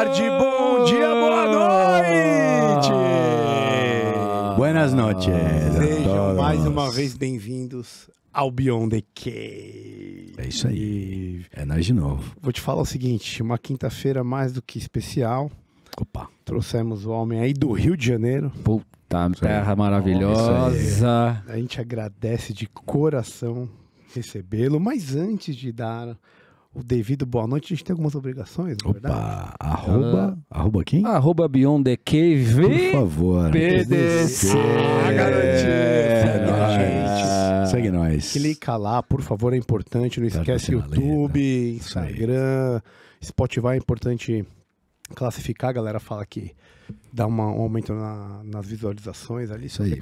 tarde, bom dia, boa noite! Buenas noches. Sejam mais uma vez bem-vindos ao Beyond the Cave. É isso aí. É nós de novo. Vou te falar o seguinte, uma quinta-feira mais do que especial. Opa. Trouxemos o homem aí do Rio de Janeiro. Puta, terra maravilhosa. A gente agradece de coração recebê-lo, mas antes de dar o devido boa noite, a gente tem algumas obrigações, na verdade. Opa, arroba quem? Beyond the Cave. Por favor. PDC. Garotinho. Segue nós. Clica lá, por favor, é importante. Não esquece YouTube, Instagram, Spotify, é importante classificar. A galera fala que dá um aumento nas visualizações ali. Isso aí.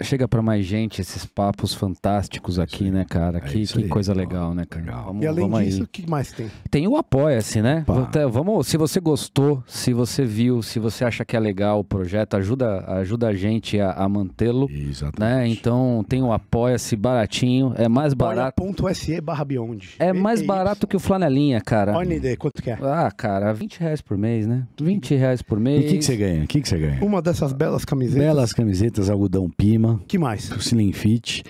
Chega pra mais gente esses papos fantásticos aqui, né, cara? Que coisa legal, né, cara? Legal. E além disso, aí. o que mais tem? Tem o Apoia-se, né? Pá. Vamos, se você gostou, se você viu, se você acha que é legal o projeto, ajuda a gente a mantê-lo, Exatamente. né? Então tem o Apoia-se baratinho, é mais barato. Apoia.se/Beyond. É mais barato que o Flanelinha, cara. Olha a ideia, quanto que é? Ah, cara, R$20 por mês, né? R$20 por mês. E o que você ganha? O que você ganha? Uma dessas belas camisetas. Belas camisetas, algodão Pima, Que mais? o Slim Fit.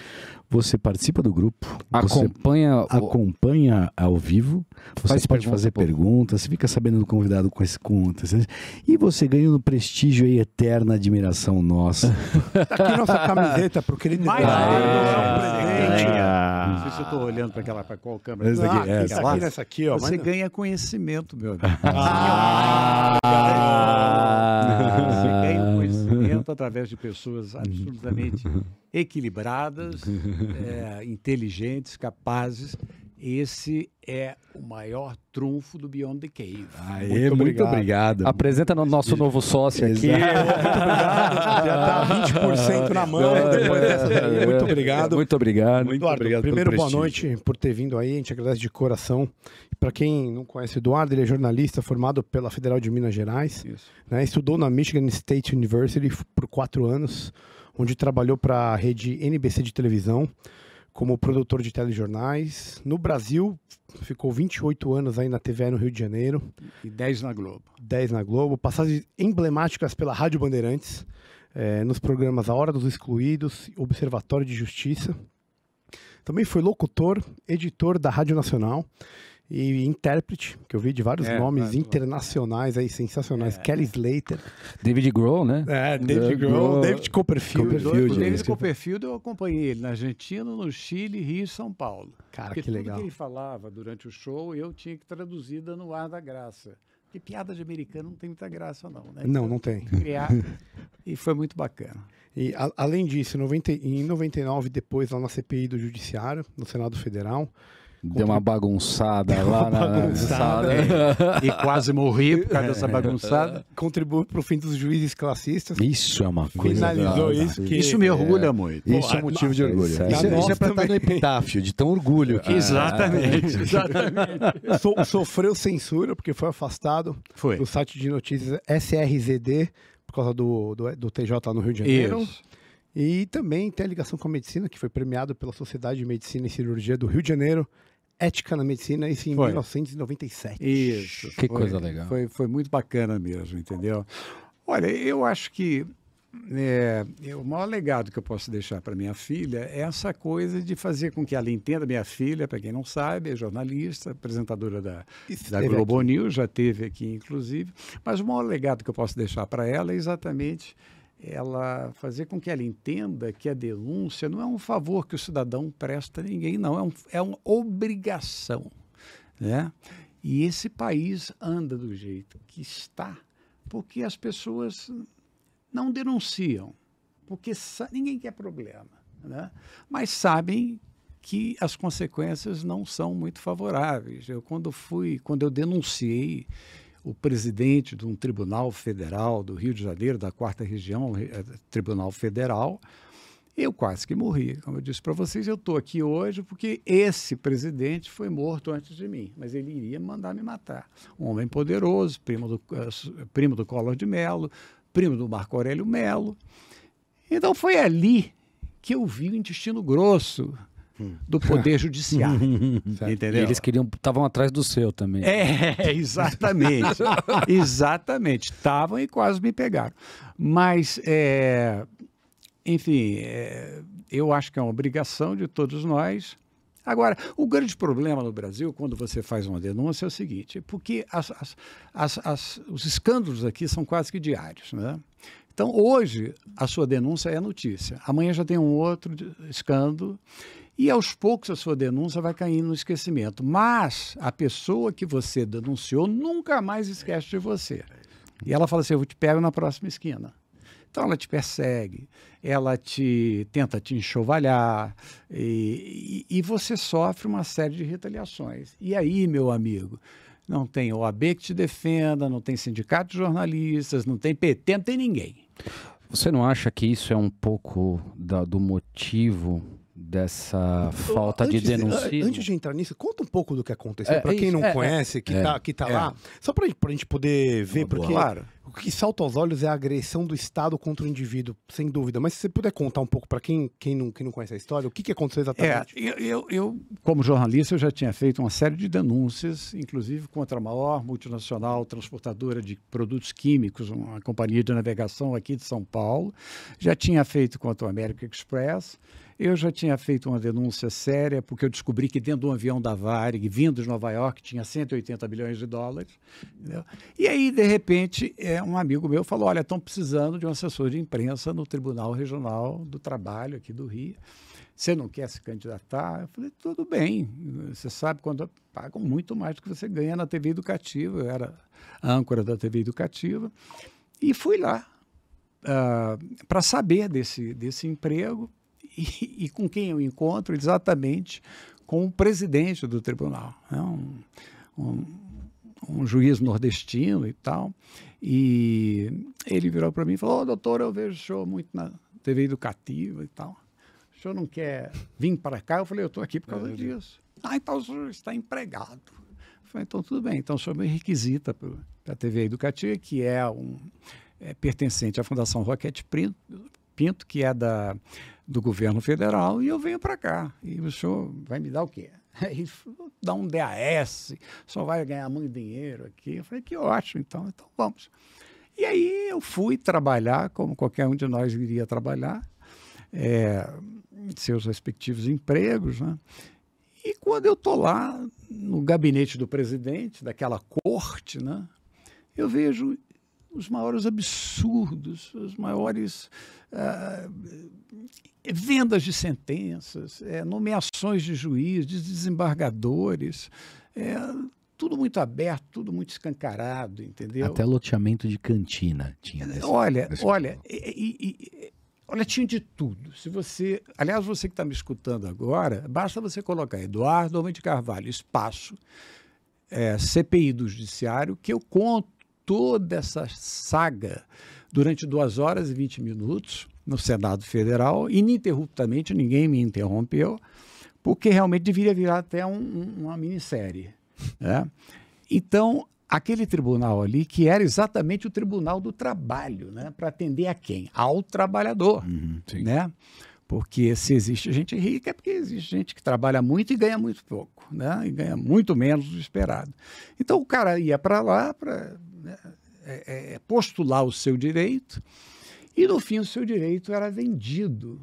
Você participa do grupo. Você acompanha ao vivo. Você pode fazer perguntas. Você fica sabendo do convidado com antecedência. E você ganha um prestígio e eterna admiração nossa. Tá aqui nossa camiseta pro querido Mais presente. Não sei se eu estou olhando para qual câmera. Essa aqui, essa. Aqui nessa aqui, ó. Você mas- ganha conhecimento, meu amigo. Ah. Você ganha conhecimento através de pessoas absolutamente equilibradas, inteligentes, capazes. Esse é o maior trunfo do Beyond the Cave. Aê, muito obrigado. Apresenta no nosso novo sócio aqui. Já tá 20% na mão depois dessa daí. Muito obrigado. Muito obrigado. Muito Eduardo, obrigado pelo primeiro, boa prestígio. noite por ter vindo aí, a gente agradece de coração. Para quem não conhece o Eduardo, ele é jornalista formado pela Federal de Minas Gerais, Isso. né? Estudou na Michigan State University por 4 anos, onde trabalhou para a rede NBC de televisão, como produtor de telejornais. No Brasil, ficou 28 anos aí na TVE no Rio de Janeiro, E 10 na Globo. 10 na Globo, passagens emblemáticas pela Rádio Bandeirantes, nos programas A Hora dos Excluídos, Observatório de Justiça. Também foi locutor, editor da Rádio Nacional e intérprete, que eu vi de vários nomes vários internacionais aí, sensacionais. Kelly Slater, David Grohl, né? David Grohl, David Copperfield. O David Copperfield, eu acompanhei ele na Argentina, no Chile, Rio e São Paulo. Cara, Porque que legal. tudo que ele falava durante o show, eu tinha que traduzir dando o ar da graça. Porque piada de americano não tem muita graça, não, né? Não, não tem. Criar, e foi muito bacana. E além disso, em 99, depois lá na CPI do Judiciário, no Senado Federal, Deu uma bagunçada lá na bagunçada, sala. E quase morri por causa dessa bagunçada. contribuiu para o fim dos juízes classistas. Isso é uma coisa. Finalizou isso. Que, Isso me orgulha muito. Isso é um motivo de orgulho. isso é- Isso é nós pra estar no também. epitáfio, de tão orgulho. que- Exatamente, exatamente. sofreu censura porque foi afastado Foi. do site de notícias SRZD por causa do TJ lá no Rio de Janeiro. Isso. E também tem a ligação com a medicina, que foi premiado pela Sociedade de Medicina e Cirurgia do Rio de Janeiro, Ética na Medicina, isso em Foi. 1997. Isso. Que coisa legal. Foi muito bacana mesmo, entendeu? Olha, eu acho que o maior legado que eu posso deixar para minha filha é essa coisa de fazer com que ela entenda. Minha filha, para quem não sabe, é jornalista, apresentadora da Esteve Globo aqui. News, já teve aqui, inclusive. Mas o maior legado que eu posso deixar para ela é exatamente ela fazer com que ela entenda que a denúncia não é um favor que o cidadão presta a ninguém, não, é uma obrigação, né? E esse país anda do jeito que está porque as pessoas não denunciam, porque ninguém quer problema, né? Mas sabem que as consequências não são muito favoráveis. Quando eu denunciei o presidente de um tribunal federal do Rio de Janeiro, da 4ª Região, Tribunal Federal, eu quase que morri. Como eu disse para vocês, eu estou aqui hoje porque esse presidente foi morto antes de mim, mas ele iria mandar me matar. Um homem poderoso, primo do Collor de Mello, primo do Marco Aurélio Mello. Então foi ali que eu vi o intestino grosso do Poder Judiciário. Entendeu? E eles estavam atrás do seu também. Exatamente. Exatamente. Estavam e quase me pegaram. Mas, enfim, eu acho que é uma obrigação de todos nós. Agora, o grande problema no Brasil, quando você faz uma denúncia, é o seguinte, porque os escândalos aqui são quase que diários, né? Então, hoje, a sua denúncia é notícia. Amanhã já tem um outro escândalo e, aos poucos, a sua denúncia vai caindo no esquecimento. Mas a pessoa que você denunciou nunca mais esquece de você. E ela fala assim, eu te pego na próxima esquina. Então, ela te persegue, ela tenta te enxovalhar e você sofre uma série de retaliações. E aí, meu amigo, não tem OAB que te defenda, não tem sindicato de jornalistas, não tem PT, não tem ninguém. Você não acha que isso é um pouco do motivo dessa falta de denúncia? Antes de entrar nisso, conta um pouco do que aconteceu, para quem não conhece, que tá lá, só para a gente poder ver, porque o que salta aos olhos é a agressão do Estado contra o indivíduo, sem dúvida. Mas se você puder contar um pouco para quem não conhece a história, o que aconteceu exatamente? Eu, como jornalista, eu já tinha feito uma série de denúncias, inclusive contra a maior multinacional transportadora de produtos químicos, uma companhia de navegação aqui de São Paulo. Já tinha feito contra o American Express. Eu já tinha feito uma denúncia séria, porque eu descobri que dentro de um avião da Varig, vindo de Nova York, tinha 180 bilhões de dólares. Entendeu? E aí, de repente, um amigo meu falou, olha, estão precisando de um assessor de imprensa no Tribunal Regional do Trabalho aqui do Rio. Você não quer se candidatar? Eu falei, tudo bem. Você sabe quando pagam muito mais do que você ganha na TV Educativa. Eu era âncora da TV Educativa. E fui lá para saber desse emprego. E com quem eu encontro? Exatamente com o presidente do tribunal, né? Um juiz nordestino e tal. E ele virou para mim e falou, doutor, eu vejo o senhor muito na TV Educativa e tal. O senhor não quer vir para cá? Eu falei, eu estou aqui por causa disso. Então o senhor está empregado. Eu falei, então tudo bem, então o senhor me requisita para a TV Educativa, que é pertencente à Fundação Roquete Pinto, que é do governo federal, e eu venho para cá. E o senhor vai me dar o quê? Aí dá um DAS, só vai ganhar muito dinheiro aqui. Eu falei, que ótimo, então vamos. E aí eu fui trabalhar, como qualquer um de nós iria trabalhar, seus respectivos empregos, né? E quando eu estou lá, no gabinete do presidente, daquela corte, né, eu vejo os maiores absurdos, os maiores vendas de sentenças, nomeações de juízes, de desembargadores, tudo muito aberto, tudo muito escancarado, entendeu? Até loteamento de cantina tinha nesse. Olha, tinha de tudo. Aliás, você que está me escutando agora, basta você colocar Eduardo Homem de Carvalho, espaço, CPI do Judiciário, que eu conto toda essa saga durante 2 horas e 20 minutos no Senado Federal, ininterruptamente, ninguém me interrompeu, porque realmente deveria virar até uma minissérie, né? Então, aquele tribunal ali, que era exatamente o Tribunal do Trabalho, né? Para atender a quem? Ao trabalhador, né? Porque se existe gente rica é porque existe gente que trabalha muito e ganha muito pouco, né? E ganha muito menos do esperado. Então, o cara ia para lá para postular o seu direito, e no fim o seu direito era vendido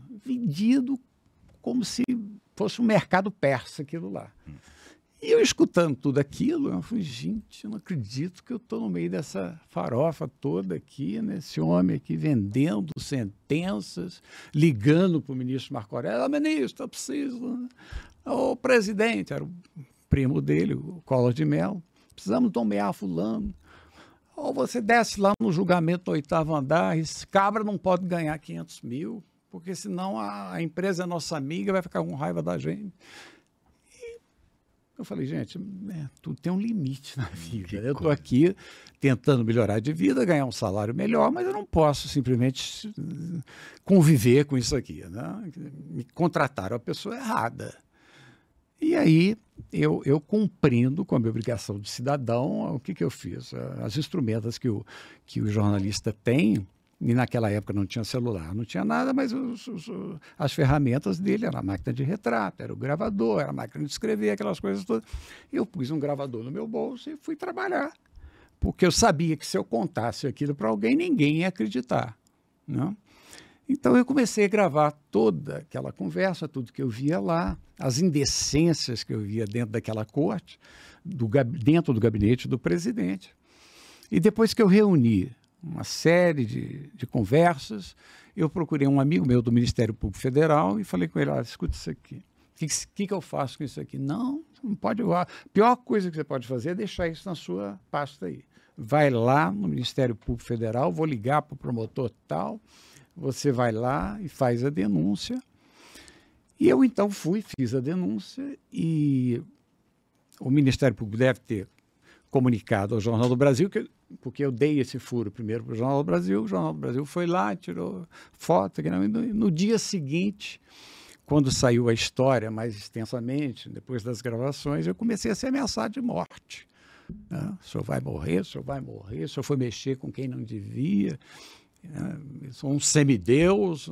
como se fosse um mercado persa aquilo lá. E eu escutando tudo aquilo, eu falei, gente, eu não acredito que eu estou no meio dessa farofa toda aqui, né? Esse homem aqui vendendo sentenças, ligando para o ministro Marco Aurélio, ministro, eu preciso, o presidente, era o primo dele, o Collor de Mello, precisamos nomear fulano. Ou você desce lá no julgamento do 8º andar, esse cabra não pode ganhar 500 mil, porque senão a empresa é nossa amiga, vai ficar com raiva da gente. E eu falei, gente, tudo tem um limite na vida. Eu estou aqui tentando melhorar de vida, ganhar um salário melhor, mas eu não posso simplesmente conviver com isso aqui, né? Me contrataram a pessoa errada. E aí, eu cumprindo com a minha obrigação de cidadão, o que eu fiz? As instrumentos que o jornalista tem, E naquela época não tinha celular, não tinha nada, mas as ferramentas dele era a máquina de retrato, era o gravador, era a máquina de escrever, aquelas coisas todas. Eu pus um gravador no meu bolso e fui trabalhar, porque eu sabia que se eu contasse aquilo para alguém, ninguém ia acreditar, né? Então eu comecei a gravar toda aquela conversa, tudo que eu via lá, as indecências que eu via dentro daquela corte, dentro do gabinete do presidente. E depois que eu reuni uma série de conversas, eu procurei um amigo meu do Ministério Público Federal e falei com ele, olha, escuta isso aqui. O que eu faço com isso aqui? Não pode. A pior coisa que você pode fazer é deixar isso na sua pasta aí. Vai lá no Ministério Público Federal, vou ligar para o promotor tal, você vai lá e faz a denúncia. E eu então fiz a denúncia e o Ministério Público deve ter comunicado ao Jornal do Brasil, porque eu dei esse furo primeiro para o Jornal do Brasil foi lá, tirou foto. No dia seguinte, quando saiu a história mais extensamente, depois das gravações, eu comecei a ser ameaçado de morte. O senhor vai morrer, o senhor foi mexer com quem não devia, sou um semideus,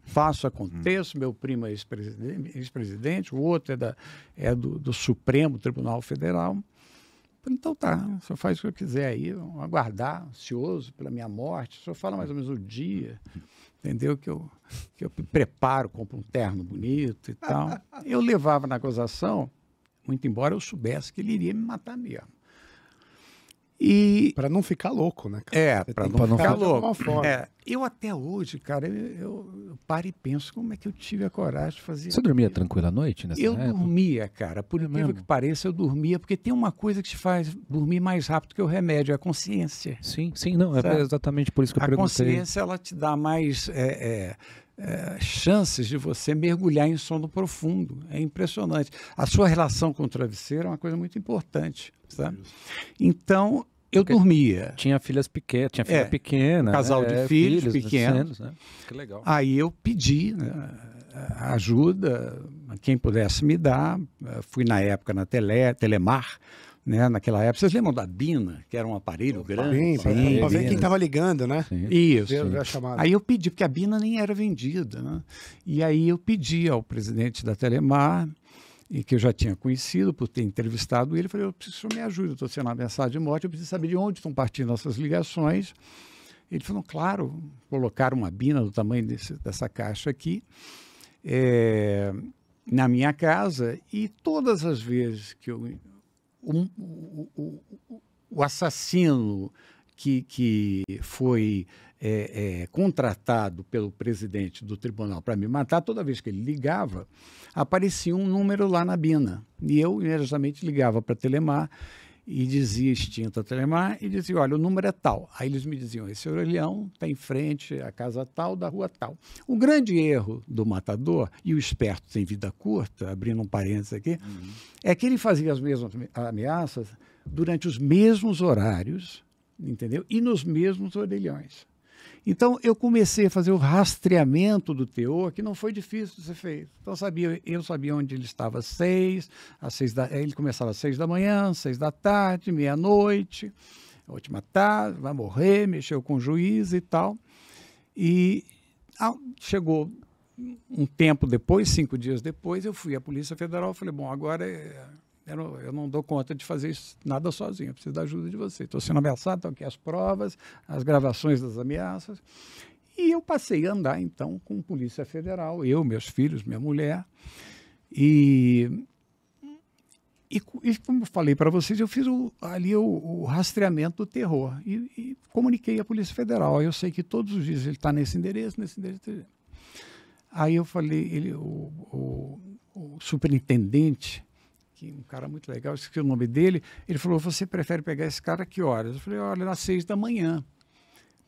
faço, aconteço, meu primo é ex-presidente, o outro é do Supremo Tribunal Federal. Então tá, o senhor faz o que eu quiser aí, vamos aguardar, ansioso pela minha morte, o senhor fala mais ou menos o dia, entendeu? Que eu me preparo, compro um terno bonito e tal. Eu levava na acusação, muito embora eu soubesse que ele iria me matar mesmo. Para não ficar louco, né, cara? Para não ficar louco. Eu até hoje, cara, eu paro e penso como é que eu tive a coragem de fazer. Você dormia tranquilo à noite nessa época? Eu dormia, cara. Por incrível que pareça, eu dormia, porque tem uma coisa que te faz dormir mais rápido que o remédio, é a consciência. Sim, não, é exatamente por isso que eu perguntei. A consciência, ela te dá mais chances de você mergulhar em sono profundo. É impressionante. A sua relação com o travesseiro é uma coisa muito importante, sabe? Então, eu dormia. Tinha filhas pequenas, tinha filha pequena. Casal de filhos pequenos. Né? Que legal. Aí eu pedi, né, ajuda, quem pudesse me dar. Fui na época na Telemar, né? Naquela época, vocês lembram da Bina, que era um aparelho grande? Sim, para ver quem estava ligando, né? Sim. Isso. Aí eu pedi, porque a Bina nem era vendida, né? E aí eu pedi ao presidente da Telemar, e que eu já tinha conhecido por ter entrevistado ele, falei, eu preciso que o senhor me ajude, eu estou sendo ameaçado de morte, eu preciso saber de onde estão partindo essas ligações. Ele falou, claro, colocaram uma Bina do tamanho dessa caixa aqui, na minha casa, e todas as vezes que o assassino que foi contratado pelo presidente do tribunal para me matar, toda vez que ele ligava, aparecia um número lá na Bina. E eu imediatamente ligava para a Telemar e dizia, extinta a Telemar, e dizia, olha, o número é tal. Aí eles me diziam, esse orelhão está em frente à casa tal, da rua tal. O grande erro do matador, e o esperto tem vida curta, abrindo um parênteses aqui, é que ele fazia as mesmas ameaças durante os mesmos horários, entendeu? E nos mesmos orelhões. Então, eu comecei a fazer o rastreamento do teor, que não foi difícil de ser feito. Então, eu sabia onde ele estava às 6, ele começava às 6 da manhã, 6 da tarde, meia-noite, a última tarde, vai morrer, mexeu com o juiz e tal. E chegou um tempo depois, 5 dias depois, eu fui à Polícia Federal e falei, bom, agora eu não dou conta de fazer isso, nada sozinho, eu preciso da ajuda de você. Estou sendo ameaçado, estão aqui as provas, as gravações das ameaças. E eu passei a andar, então, com Polícia Federal, eu, meus filhos, minha mulher. E como eu falei para vocês, eu fiz ali o rastreamento do terror e comuniquei à Polícia Federal. Eu sei que todos os dias ele está nesse endereço. Aí eu falei, o superintendente, que um cara muito legal, eu esqueci o nome dele, ele falou, você prefere pegar esse cara a que horas? Eu falei, olha, às 6 da manhã,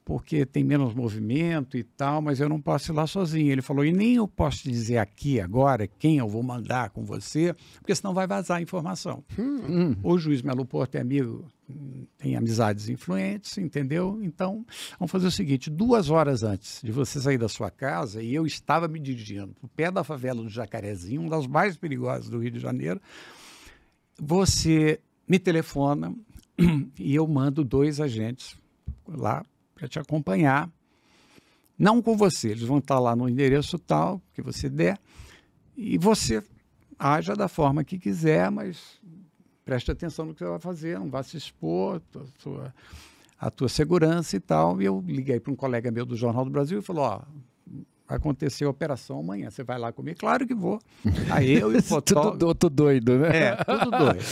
porque tem menos movimento e tal, mas eu não posso ir lá sozinho. Ele falou, e nem eu posso te dizer aqui agora quem eu vou mandar com você, porque senão vai vazar a informação. O juiz Melo Porto é amigo, tem amizades influentes, entendeu? Então, vamos fazer o seguinte, 2 horas antes de você sair da sua casa, e eu estava me dirigindo para o pé da favela do Jacarezinho, uma das mais perigosas do Rio de Janeiro, você me telefona e eu mando 2 agentes lá para te acompanhar Não com você, eles vão estar lá no endereço tal que você der e você haja da forma que quiser, mas preste atenção no que você vai fazer, não vá se expor, a tua segurança e tal. E eu liguei para um colega meu do Jornal do Brasil e falou, ó, vai acontecer a operação amanhã, você vai lá comigo? Claro que vou. Aí eu e o fotógrafo... Tudo doido, né? Tudo doido.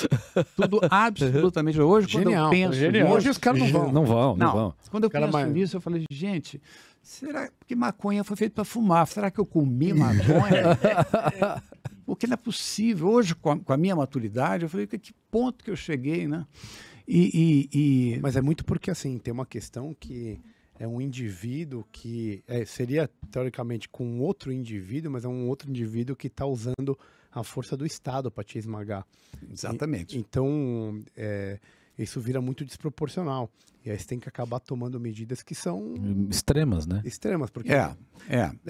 Tudo absolutamente... Hoje, genial, quando eu penso... Genial. Hoje os caras não vão. Não vão. Quando eu penso nisso, eu falei, gente, será que maconha foi feita para fumar? Será que eu comi maconha? Porque não é possível. Hoje, com a minha maturidade, eu falei, que ponto que eu cheguei, né? Mas é muito porque, assim, tem uma questão que é um indivíduo que seria, teoricamente, com outro indivíduo, mas é um outro indivíduo que está usando a força do Estado para te esmagar. Exatamente. Então, isso vira muito desproporcional. E aí você tem que acabar tomando medidas que são... extremas, né? Extremas, porque é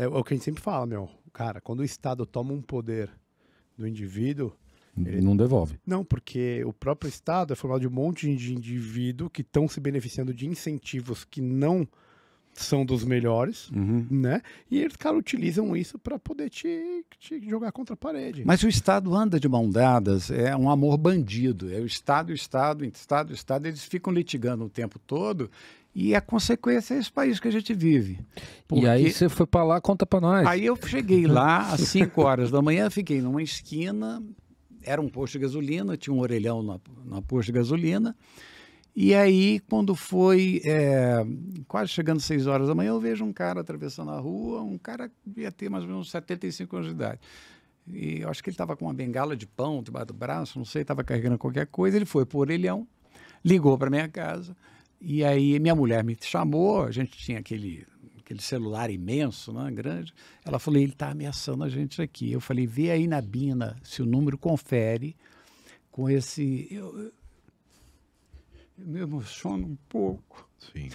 o que a gente sempre fala, cara, quando o Estado toma um poder do indivíduo... Ele não devolve. Não, porque o próprio Estado é formado de um monte de indivíduos que estão se beneficiando de incentivos que não são dos melhores, né? E eles, cara, utilizam isso para poder te jogar contra a parede. Mas o Estado anda de mão dadas, é um amor bandido. É o Estado, eles ficam litigando o tempo todo e a consequência é esse país que a gente vive. E aí você foi para lá, conta para nós. Aí eu cheguei lá às 5 horas da manhã, fiquei numa esquina... Era um posto de gasolina, tinha um orelhão na posto de gasolina. E aí, quando foi quase chegando 6 horas da manhã, eu vejo um cara atravessando a rua, um cara que devia ter mais ou menos 75 anos de idade. E eu acho que ele estava com uma bengala de pão debaixo do braço, não sei, estava carregando qualquer coisa. Ele foi para o orelhão, ligou para minha casa, e aí minha mulher me chamou, a gente tinha aquele celular imenso, né, grande. Ela falou, ele está ameaçando a gente aqui. Eu falei, vê aí na Bina se o número confere com esse... Eu me emociono um pouco. Sim.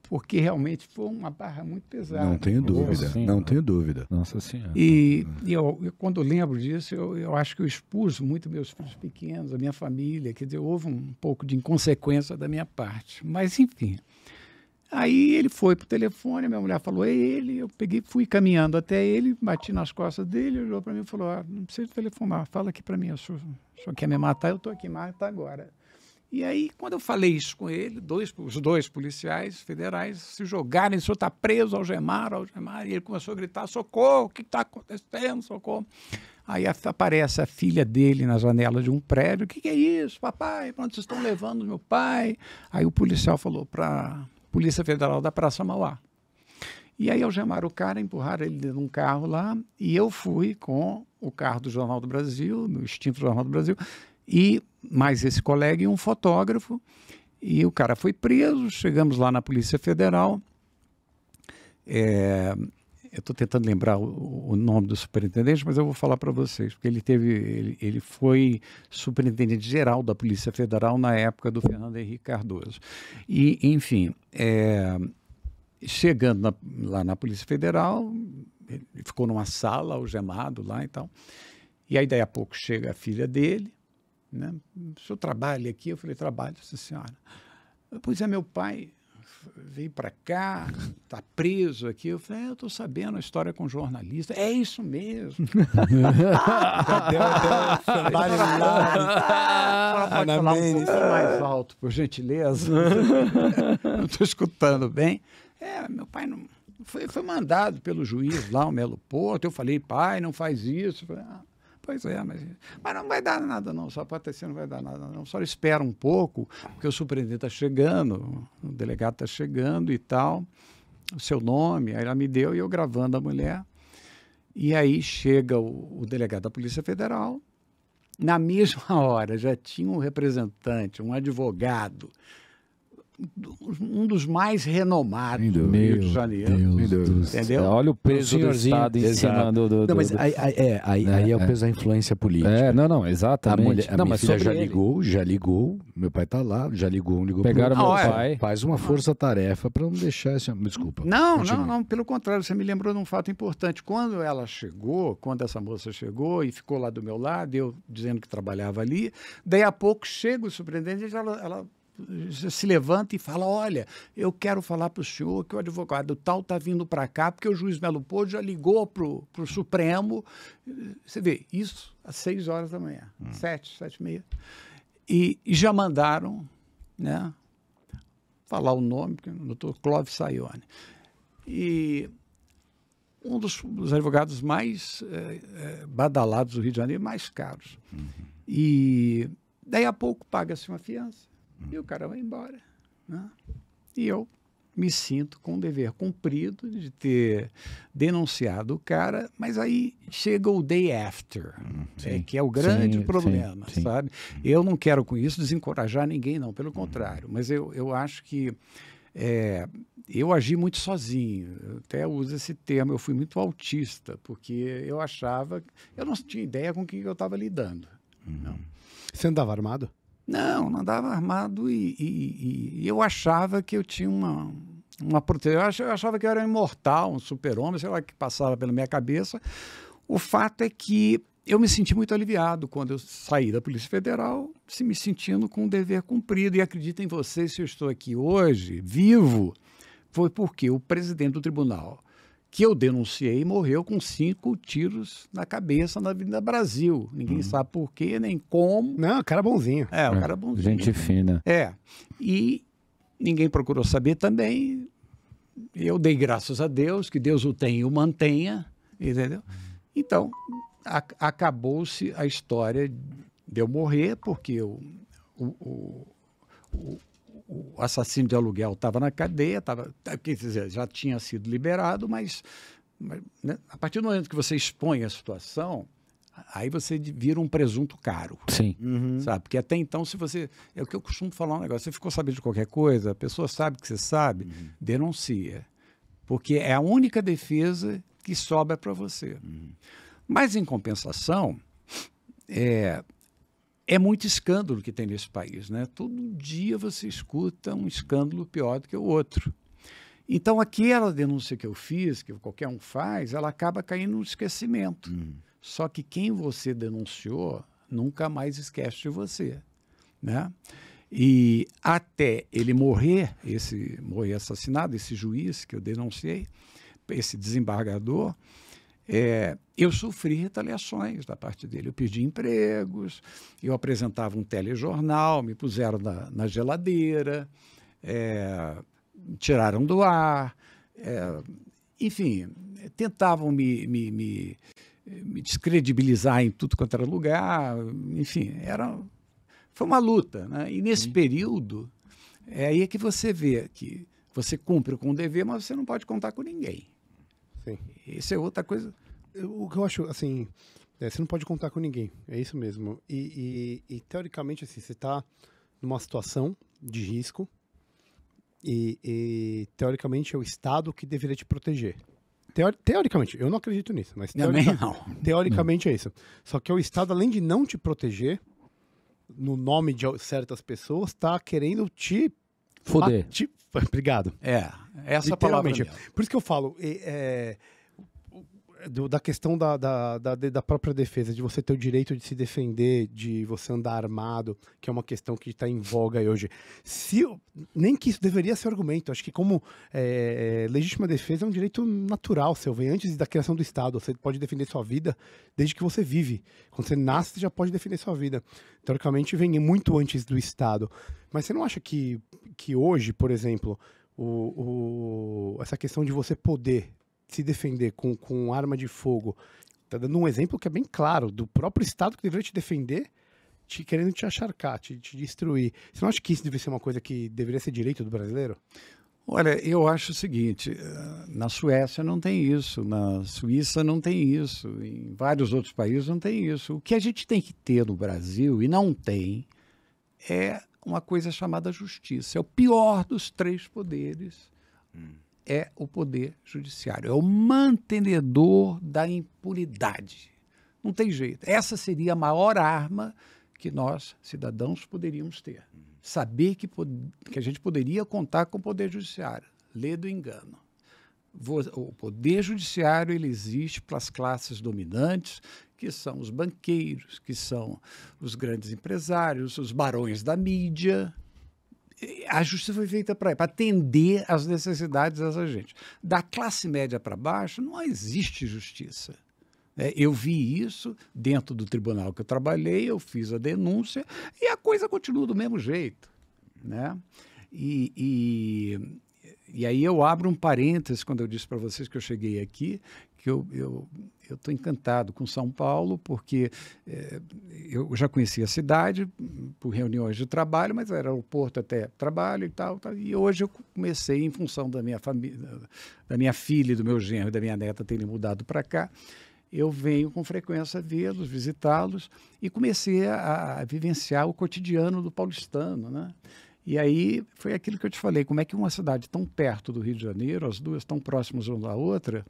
Porque realmente foi uma barra muito pesada. Não tenho dúvida, não tenho dúvida. Nossa Senhora. E eu, quando eu lembro disso, eu acho que eu expus muito meus filhos pequenos, a minha família. Quer dizer, houve um pouco de inconsequência da minha parte. Mas, enfim... Aí ele foi pro telefone, minha mulher falou, é ele, eu peguei, fui caminhando até ele, bati nas costas dele, olhou para mim e falou, não precisa telefonar, fala aqui para mim, o senhor quer me matar, eu estou aqui, mata agora. E aí, quando eu falei isso com ele, os dois policiais federais se jogaram, o senhor está preso, algemaram, e ele começou a gritar, socorro, o que está acontecendo, socorro. Aí aparece a filha dele na janela de um prédio, o que é isso, papai, para onde vocês estão levando meu pai? Aí o policial falou para... Polícia Federal da Praça Mauá. E aí algemaram o cara, empurraram ele dentro de um carro lá, e eu fui com o carro do Jornal do Brasil, no extinto Jornal do Brasil, e mais esse colega e um fotógrafo, e o cara foi preso, chegamos lá na Polícia Federal, eu estou tentando lembrar o nome do superintendente, mas eu vou falar para vocês, porque ele foi superintendente geral da Polícia Federal na época do Fernando Henrique Cardoso. E, enfim, chegando lá na Polícia Federal, ele ficou numa sala, algemado lá e tal. E aí, daí a pouco, chega a filha dele, né? O senhor trabalha aqui? Eu falei, trabalho, sim, senhora. Pois é, meu pai... veio para cá, está preso aqui. Eu falei, eu estou sabendo a história com jornalista. É isso mesmo. Pode falar um pouco mais alto, por gentileza? Não estou escutando bem. Meu pai não... Foi mandado pelo juiz lá, o Melo Porto. Eu falei, pai, não faz isso. Eu falei, pois é, mas não vai dar nada não, só pode ter, não vai dar nada não, só espera um pouco, porque o superintendente está chegando, o delegado está chegando e tal, o seu nome, aí ela me deu e eu gravando a mulher, e aí chega o delegado da Polícia Federal, na mesma hora já tinha um representante, um advogado, um dos mais renomados do Rio de Janeiro. Entendeu? Olha o peso do Estado em cima do... Não, mas aí é o peso da influência política. Não, exatamente. A minha filha já ligou, meu pai tá lá, já ligou. Pegaram meu pai. Faz uma força-tarefa para não deixar esse... Desculpa. Não, pelo contrário, você me lembrou de um fato importante. Quando essa moça chegou e ficou lá do meu lado, eu dizendo que trabalhava ali, daí a pouco chega o superintendente, ela se levanta e fala, olha, eu quero falar para o senhor que o advogado tal está vindo para cá, porque o juiz Melo Pôde já ligou para o Supremo. Você vê, isso às 6 horas da manhã, 7h30. E já mandaram, né, falar o nome, porque o doutor Clóvis Sayone. E um dos advogados mais badalados do Rio de Janeiro, mais caros. E daí a pouco paga-se uma fiança e o cara vai embora, né? E eu me sinto com o dever cumprido de ter denunciado o cara, mas aí chega o day after, que é o grande problema, sabe? Eu não quero com isso desencorajar ninguém, não, pelo contrário, mas eu acho que eu agi muito sozinho, eu até uso esse termo, eu fui muito autista, porque eu achava, eu não tinha ideia com quem eu estava lidando. Não. Você andava armado? Não andava armado e eu achava que eu tinha uma proteção. Eu achava que eu era um imortal, um super-homem, sei lá o que passava pela minha cabeça. O fato é que eu me senti muito aliviado quando eu saí da Polícia Federal, me sentindo com o dever cumprido. E acredito em vocês, se eu estou aqui hoje, vivo, foi porque o presidente do tribunal que eu denunciei morreu com 5 tiros na cabeça na Avenida Brasil. Ninguém sabe por quê, nem como. Não, o cara bonzinho. O cara bonzinho. Gente fina. E ninguém procurou saber também. Eu dei graças a Deus, que Deus o tenha e o mantenha, entendeu? Então, acabou-se a história de eu morrer, porque o assassino de aluguel estava na cadeia, quer dizer, já tinha sido liberado, mas né, a partir do momento que você expõe a situação, aí você vira um presunto caro. Sim. Sabe? Porque até então, se você... É o que eu costumo falar um negócio, você ficou sabendo de qualquer coisa, a pessoa sabe que você sabe, denuncia. Porque é a única defesa que sobra para você. Mas, em compensação, é muito escândalo que tem nesse país, né? Todo dia você escuta um escândalo pior do que o outro. Então, aquela denúncia que eu fiz, que qualquer um faz, ela acaba caindo no esquecimento. Só que quem você denunciou nunca mais esquece de você, né? E até ele morrer assassinado, esse juiz que eu denunciei, esse desembargador, eu sofri retaliações da parte dele. Eu pedi empregos, eu apresentava um telejornal, me puseram na geladeira, tiraram do ar, enfim, tentavam me descredibilizar em tudo quanto era lugar, enfim, foi uma luta, né? E nesse período, aí é que você vê que você cumpre com o dever, mas você não pode contar com ninguém. Sim. Isso é outra coisa. O que eu acho, assim, você não pode contar com ninguém, é isso mesmo. E teoricamente, assim, você está numa situação de risco e teoricamente é o Estado que deveria te proteger. Teoricamente, eu não acredito nisso, mas teoricamente é isso. Só que o Estado, além de não te proteger, no nome de certas pessoas, está querendo te... Foder. Obrigado. Essa palavra. Por isso que eu falo... da questão da própria defesa, de você ter o direito de se defender, de você andar armado, que é uma questão que está em voga aí hoje. Nem que isso deveria ser argumento. Acho que como legítima defesa é um direito natural seu, vem antes da criação do Estado. Você pode defender sua vida desde que você vive. Quando você nasce, você já pode defender sua vida. Teoricamente, vem muito antes do Estado. Mas você não acha que hoje, por exemplo, essa questão de você poder se defender com arma de fogo, tá dando um exemplo que é bem claro, do próprio Estado que deveria te defender, querendo te acharcar, te destruir. Você não acha que isso deveria ser uma coisa que deveria ser direito do brasileiro? Olha, eu acho o seguinte, na Suécia não tem isso, na Suíça não tem isso, em vários outros países não tem isso. O que a gente tem que ter no Brasil, e não tem, é uma coisa chamada justiça. É o pior dos 3 poderes. É o poder judiciário, é o mantenedor da impunidade. Não tem jeito. Essa seria a maior arma que nós, cidadãos, poderíamos ter. Saber que a gente poderia contar com o poder judiciário. Lê do engano. O poder judiciário ele existe para as classes dominantes, que são os banqueiros, que são os grandes empresários, os barões da mídia. a justiça foi feita para atender às necessidades dessa gente. Da classe média para baixo, não existe justiça. Eu vi isso dentro do tribunal que eu trabalhei, eu fiz a denúncia e a coisa continua do mesmo jeito, né? E aí eu abro um parênteses quando eu disse para vocês que eu cheguei aqui, que eu estou encantado com São Paulo, porque eu já conhecia a cidade por reuniões de trabalho, mas era aeroporto até trabalho e tal, e hoje eu comecei, em função da minha família, da minha filha, do meu genro e da minha neta terem mudado para cá, eu venho com frequência vê-los, visitá-los, e comecei a vivenciar o cotidiano do paulistano, né? E aí foi aquilo que eu te falei, como é que uma cidade tão perto do Rio de Janeiro, as duas tão próximas uma da outra,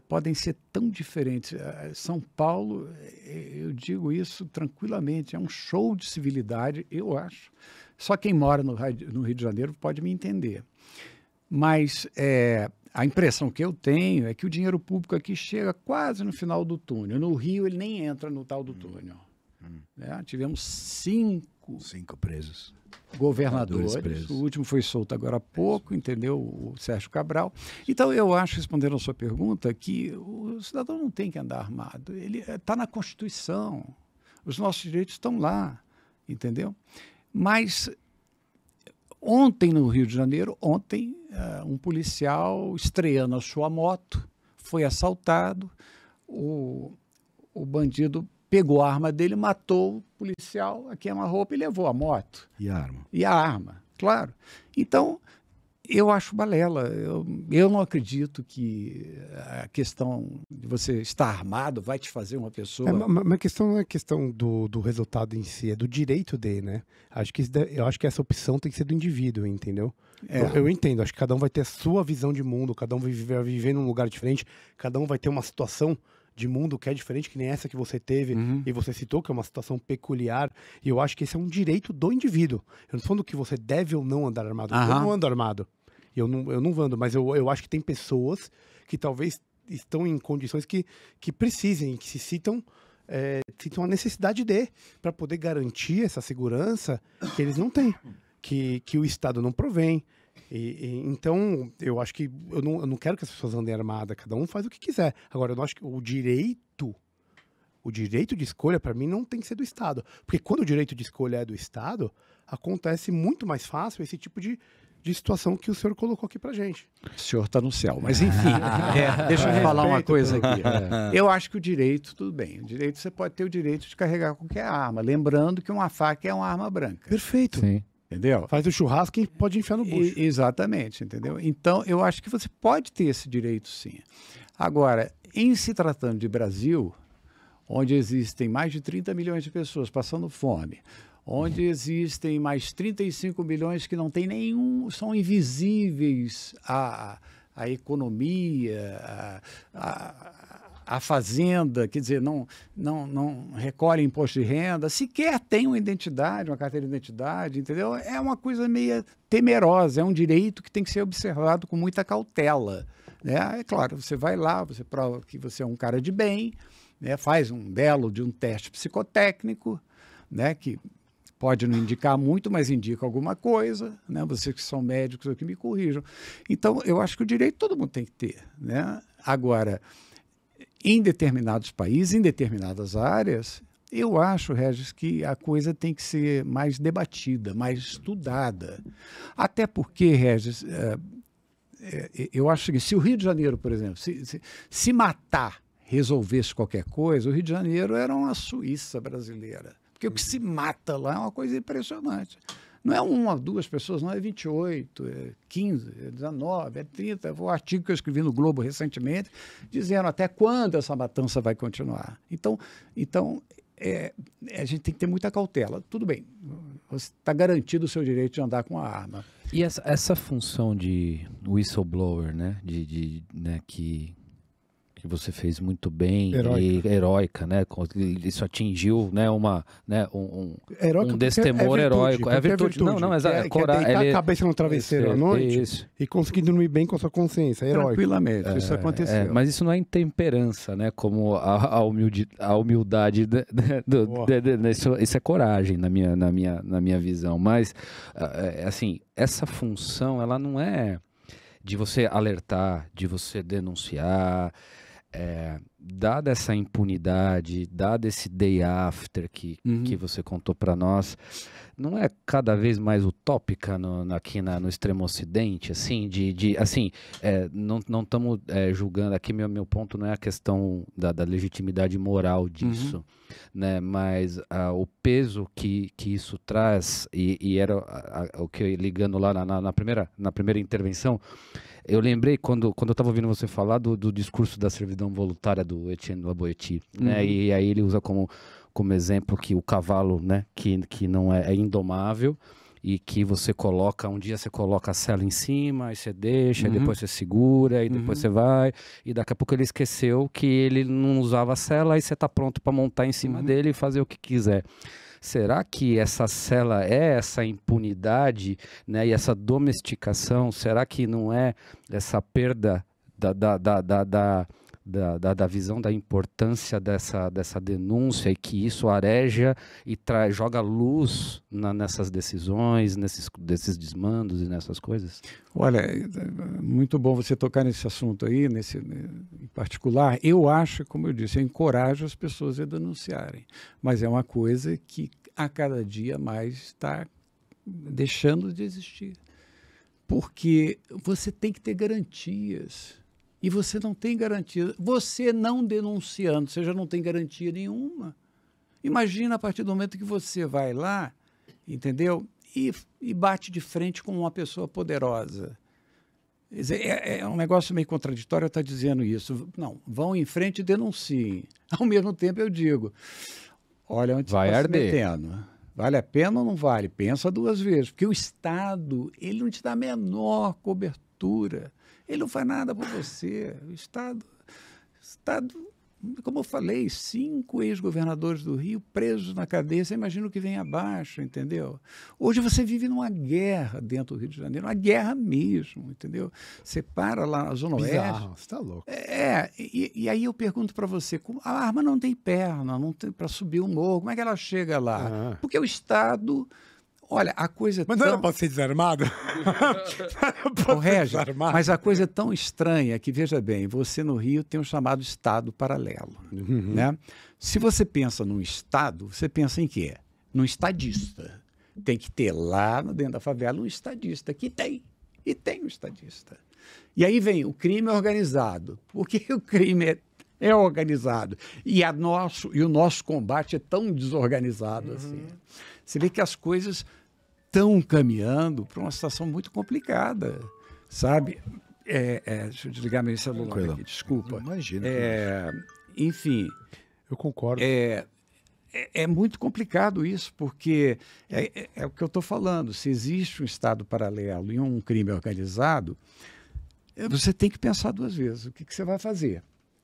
podem ser tão diferentes. São Paulo, eu digo isso tranquilamente, é um show de civilidade, eu acho. Só quem mora no Rio de Janeiro pode me entender. Mas a impressão que eu tenho é que o dinheiro público aqui chega quase no final do túnel. No Rio, ele nem entra no tal do túnel. Tivemos 5 presos. Governadores. O último foi solto agora há pouco, entendeu? O Sérgio Cabral. Então, eu acho, respondendo a sua pergunta, que o cidadão não tem que andar armado. Ele está na Constituição. Os nossos direitos estão lá, entendeu? Mas ontem, no Rio de Janeiro, um policial estreando a sua moto, foi assaltado, o bandido pegou a arma dele, matou o policial, a queima-roupa e levou a moto. E a arma? E a arma, claro. Então, eu acho balela. Eu não acredito que a questão de você estar armado vai te fazer uma pessoa... Mas a questão não é questão do resultado em si, é do direito dele, né? Eu acho que essa opção tem que ser do indivíduo, entendeu? Eu entendo, acho que cada um vai ter a sua visão de mundo, cada um vai viver num lugar diferente, cada um vai ter uma situação de mundo que é diferente, que nem essa que você teve, e você citou, que é uma situação peculiar, e eu acho que esse é um direito do indivíduo. Eu não estou falando que você deve ou não andar armado, eu não ando armado, eu não ando, mas eu acho que tem pessoas que talvez estão em condições que precisem, que se sintam a necessidade para poder garantir essa segurança que eles não têm, que o Estado não provém. Então, eu acho que eu não quero que as pessoas andem armadas, cada um faz o que quiser. Agora, eu não acho que o direito de escolha, para mim, não tem que ser do Estado. Porque quando o direito de escolha é do Estado, acontece muito mais fácil esse tipo de situação que o senhor colocou aqui pra gente. O senhor está no céu, mas enfim, deixa eu falar uma coisa aqui. Eu acho que o direito, tudo bem, você pode ter o direito de carregar qualquer arma, lembrando que uma faca é uma arma branca. Perfeito. Sim. Entendeu? Faz o churrasco e pode enfiar no bucho. Exatamente, entendeu? Então, eu acho que você pode ter esse direito, sim. Agora, em se tratando de Brasil, onde existem mais de 30 milhões de pessoas passando fome, onde existem mais 35 milhões que não tem nenhum, são invisíveis à economia, a fazenda, quer dizer, não recolhe imposto de renda, sequer tem uma identidade, uma carteira de identidade, entendeu? É uma coisa meio temerosa, é um direito que tem que ser observado com muita cautela, né? É claro, você vai lá, você prova que você é um cara de bem, né? Faz um teste psicotécnico, né? Que pode não indicar muito, mas indica alguma coisa, né? Vocês que são médicos aqui me corrijam. Então, eu acho que o direito todo mundo tem que ter, né? Agora, em determinados países, em determinadas áreas, eu acho, Regis, que a coisa tem que ser mais debatida, mais estudada. Até porque, Regis, eu acho que se o Rio de Janeiro, por exemplo, se matar resolvesse qualquer coisa, o Rio de Janeiro era uma Suíça brasileira. Porque o que se mata lá é uma coisa impressionante. Não é 1 ou 2 pessoas, não, é 28, é 15, é 19, é 30. Foi um artigo que eu escrevi no Globo recentemente, dizendo até quando essa matança vai continuar. Então a gente tem que ter muita cautela. Tudo bem, você está garantido o seu direito de andar com a arma. E essa função de whistleblower, né, né, que que você fez muito bem, heróica, né? Isso atingiu, né, um destemor heróico. É virtude. Não, exato. Deitar a cabeça no travesseiro à noite e conseguir dormir bem com a sua consciência. É heróico. Tranquilamente, isso aconteceu. Mas isso não é intemperança, né? Como a humildade. Isso é coragem na minha visão. Mas, assim, essa função, ela não é de você alertar, de você denunciar, dada essa impunidade, dado esse day after que você contou para nós, não é cada vez mais utópica aqui no extremo ocidente, assim, não estamos julgando aqui, meu ponto não é a questão da legitimidade moral disso, né, mas o peso que isso traz, e era o que ligando lá na primeira intervenção, eu lembrei quando eu estava ouvindo você falar do discurso da servidão voluntária do Etienne Laboetie, né? E aí ele usa como exemplo que o cavalo, né, que não é indomável e que um dia você coloca a sela em cima, aí você deixa, aí depois você segura, aí depois você vai, e daqui a pouco ele esqueceu que ele não usava a sela, aí você está pronto para montar em cima dele e fazer o que quiser. Será que essa sela é essa impunidade, né, e essa domesticação? Será que não é essa perda da visão da importância dessa denúncia e que isso areja e joga luz nessas decisões, desses desmandos e nessas coisas? Olha, muito bom você tocar nesse assunto aí, em particular. Eu acho, como eu disse, eu encorajo as pessoas a denunciarem, mas é uma coisa que a cada dia mais está deixando de existir, porque você tem que ter garantias. E você não tem garantia. Você não denunciando, você já não tem garantia nenhuma. Imagina a partir do momento que você vai lá, entendeu? E bate de frente com uma pessoa poderosa. Quer dizer, é um negócio meio contraditório estar dizendo isso. Não, vão em frente e denunciem. Ao mesmo tempo eu digo, olha onde vai você está se arder. metendo. Vale a pena ou não vale? Pensa duas vezes. Porque o Estado, ele não te dá a menor cobertura. Ele não faz nada por você. O Estado, como eu falei, 5 ex-governadores do Rio presos na cadeia. Você imagina o que vem abaixo, entendeu? Hoje você vive numa guerra dentro do Rio de Janeiro, uma guerra mesmo, entendeu? Você para lá na Zona Oeste. Bizarro, você está louco. E aí eu pergunto para você, a arma não tem perna, não tem para subir o morro, como é que ela chega lá? Porque o Estado... Olha, a coisa Mas não era para ser desarmado? Regi, mas a coisa é tão estranha que, veja bem, você no Rio tem o chamado Estado paralelo. Né? Se você pensa num Estado, você pensa em quê? Num estadista. Tem que ter lá dentro da favela um estadista, que tem. E tem um estadista. E aí vem o crime organizado. Porque o crime é organizado. E o nosso combate é tão desorganizado assim. Você vê que as coisas estão caminhando para uma situação muito complicada, sabe? Deixa eu desligar meu celular aqui, desculpa. Imagina. Enfim. Eu concordo. É muito complicado isso, porque é o que eu estou falando. Se existe um Estado paralelo e um crime organizado, você tem que pensar duas vezes o que você vai fazer,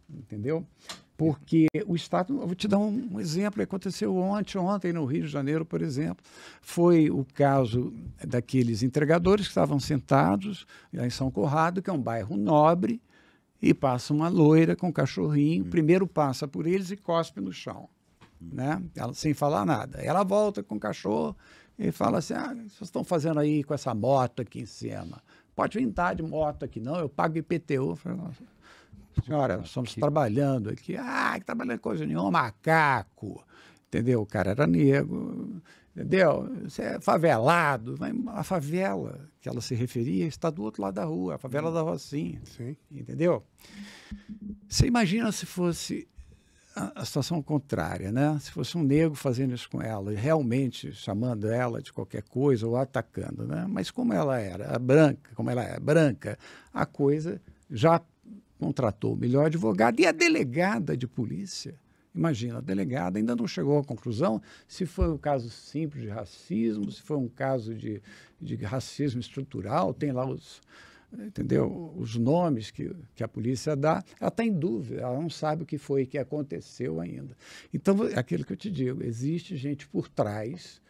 entendeu? Porque o Estado, eu vou te dar um exemplo, aconteceu ontem no Rio de Janeiro, por exemplo, foi o caso daqueles entregadores que estavam sentados lá em São Corrado, que é um bairro nobre, e passa uma loira com um cachorrinho, primeiro passa por eles e cospe no chão, né? Ela, sem falar nada. Ela volta com o cachorro e fala assim, vocês estão fazendo aí com essa moto aqui em cima? Pode vir de moto aqui, não, eu pago IPTU. Eu falei, nossa. Senhora, nós estamos trabalhando aqui. Que trabalhando coisa nenhuma, macaco. Entendeu? O cara era negro. Entendeu? Você é favelado. A favela que ela se referia está do outro lado da rua, a favela da Rocinha. Sim. Entendeu? Você imagina se fosse a situação contrária, né? Se fosse um negro fazendo isso com ela, e realmente chamando ela de qualquer coisa ou atacando, né? Mas como ela era branca, a coisa já contratou o melhor advogado e a delegada de polícia. Imagina, a delegada ainda não chegou à conclusão se foi um caso simples de racismo, se foi um caso de racismo estrutural, tem lá entendeu? Os nomes que a polícia dá, ela está em dúvida, ela não sabe o que foi que aconteceu ainda. Então, é aquilo que eu te digo, existe gente por trás,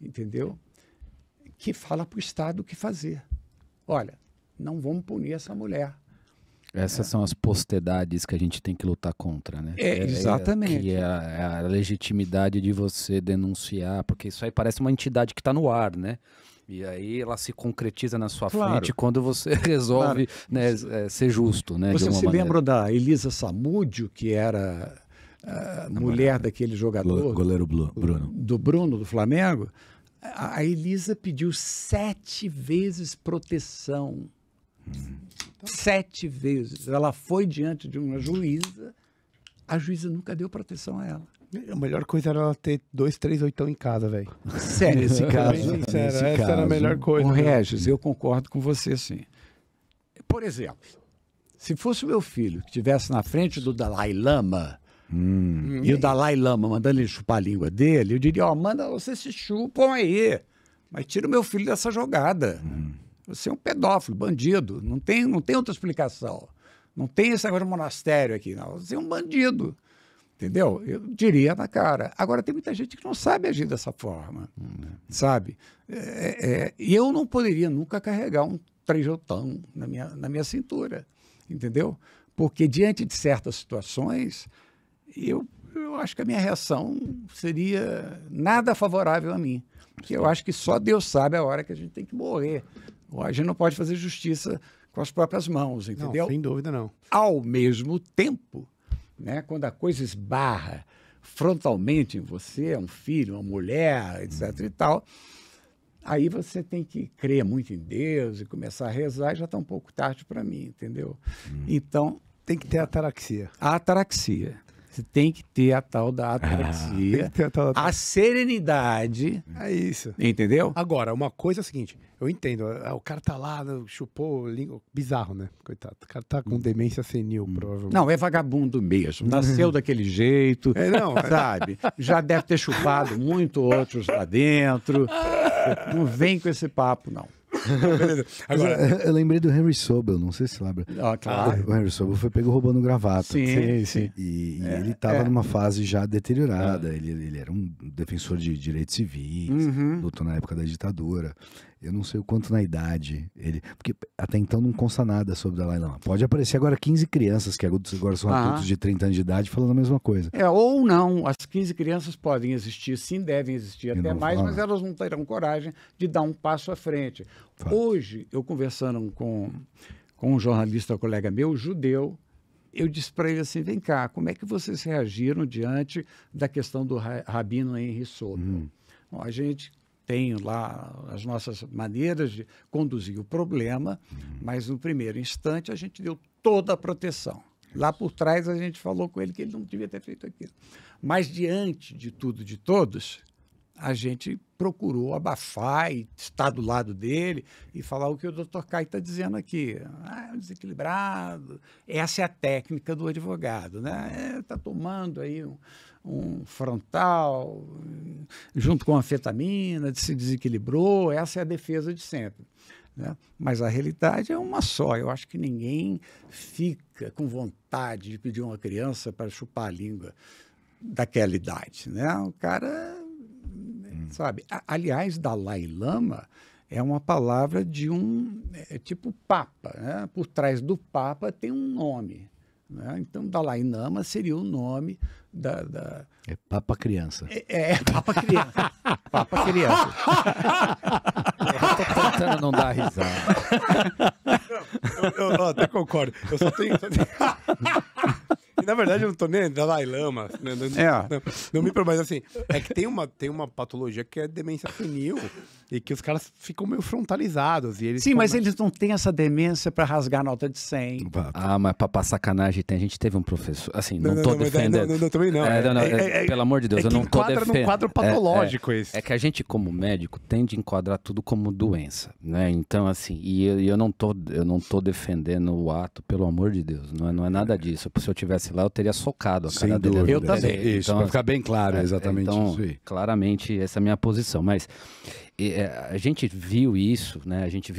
entendeu? Que fala para o Estado o que fazer. Olha, não vamos punir essa mulher. Essas são as postedades que a gente tem que lutar contra, né? Exatamente. Que é a legitimidade de você denunciar, porque isso aí parece uma entidade que está no ar, né? E aí ela se concretiza na sua frente quando você resolve ser justo, né? Você se lembra da Elisa Samúdio, que era mulher daquele jogador? Goleiro Bruno. Do Bruno, do Flamengo? A Elisa pediu 7 vezes proteção. 7 vezes. Ela foi diante de uma juíza, a juíza nunca deu proteção a ela. A melhor coisa era ela ter 2, 3 oitão em casa, velho. Sério, nesse caso. Essa era a melhor coisa. O Regis, eu concordo com você, sim. Por exemplo, se fosse o meu filho que estivesse na frente do Dalai Lama, e o Dalai Lama mandando ele chupar a língua dele, eu diria, manda você se chupam aí, mas tira o meu filho dessa jogada. Você é um pedófilo, bandido. Não tem outra explicação. Não tem esse negócio de monastério aqui. Não. Você é um bandido. Entendeu? Eu diria na cara. Agora, tem muita gente que não sabe agir dessa forma. Sabe? E eu não poderia nunca carregar um trejotão na minha cintura. Entendeu? Porque, diante de certas situações, eu acho que a minha reação seria nada favorável a mim. Porque eu acho que só Deus sabe a hora que a gente tem que morrer. A gente não pode fazer justiça com as próprias mãos, entendeu? Não, sem dúvida não. Ao mesmo tempo, né, quando a coisa esbarra frontalmente em você, um filho, uma mulher, etc. e tal, aí você tem que crer muito em Deus e começar a rezar, e já está um pouco tarde para mim, entendeu? Então... Tem que ter ataraxia. A ataraxia. Você tem que ter a tal da ataraxia, a serenidade. É isso. Entendeu? Agora, uma coisa é a seguinte, eu entendo, o cara tá lá, chupou, bizarro, né? Coitado, o cara tá com demência senil, provavelmente. Não, é vagabundo mesmo, nasceu daquele jeito, sabe? Já deve ter chupado muito outros lá dentro, não vem com esse papo, não. Agora, eu lembrei do Henry Sobel, não sei se você lembra. Claro. O Henry Sobel foi pego roubando gravata. Sim. E ele estava numa fase já deteriorada. Ele era um defensor de direitos civis, lutou na época da ditadura. Eu não sei o quanto na idade ele... Porque até então não consta nada sobre o Dalai Lama. Pode aparecer agora 15 crianças que agora são adultos de 30 anos de idade falando a mesma coisa. Ou não. As 15 crianças podem existir, sim, devem existir até mais, mas elas não terão coragem de dar um passo à frente. Hoje, eu conversando com um jornalista, colega meu, judeu, eu disse para ele assim, vem cá, como é que vocês reagiram diante da questão do Rabino Henry Sobel? Bom, a gente tem lá as nossas maneiras de conduzir o problema, mas no primeiro instante a gente deu toda a proteção. Lá por trás a gente falou com ele que ele não devia ter feito aquilo. Mas diante de tudo, de todos, a gente procurou abafar e estar do lado dele e falar o que o Dr. Caio está dizendo aqui. É um desequilibrado. Essa é a técnica do advogado, né? Está tomando aí um frontal junto com anfetamina, se desequilibrou. Essa é a defesa de sempre. Né? Mas a realidade é uma só. Eu acho que ninguém fica com vontade de pedir uma criança para chupar a língua daquela idade. Né? O cara... Sabe? Aliás, Dalai Lama é uma palavra de tipo Papa. Né? Por trás do Papa tem um nome. Né? Então, Dalai Lama seria o nome da... É Papa Criança. Papa Criança. Papa Criança. Eu tô tentando não dar risada. Eu até concordo. Eu só tenho... E, na verdade, eu não tô nem Dalai Lama. Não me mas assim, é que tem uma patologia que é demência senil e que os caras ficam meio frontalizados. E eles mas eles não têm essa demência para rasgar nota de 100. Mas pra passar sacanagem, a gente teve um professor, assim, não tô defendendo. Não, também não. Pelo amor de Deus, eu não tô defendendo. É um quadro patológico isso. É que a gente, como médico, tende a enquadrar tudo como doença, né? Então, assim, eu não tô defendendo o ato, pelo amor de Deus, não é nada disso. Se eu tivesse lá, eu teria socado a cara dele. Eu também. Isso, pra ficar bem claro, exatamente então, isso aí. Claramente, essa é a minha posição. Mas a gente viu isso, né? A gente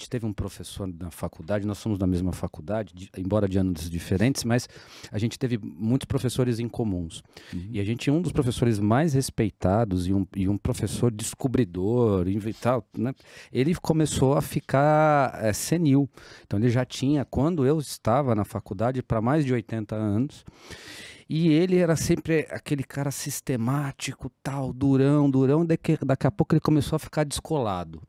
teve um professor na faculdade, nós somos da mesma faculdade, embora de anos diferentes, mas a gente teve muitos professores em comuns. E a gente tinha um dos professores mais respeitados e um professor descobridor e tal, né? Ele começou a ficar senil. Então ele já tinha, quando eu estava na faculdade, para mais de 80 anos. E ele era sempre aquele cara sistemático, tal, durão, daqui a pouco ele começou a ficar descolado.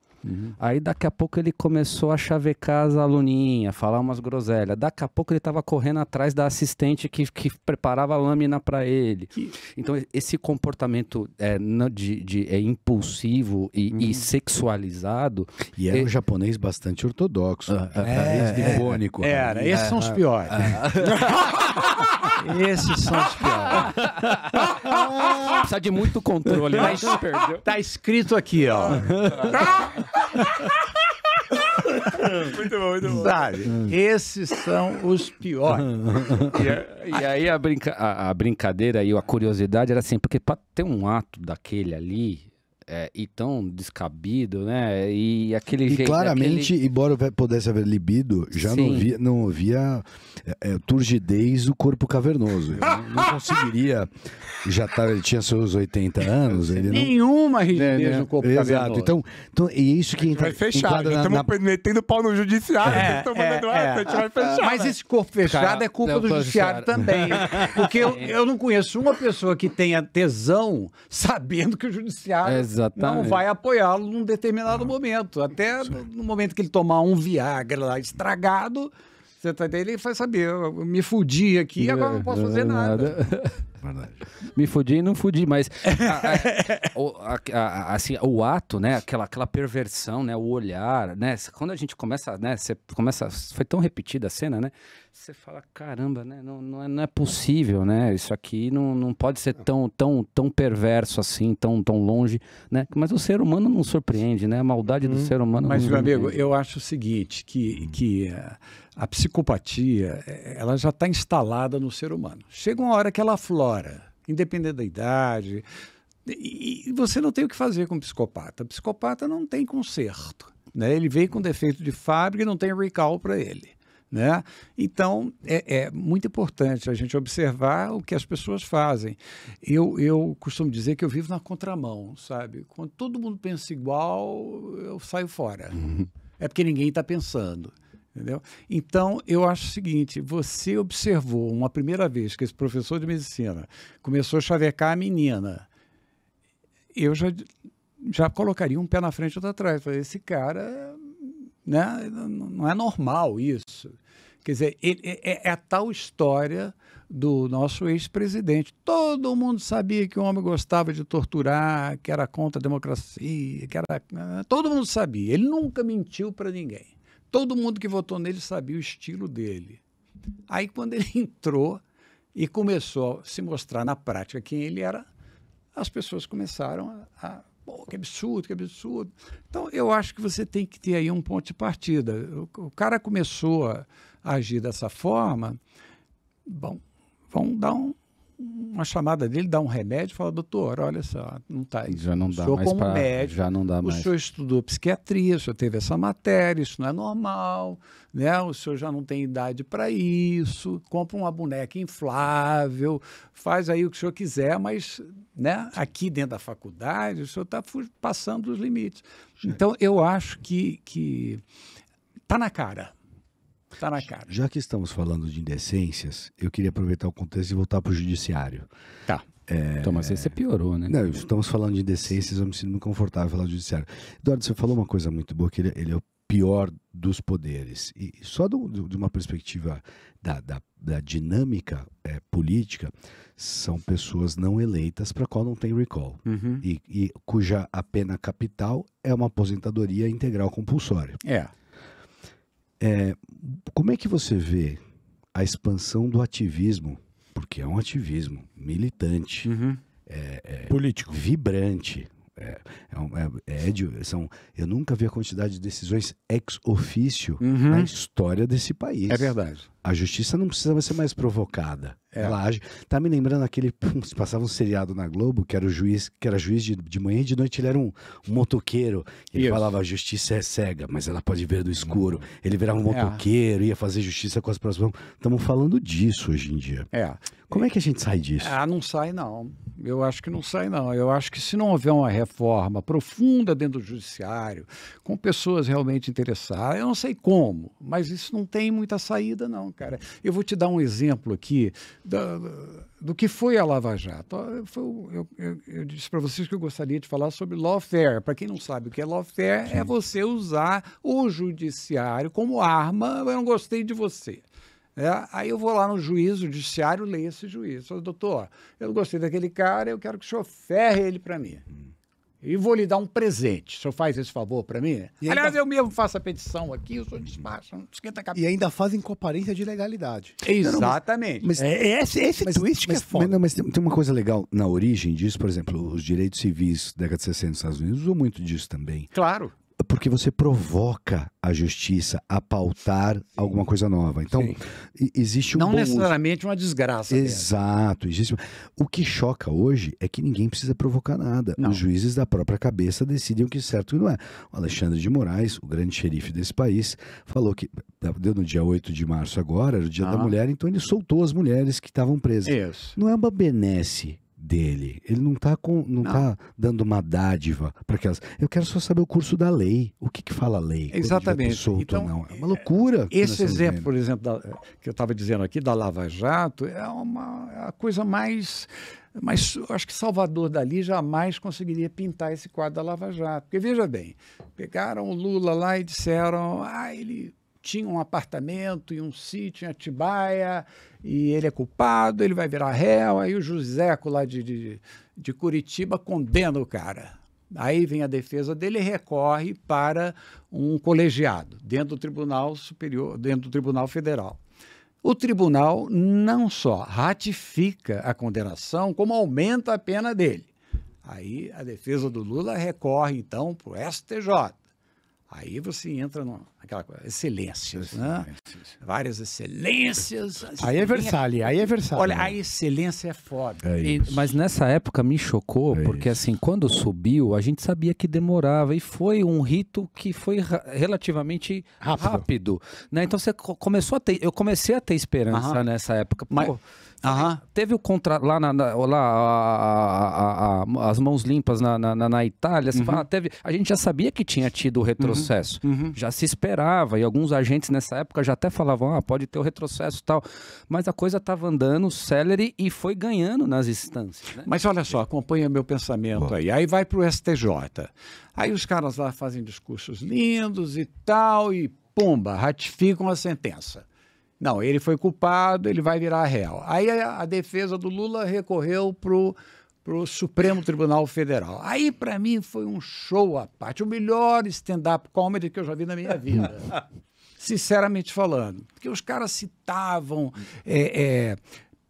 Aí daqui a pouco ele começou a chavecar as aluninhas, falar umas groselhas. Daqui a pouco ele estava correndo atrás da assistente que preparava a lâmina para ele. Então esse comportamento impulsivo e sexualizado... E era um japonês bastante ortodoxo. Icônico. Esses são os piores. Esses são os piores. Precisa de muito controle. Tá escrito aqui, ó. Muito bom. Sabe? Esses são os piores. E aí a brincadeira e a curiosidade era assim, porque para ter um ato daquele ali... e tão descabido, né? E aquele jeito... claramente, embora pudesse haver libido, já não havia turgidez do corpo cavernoso. Eu não conseguiria... ele tinha seus 80 anos. Ele nenhuma rigidez no corpo cavernoso. Então, e isso que vai fechar. Estamos metendo pau no judiciário. A gente vai fechar. Mas esse corpo fechado é culpa do judiciário também. Porque eu não conheço uma pessoa que tenha tesão sabendo que o judiciário... não vai apoiá-lo num determinado momento. Até no momento que ele tomar um Viagra lá estragado, você tá entendendo? Ele vai saber, eu me fudi aqui e agora não posso fazer nada. Me fudi e não fudi, mas assim, o ato, né, aquela perversão, né, o olhar, né, quando a gente começa, né, foi tão repetida a cena, né, você fala, caramba, né, não é possível, né, isso aqui não pode ser tão perverso assim, tão longe, né, mas o ser humano não surpreende, né, a maldade do ser humano. Mas, meu amigo, eu acho o seguinte, que a psicopatia, ela já está instalada no ser humano. Chega uma hora que ela aflora, independente da idade, e você não tem o que fazer com o psicopata. O psicopata não tem conserto, né? Ele veio com defeito de fábrica e não tem recall para ele, né? Então, é muito importante a gente observar o que as pessoas fazem. Eu costumo dizer que eu vivo na contramão, sabe? Quando todo mundo pensa igual, eu saio fora. É porque ninguém está pensando. Entendeu? Então, eu acho o seguinte, você observou uma primeira vez que esse professor de medicina começou a chavecar a menina, eu já colocaria um pé na frente e outro atrás. Falei, esse cara, né, não é normal isso. Quer dizer, é a tal história do nosso ex-presidente. Todo mundo sabia que o homem gostava de torturar, que era contra a democracia, todo mundo sabia. Ele nunca mentiu para ninguém. Todo mundo que votou nele sabia o estilo dele. Aí, quando ele entrou e começou a se mostrar na prática quem ele era, as pessoas começaram pô, que absurdo, que absurdo. Então, eu acho que você tem que ter aí um ponto de partida. O cara começou a agir dessa forma, bom, vão dar uma chamada dele, dar um remédio e falar, doutor, olha só, não está isso. Já não dá mais como médico, já não dá mais. O senhor estudou psiquiatria, o senhor teve essa matéria, isso não é normal, né? O senhor já não tem idade para isso, compra uma boneca inflável, faz aí o que o senhor quiser, mas, né, aqui dentro da faculdade o senhor está passando os limites. Sim. Então, eu acho que está na cara. Está na cara. Já que estamos falando de indecências, eu queria aproveitar o contexto e voltar para o judiciário. Tá. Então, mas aí você piorou, né? Não, estamos falando de indecências, eu me sinto muito confortável falar do judiciário. Eduardo, você falou uma coisa muito boa, que ele é o pior dos poderes. E só de uma perspectiva da dinâmica política, são pessoas não eleitas para qual não tem recall. Uhum. E cuja a pena capital é uma aposentadoria integral compulsória. Como é que você vê a expansão do ativismo, porque é um ativismo militante, político, vibrante, Eu nunca vi a quantidade de decisões ex officio na história desse país. É verdade. A justiça não precisa ser mais provocada. Ela age. Tá me lembrando aquele. Passava um seriado na Globo que era o juiz, de manhã e de noite ele era um motoqueiro. Ele falava: a justiça é cega, mas ela pode ver do escuro. Ele virava um motoqueiro, ia fazer justiça com as próximas. Estamos falando disso hoje em dia. Como é que a gente sai disso? Não sai, não. Eu acho que não sai, não. Eu acho que se não houver uma reforma profunda dentro do judiciário, com pessoas realmente interessadas, eu não sei como, mas isso não tem muita saída, não, cara. Eu vou te dar um exemplo aqui do que foi a Lava Jato. Eu disse para vocês que eu gostaria de falar sobre lawfare. Para quem não sabe o que é lawfare, é você usar o judiciário como arma. Eu não gostei de você. Aí eu vou lá no juiz, o judiciário, leio esse juiz. Falo: doutor, eu não gostei daquele cara, eu quero que o senhor ferre ele para mim. E vou lhe dar um presente. O senhor faz esse favor para mim? Aliás, eu mesmo faço a petição aqui, o senhor despacha, não esquenta a cabeça. E ainda fazem com aparência de legalidade. Exatamente. Mas esse twist que é foda. Mas tem uma coisa legal na origem disso, por exemplo, os direitos civis da década de 60 nos Estados Unidos usam muito disso também. Claro. Porque você provoca a justiça a pautar alguma coisa nova. Então, existe um não necessariamente uma desgraça. Exato. Existe... O que choca hoje é que ninguém precisa provocar nada. Não. Os juízes da própria cabeça decidem o que é certo e o que não é. O Alexandre de Moraes, o grande xerife desse país, falou que deu no dia 8 de março agora, era o dia da mulher, então ele soltou as mulheres que estavam presas. Isso. Não é uma benesse dele. Ele não está tá dando uma dádiva para aquelas. Eu quero só saber o curso da lei. O que fala a lei? Exatamente. Solto, então, não. É uma loucura. Esse exemplo, por exemplo, que eu estava dizendo aqui, da Lava Jato, é a coisa mais... Mas eu acho que Salvador Dalí jamais conseguiria pintar esse quadro da Lava Jato. Porque, veja bem, pegaram o Lula lá e disseram: ele tinha um apartamento e um sítio em Atibaia e ele é culpado, ele vai virar réu. Aí o Joseco lá de Curitiba condena o cara. Aí vem a defesa dele e recorre para um colegiado dentro do Tribunal Superior, dentro do Tribunal Federal. O tribunal não só ratifica a condenação, como aumenta a pena dele. Aí a defesa do Lula recorre, então, para o STJ. Aí você entra naquela coisa, excelências, né? Várias excelências. Aí é Versalhes, Olha, a excelência é foda. Mas nessa época me chocou, porque assim, quando subiu, a gente sabia que demorava, e foi um rito que foi relativamente rápido, né? Então eu comecei a ter esperança nessa época. Pô, teve o as mãos limpas na Itália, a gente já sabia que tinha tido o retrocesso, já se esperava, e alguns agentes nessa época já até falavam: pode ter o retrocesso e tal, mas a coisa estava andando célere e foi ganhando nas instâncias, né? Mas olha só, acompanha meu pensamento aí vai para o STJ, aí os caras lá fazem discursos lindos e tal, e pumba, ratificam a sentença. Não, ele foi culpado, ele vai virar réu. Aí a defesa do Lula recorreu para o Supremo Tribunal Federal. Aí, para mim, foi um show à parte. O melhor stand-up comedy que eu já vi na minha vida. Sinceramente falando. Porque os caras citavam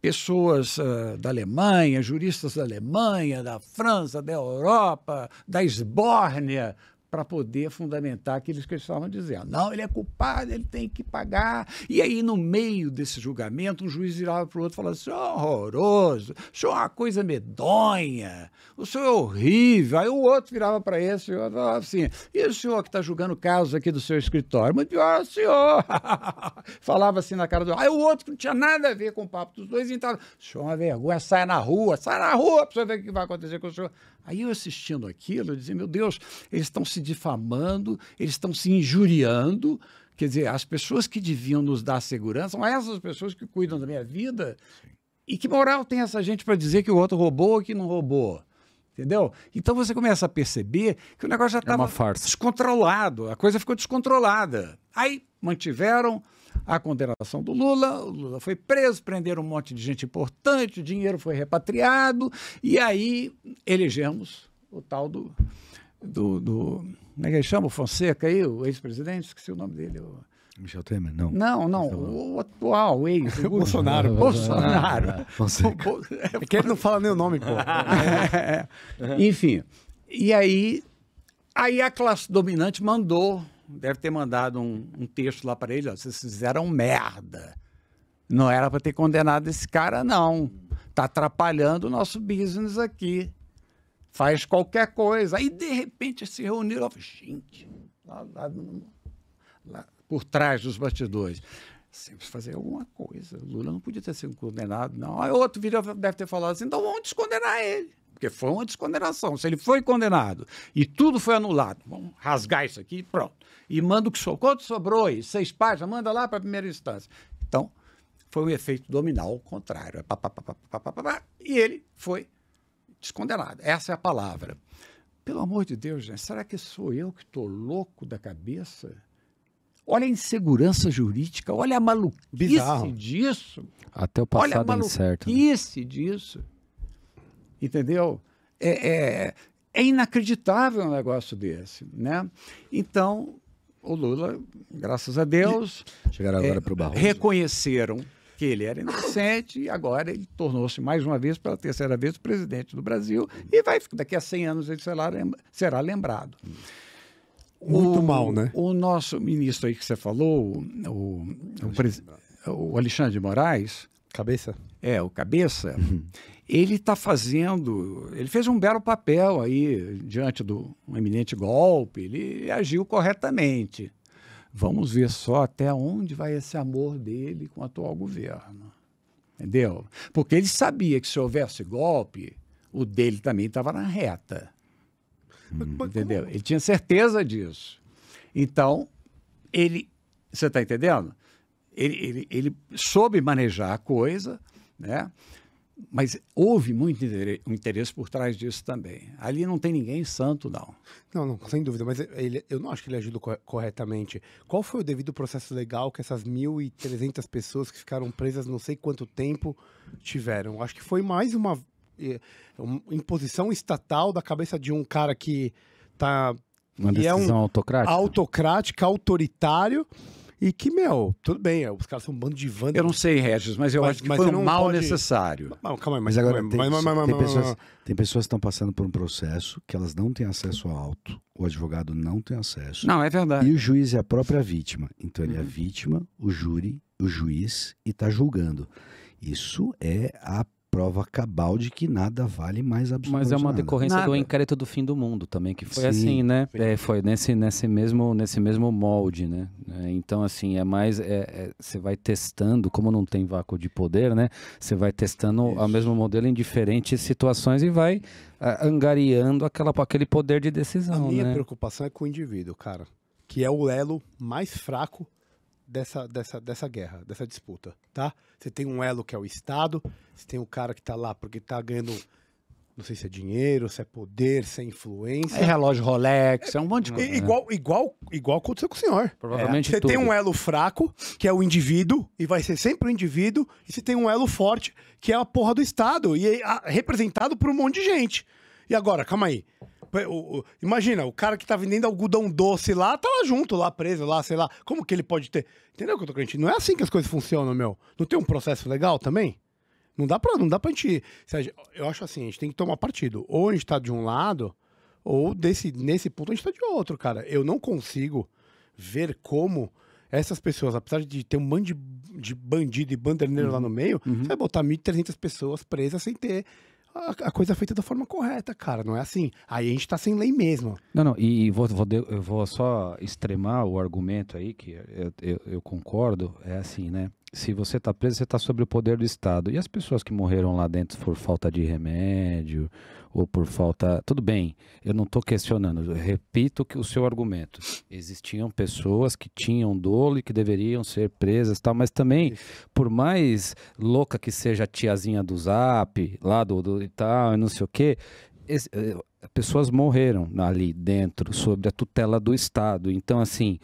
pessoas da Alemanha, juristas da Alemanha, da França, da Europa, da Esbórnia, para poder fundamentar aquilo que eles estavam dizendo. Não, ele é culpado, ele tem que pagar. E aí, no meio desse julgamento, um juiz virava para o outro e falava: o senhor é horroroso, o senhor é uma coisa medonha, o senhor é horrível. Aí o outro virava para esse e falava assim: e o senhor que está julgando casos aqui do seu escritório? Muito pior, senhor. Falava assim na cara do outro. Aí o outro que não tinha nada a ver com o papo dos dois, então, o senhor é uma vergonha, sai na rua para você ver o que vai acontecer com o senhor. Aí eu assistindo aquilo, eu dizia: meu Deus, eles estão se difamando, eles estão se injuriando. Quer dizer, as pessoas que deviam nos dar segurança são essas pessoas que cuidam da minha vida. Sim. E que moral tem essa gente para dizer que o outro roubou ou que não roubou? Entendeu? Então você começa a perceber que o negócio já estava descontrolado, a coisa ficou descontrolada. Aí mantiveram a condenação do Lula, o Lula foi preso, prenderam um monte de gente importante, o dinheiro foi repatriado, e aí elegemos o tal do como é que ele chama? O Fonseca aí, o ex-presidente, esqueci o nome dele. Michel Temer? Não. Não, o atual ex. O Bolsonaro. Fonseca. É que ele não fala nem o nome, pô. Enfim, E aí a classe dominante mandou, deve ter mandado um texto lá para ele, ó, vocês fizeram merda. Não era para ter condenado esse cara, não. Está atrapalhando o nosso business aqui. Faz qualquer coisa. Aí, de repente, se reuniram. Gente, lá por trás dos bastidores. Sempre fazer alguma coisa. Lula não podia ter sido condenado, não. Aí outro vídeo deve ter falado assim, então vamos descondenar ele. Porque foi uma descondenação. Se ele foi condenado e tudo foi anulado, vamos rasgar isso aqui e pronto. E manda o que sobrou. Quanto sobrou aí? 6 páginas, manda lá para a primeira instância. Então, foi um efeito dominal ao contrário. E ele foi descondenado. Essa é a palavra. Pelo amor de Deus, gente, será que sou eu que estou louco da cabeça? Olha a insegurança jurídica, olha a maluquice Bizarro. disso. Até o passado é incerto. Olha a maluquice disso. Entendeu? É inacreditável um negócio desse, né? Então, o Lula, graças a Deus, chegaram agora pro Barroso, reconheceram que ele era inocente e agora ele tornou-se mais uma vez, pela terceira vez, presidente do Brasil e daqui a 100 anos ele será lembrado. Muito mal, né? O nosso ministro aí que você falou, o Alexandre de Moraes... Cabeça? O Cabeça, ele fez um belo papel aí diante do eminente golpe, ele agiu corretamente. Vamos ver só até onde vai esse amor dele com o atual governo. Entendeu? Porque ele sabia que se houvesse golpe, o dele também estava na reta. Entendeu? Ele tinha certeza disso. Então, você está entendendo? Ele soube manejar a coisa, né? Mas houve muito interesse por trás disso também. Ali não tem ninguém santo, não. Não, sem dúvida, mas eu não acho que ele agiu corretamente. Qual foi o devido processo legal que essas 1.300 pessoas que ficaram presas não sei quanto tempo tiveram? Acho que foi mais uma imposição estatal da cabeça de um cara que tá... Uma decisão autocrática? Autocrática, autoritário... E que, tudo bem, os caras são um bando de vândalos. Eu não sei, Regis, mas eu acho que foi um mal necessário. Não, calma aí, mas agora tem pessoas que estão passando por um processo que elas não têm acesso ao auto, o advogado não tem acesso. Não, é verdade. E o juiz é a própria vítima. Então ele é a vítima, o júri, o juiz e está julgando. Isso é a prova cabal de que nada vale mais absolutamente Mas é uma nada. decorrência do inquérito do fim do mundo também, que foi assim, né? Foi nesse mesmo molde, né? Então, assim, você vai testando, como não tem vácuo de poder, né? Você vai testando o mesmo modelo em diferentes situações e vai angariando aquele poder de decisão, A minha preocupação é com o indivíduo, cara, que é o elo mais fraco dessa guerra, dessa disputa, tá? Você tem um elo que é o Estado, você tem o cara que tá lá porque tá ganhando, não sei se é dinheiro, se é poder, se é influência. É relógio Rolex, é um monte de coisa. Igual aconteceu com o senhor. Provavelmente você tem um elo fraco, que é o indivíduo, e vai ser sempre o indivíduo, e você tem um elo forte, que é a porra do Estado, e é representado por um monte de gente. E agora, calma aí. Imagina, o cara que tá vendendo algodão doce lá, tá lá junto, lá preso, lá, sei lá. Como que ele pode ter... Entendeu o que eu tô querendo? Não é assim que as coisas funcionam, meu. Não tem um processo legal também? Não dá pra gente... Eu acho assim, a gente tem que tomar partido. Ou a gente tá de um lado, ou nesse ponto a gente tá de outro, cara. Eu não consigo ver como essas pessoas, apesar de ter um monte de bandido e banderneiro lá no meio, você vai botar 1.300 pessoas presas sem ter... A coisa é feita da forma correta, cara, não é assim. Aí a gente tá sem lei mesmo. Não, e eu vou só extremar o argumento aí, que eu concordo, é assim, né? Se você tá preso, você tá sob o poder do Estado. E as pessoas que morreram lá dentro por falta de remédio, ou por falta... Tudo bem, eu não tô questionando, eu repito o seu argumento. Existiam pessoas que tinham dolo e que deveriam ser presas, tal, mas também, por mais louca que seja a tiazinha do Zap, lá do e tal, não sei o quê, pessoas morreram ali dentro, sob a tutela do Estado. Então, assim,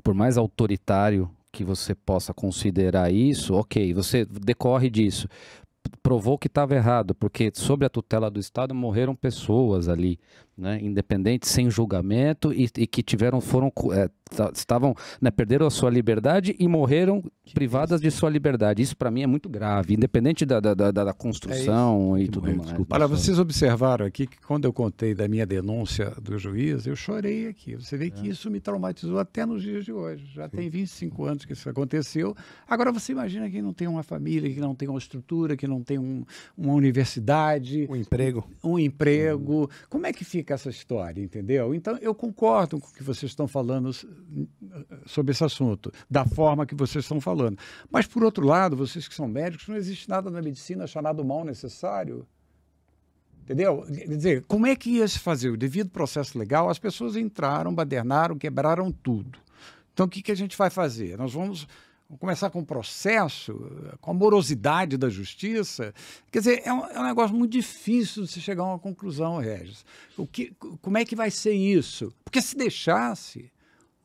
por mais autoritário que você possa considerar isso, ok, você decorre disso. Provou que estava errado, porque sob a tutela do Estado morreram pessoas ali, né, independentes, sem julgamento e que estavam, né, perderam a sua liberdade e morreram privadas de sua liberdade. Isso para mim é muito grave, independente da construção e tudo mais. Olha, vocês observaram aqui que quando eu contei da minha denúncia do juiz, eu chorei aqui. Você vê que isso me traumatizou até nos dias de hoje. Já tem 25 anos que isso aconteceu. Agora você imagina que não tem uma família, que não tem uma estrutura, que não tem uma universidade. Um emprego. Como é que fica essa história, entendeu? Então, eu concordo com o que vocês estão falando sobre esse assunto, da forma que vocês estão falando. Mas, por outro lado, vocês que são médicos, não existe nada na medicina chamado mal necessário. Entendeu? Quer dizer, como é que ia se fazer? O devido processo legal, as pessoas entraram, badernaram, quebraram tudo. Então, o que a gente vai fazer? Nós vamos começar com o processo, com a morosidade da justiça. Quer dizer, é um negócio muito difícil de se chegar a uma conclusão, Regis. Como é que vai ser isso? Porque se deixasse...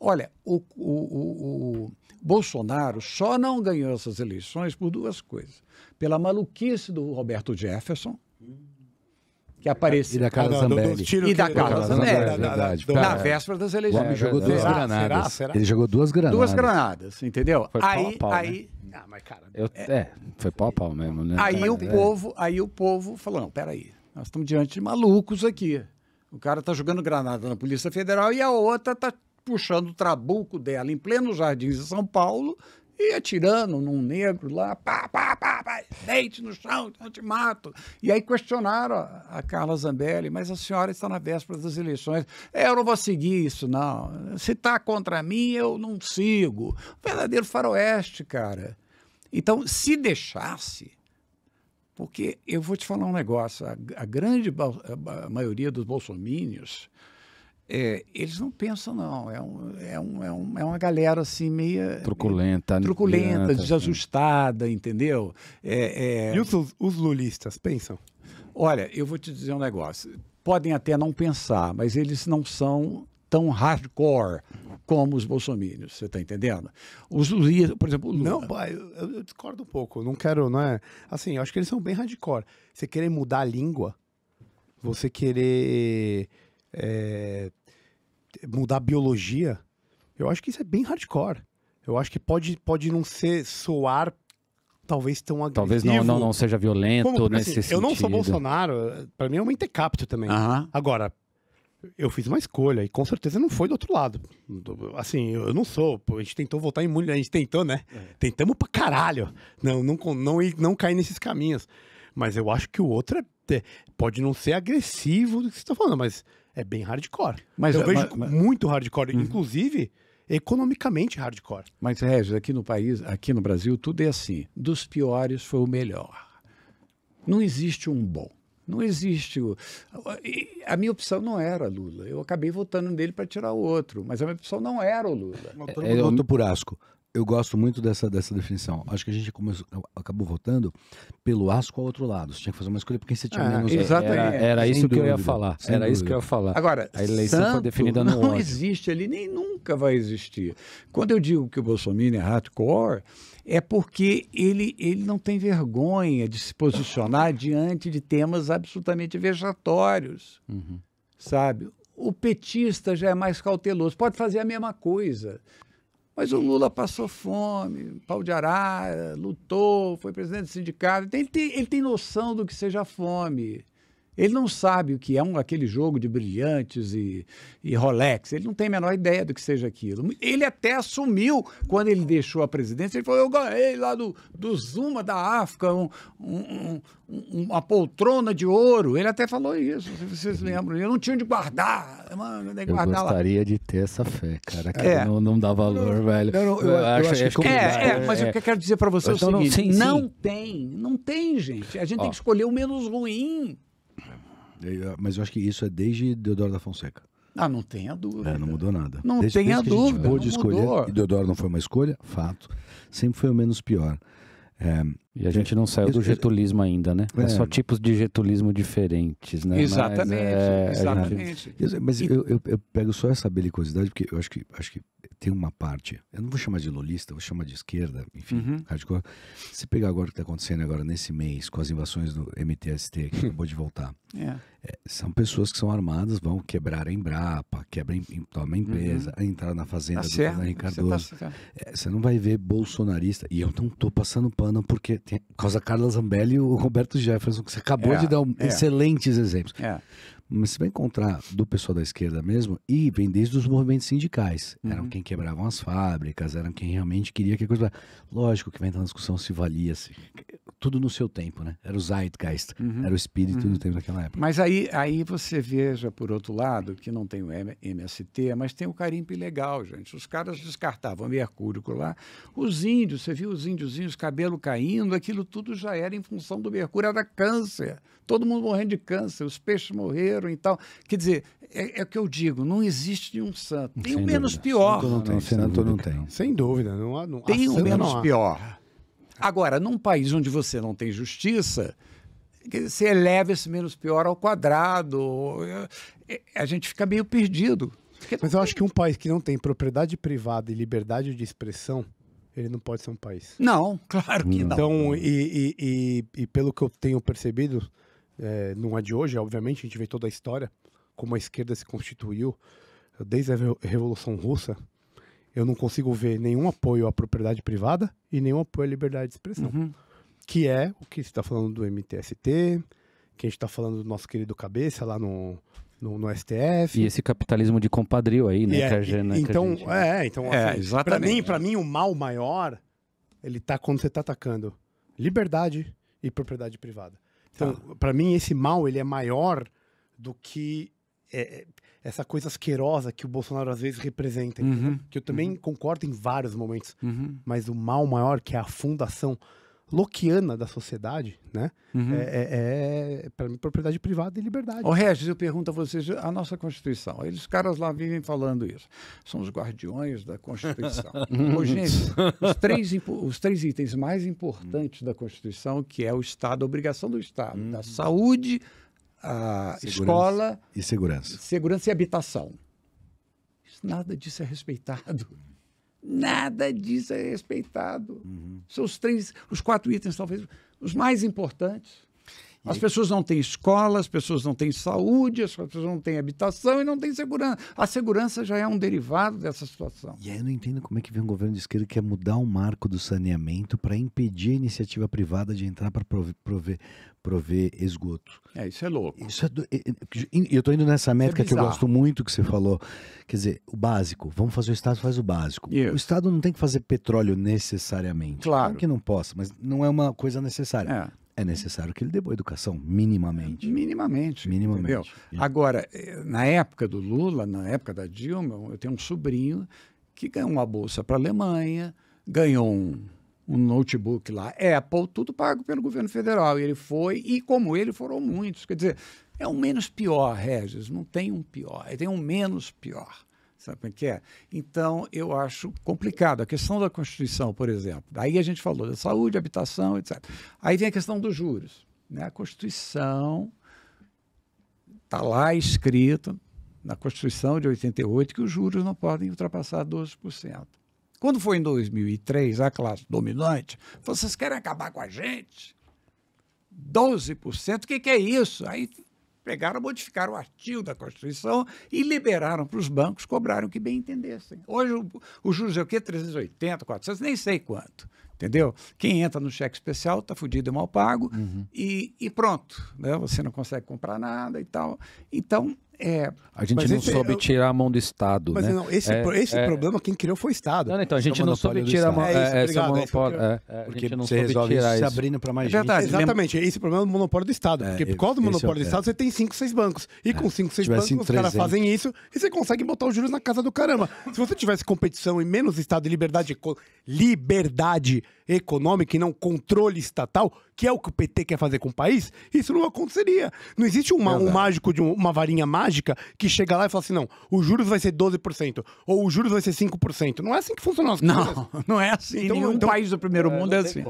Olha, o Bolsonaro só não ganhou essas eleições por duas coisas. Pela maluquice do Roberto Jefferson, que apareceu... E da Carla Zambelli. E da Carla Zambelli. Na véspera das eleições. O homem jogou duas granadas. Será? Ele jogou duas granadas. Duas granadas, entendeu? Foi pau a pau, né? Ah, mas cara... Foi pau a pau mesmo, né? Aí o povo falou, não, peraí, nós estamos diante de malucos aqui. O cara está jogando granada na Polícia Federal e a outra está puxando o trabuco dela em pleno Jardins de São Paulo e atirando num negro lá, pá, deite no chão, eu te mato. E aí questionaram a Carla Zambelli, mas a senhora está na véspera das eleições. Eu não vou seguir isso, não. Se está contra mim, eu não sigo. Verdadeiro faroeste, cara. Então, se deixasse... Porque eu vou te falar um negócio, a grande maioria dos bolsomínios... eles não pensam, não. É uma galera assim meia... Truculenta, desajustada, entendeu? E os lulistas pensam? Olha, eu vou te dizer um negócio. Podem até não pensar, mas eles não são tão hardcore como os bolsomínios, você está entendendo? Os lulistas, por exemplo, o Lula. Não, eu discordo um pouco. Não quero, não é... Assim, eu acho que eles são bem hardcore. Você querer mudar a língua, você querer... mudar a biologia, eu acho que isso é bem hardcore. Eu acho que pode não soar talvez tão agressivo. Talvez não seja violento nesse assim, sentido. Eu não sou Bolsonaro, para mim é um intercapto também. Agora, eu fiz uma escolha e com certeza não foi do outro lado. Assim, eu não sou, a gente tentou votar em muito, a gente tentou, né? Tentamos pra caralho não cair nesses caminhos. Mas eu acho que o outro pode não ser agressivo do que você está falando, mas é bem hardcore. Mas eu vejo muito hardcore, inclusive economicamente hardcore. Mas, Regis, aqui no Brasil, tudo é assim. Dos piores foi o melhor. Não existe um bom. Não existe... A minha opção não era Lula. Eu acabei votando nele para tirar o outro. Mas a minha opção não era o Lula. Eu voto por Asco. Eu gosto muito dessa definição. Acho que a gente acabou votando pelo Asco ao outro lado. Você tinha que fazer uma escolha porque você tinha menos... Exatamente. Era isso que eu ia falar. Era isso que eu ia falar. Agora, a eleição foi definida no não ódio. existe ali, nem nunca vai existir. Quando eu digo que o Bolsonaro é hardcore, é porque ele não tem vergonha de se posicionar diante de temas absolutamente vexatórios, sabe? O petista já é mais cauteloso, pode fazer a mesma coisa. Mas o Lula passou fome, pau de arara, lutou, foi presidente do sindicato. Ele tem noção do que seja fome. Ele não sabe o que é aquele jogo de brilhantes e Rolex. Ele não tem a menor ideia do que seja aquilo. Ele até assumiu, quando ele deixou a presidência, ele falou, eu ganhei lá do Zuma da África uma poltrona de ouro. Ele até falou isso, se vocês lembram. Eu não tinha onde guardar. Mano, eu gostaria de ter essa fé, cara. Que não dá valor, velho. Eu acho que mas o que eu quero dizer para você é o seguinte, não tem, gente. A gente tem que escolher o menos ruim. Mas eu acho que isso é desde Deodoro da Fonseca. Não tenha dúvida. Não mudou nada. Não tenha dúvida. A gente pôde escolher, e Deodoro não foi uma escolha, fato. Sempre foi o menos pior. E a gente não saiu do getulismo ainda, né? É só tipos de getulismo diferentes, né? Exatamente. Mas eu pego só essa belicosidade, porque eu acho que tem uma parte, eu não vou chamar de lulista, eu vou chamar de esquerda, enfim, hardcore. Se pegar agora o que está acontecendo agora nesse mês, com as invasões do MTST, que acabou de voltar, são pessoas que são armadas, vão quebrar a Embrapa, tomar a empresa, entrar na fazenda do Fernando Cardoso. Você não vai ver bolsonarista, e eu não estou passando pano porque tem por causa da Carla Zambelli e o Roberto Jefferson, que você acabou de dar excelentes exemplos. Mas você vai encontrar do pessoal da esquerda mesmo, e vem desde os movimentos sindicais. Eram quem quebravam as fábricas, eram quem realmente queria que a coisa... Lógico que vai entrar na discussão se valia, tudo no seu tempo, né? Era o Zeitgeist, era o espírito do tempo daquela época. Mas aí você veja, por outro lado, que não tem o MST, mas tem o carimbo ilegal, gente. Os caras descartavam mercúrio lá. Os índios, você viu os índiozinhos, cabelo caindo, aquilo tudo já era em função do mercúrio, era câncer. Todo mundo morrendo de câncer, os peixes morreram e tal. Quer dizer, é o que eu digo, não existe nenhum santo. Tem o menos pior. Santo não tem. Sem dúvida. Tem o menos pior. Agora, num país onde você não tem justiça, você eleva esse menos pior ao quadrado. A gente fica meio perdido. Mas eu acho que um país que não tem propriedade privada e liberdade de expressão, ele não pode ser um país. Não, claro que não. Então, e pelo que eu tenho percebido, não é de hoje, obviamente, a gente vê toda a história, como a esquerda se constituiu, desde a Revolução Russa, eu não consigo ver nenhum apoio à propriedade privada e nenhum apoio à liberdade de expressão. Que é o que você está falando do MTST, que a gente está falando do nosso querido Cabeça lá no STF. E esse capitalismo de compadrio aí, né? Exatamente. Para mim, o mal maior, ele tá quando você está atacando liberdade e propriedade privada. Então, para mim, esse mal, ele é maior do que essa coisa asquerosa que o Bolsonaro às vezes representa. Que eu também concordo em vários momentos. Mas o mal maior, que é a fundação lockeana da sociedade, né? Para mim, propriedade privada e liberdade. Regis, eu pergunto a vocês, a nossa Constituição, os caras lá vivem falando isso, são os guardiões da Constituição. Gente, os três itens mais importantes da Constituição, que é o Estado, a obrigação do Estado, da saúde, a escola... E segurança. Segurança e habitação. Nada disso é respeitado. Nada disso é respeitado. São os 4 itens, talvez, os mais importantes. As pessoas não têm escola, as pessoas não têm saúde, as pessoas não têm habitação e não têm segurança. A segurança já é um derivado dessa situação. E aí eu não entendo como é que vem um governo de esquerda que quer mudar o marco do saneamento para impedir a iniciativa privada de entrar para prover esgoto. Isso é louco. E eu estou indo nessa métrica que eu gosto muito que você falou. Quer dizer, o básico. Vamos fazer o Estado, faz o básico. O Estado não tem que fazer petróleo necessariamente. Claro. Que não possa, mas não é uma coisa necessária. É necessário que ele dê boa educação, minimamente. Minimamente. Entendeu? Agora, na época do Lula, na época da Dilma, eu tenho um sobrinho que ganhou uma bolsa para a Alemanha, ganhou um notebook lá, Apple, tudo pago pelo governo federal. E ele foi, e como ele, foram muitos. Quer dizer, é um menos pior, Regis, não tem um pior, tem um menos pior. Sabe o que é? Então, eu acho complicado. A questão da Constituição, por exemplo. Aí a gente falou da saúde, habitação, etc. Aí vem a questão dos juros. Né? A Constituição está lá escrito, na Constituição de 88, que os juros não podem ultrapassar 12%. Quando foi em 2003, a classe dominante falou, vocês querem acabar com a gente? 12%? O que é isso? Aí pegaram, modificaram o artigo da Constituição e liberaram para os bancos cobrarem o que bem entendessem. Hoje o juros é o quê? 380, 400, nem sei quanto. Entendeu? Quem entra no cheque especial está fudido e mal pago e pronto. Né? Você não consegue comprar nada e tal. Então, a gente não soube tirar a mão do Estado. Mas né? não, esse problema, quem criou foi o Estado. Não, então, a gente não soube tirar a mão. Esse monopólio. Porque você resolve tirar isso abrindo para mais gente. Verdade, exatamente. Esse problema é o monopólio do Estado. Porque por causa do monopólio do Estado, você tem 5, 6 bancos. E com 5, 6 bancos, os caras fazem isso e você consegue botar os juros na casa do caramba. Se você tivesse competição e menos Estado e liberdade econômica e não controle estatal, que é o que o PT quer fazer com o país, isso não aconteceria. Não existe um mágico de uma varinha mágica mágica que chega lá e fala assim, não, os juros vai ser 12%, ou os juros vai ser 5%. Não é assim que funcionam as coisas. Não é assim. Então, nenhum país do primeiro mundo é assim.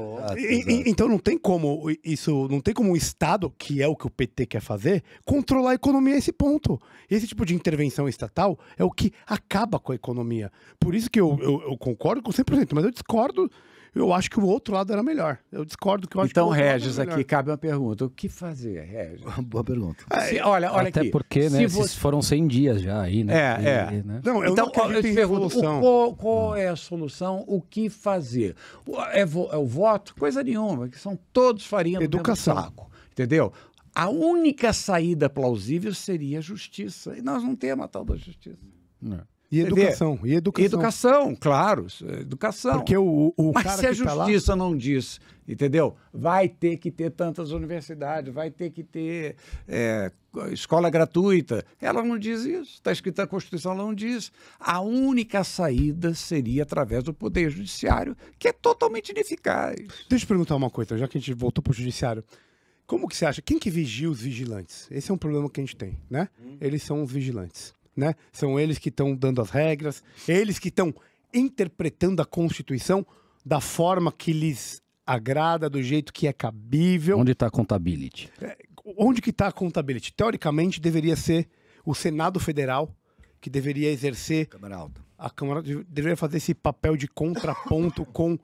Então não tem como isso, não tem como o Estado, que é o que o PT quer fazer, controlar a economia a esse ponto. Esse tipo de intervenção estatal é o que acaba com a economia. Por isso que eu concordo com 100%, mas eu discordo. Eu acho que o outro lado era melhor. Eu discordo que eu acho então, que o outro Regis, aqui cabe uma pergunta. O que fazer, Regis? Boa pergunta. Olha até aqui. porque, né, foram 100 dias já aí, né? Né? Não, então, eu te pergunto, qual é a solução? O que fazer? É o voto? Coisa nenhuma, que são todos farinha do mesmo saco. Entendeu? A única saída plausível seria a justiça. E nós não temos a tal da justiça. E educação. Educação, claro. Educação. Porque Mas cara se a que tá lá... justiça não diz, entendeu? Vai ter que ter tantas universidades, vai ter que ter escola gratuita. Ela não diz isso. Está escrito na Constituição, ela não diz. A única saída seria através do Poder Judiciário, que é totalmente ineficaz. Deixa eu perguntar uma coisa, já que a gente voltou para o Judiciário. Como que você acha? Quem que vigia os vigilantes? Esse é um problema que a gente tem, né? Eles são os vigilantes. Né? São eles que estão dando as regras, eles que estão interpretando a Constituição da forma que lhes agrada, do jeito que é cabível. Onde está a contabilidade? Onde que está a contabilidade? Teoricamente, deveria ser o Senado Federal, que deveria exercer... A Câmara deveria fazer esse papel de contraponto com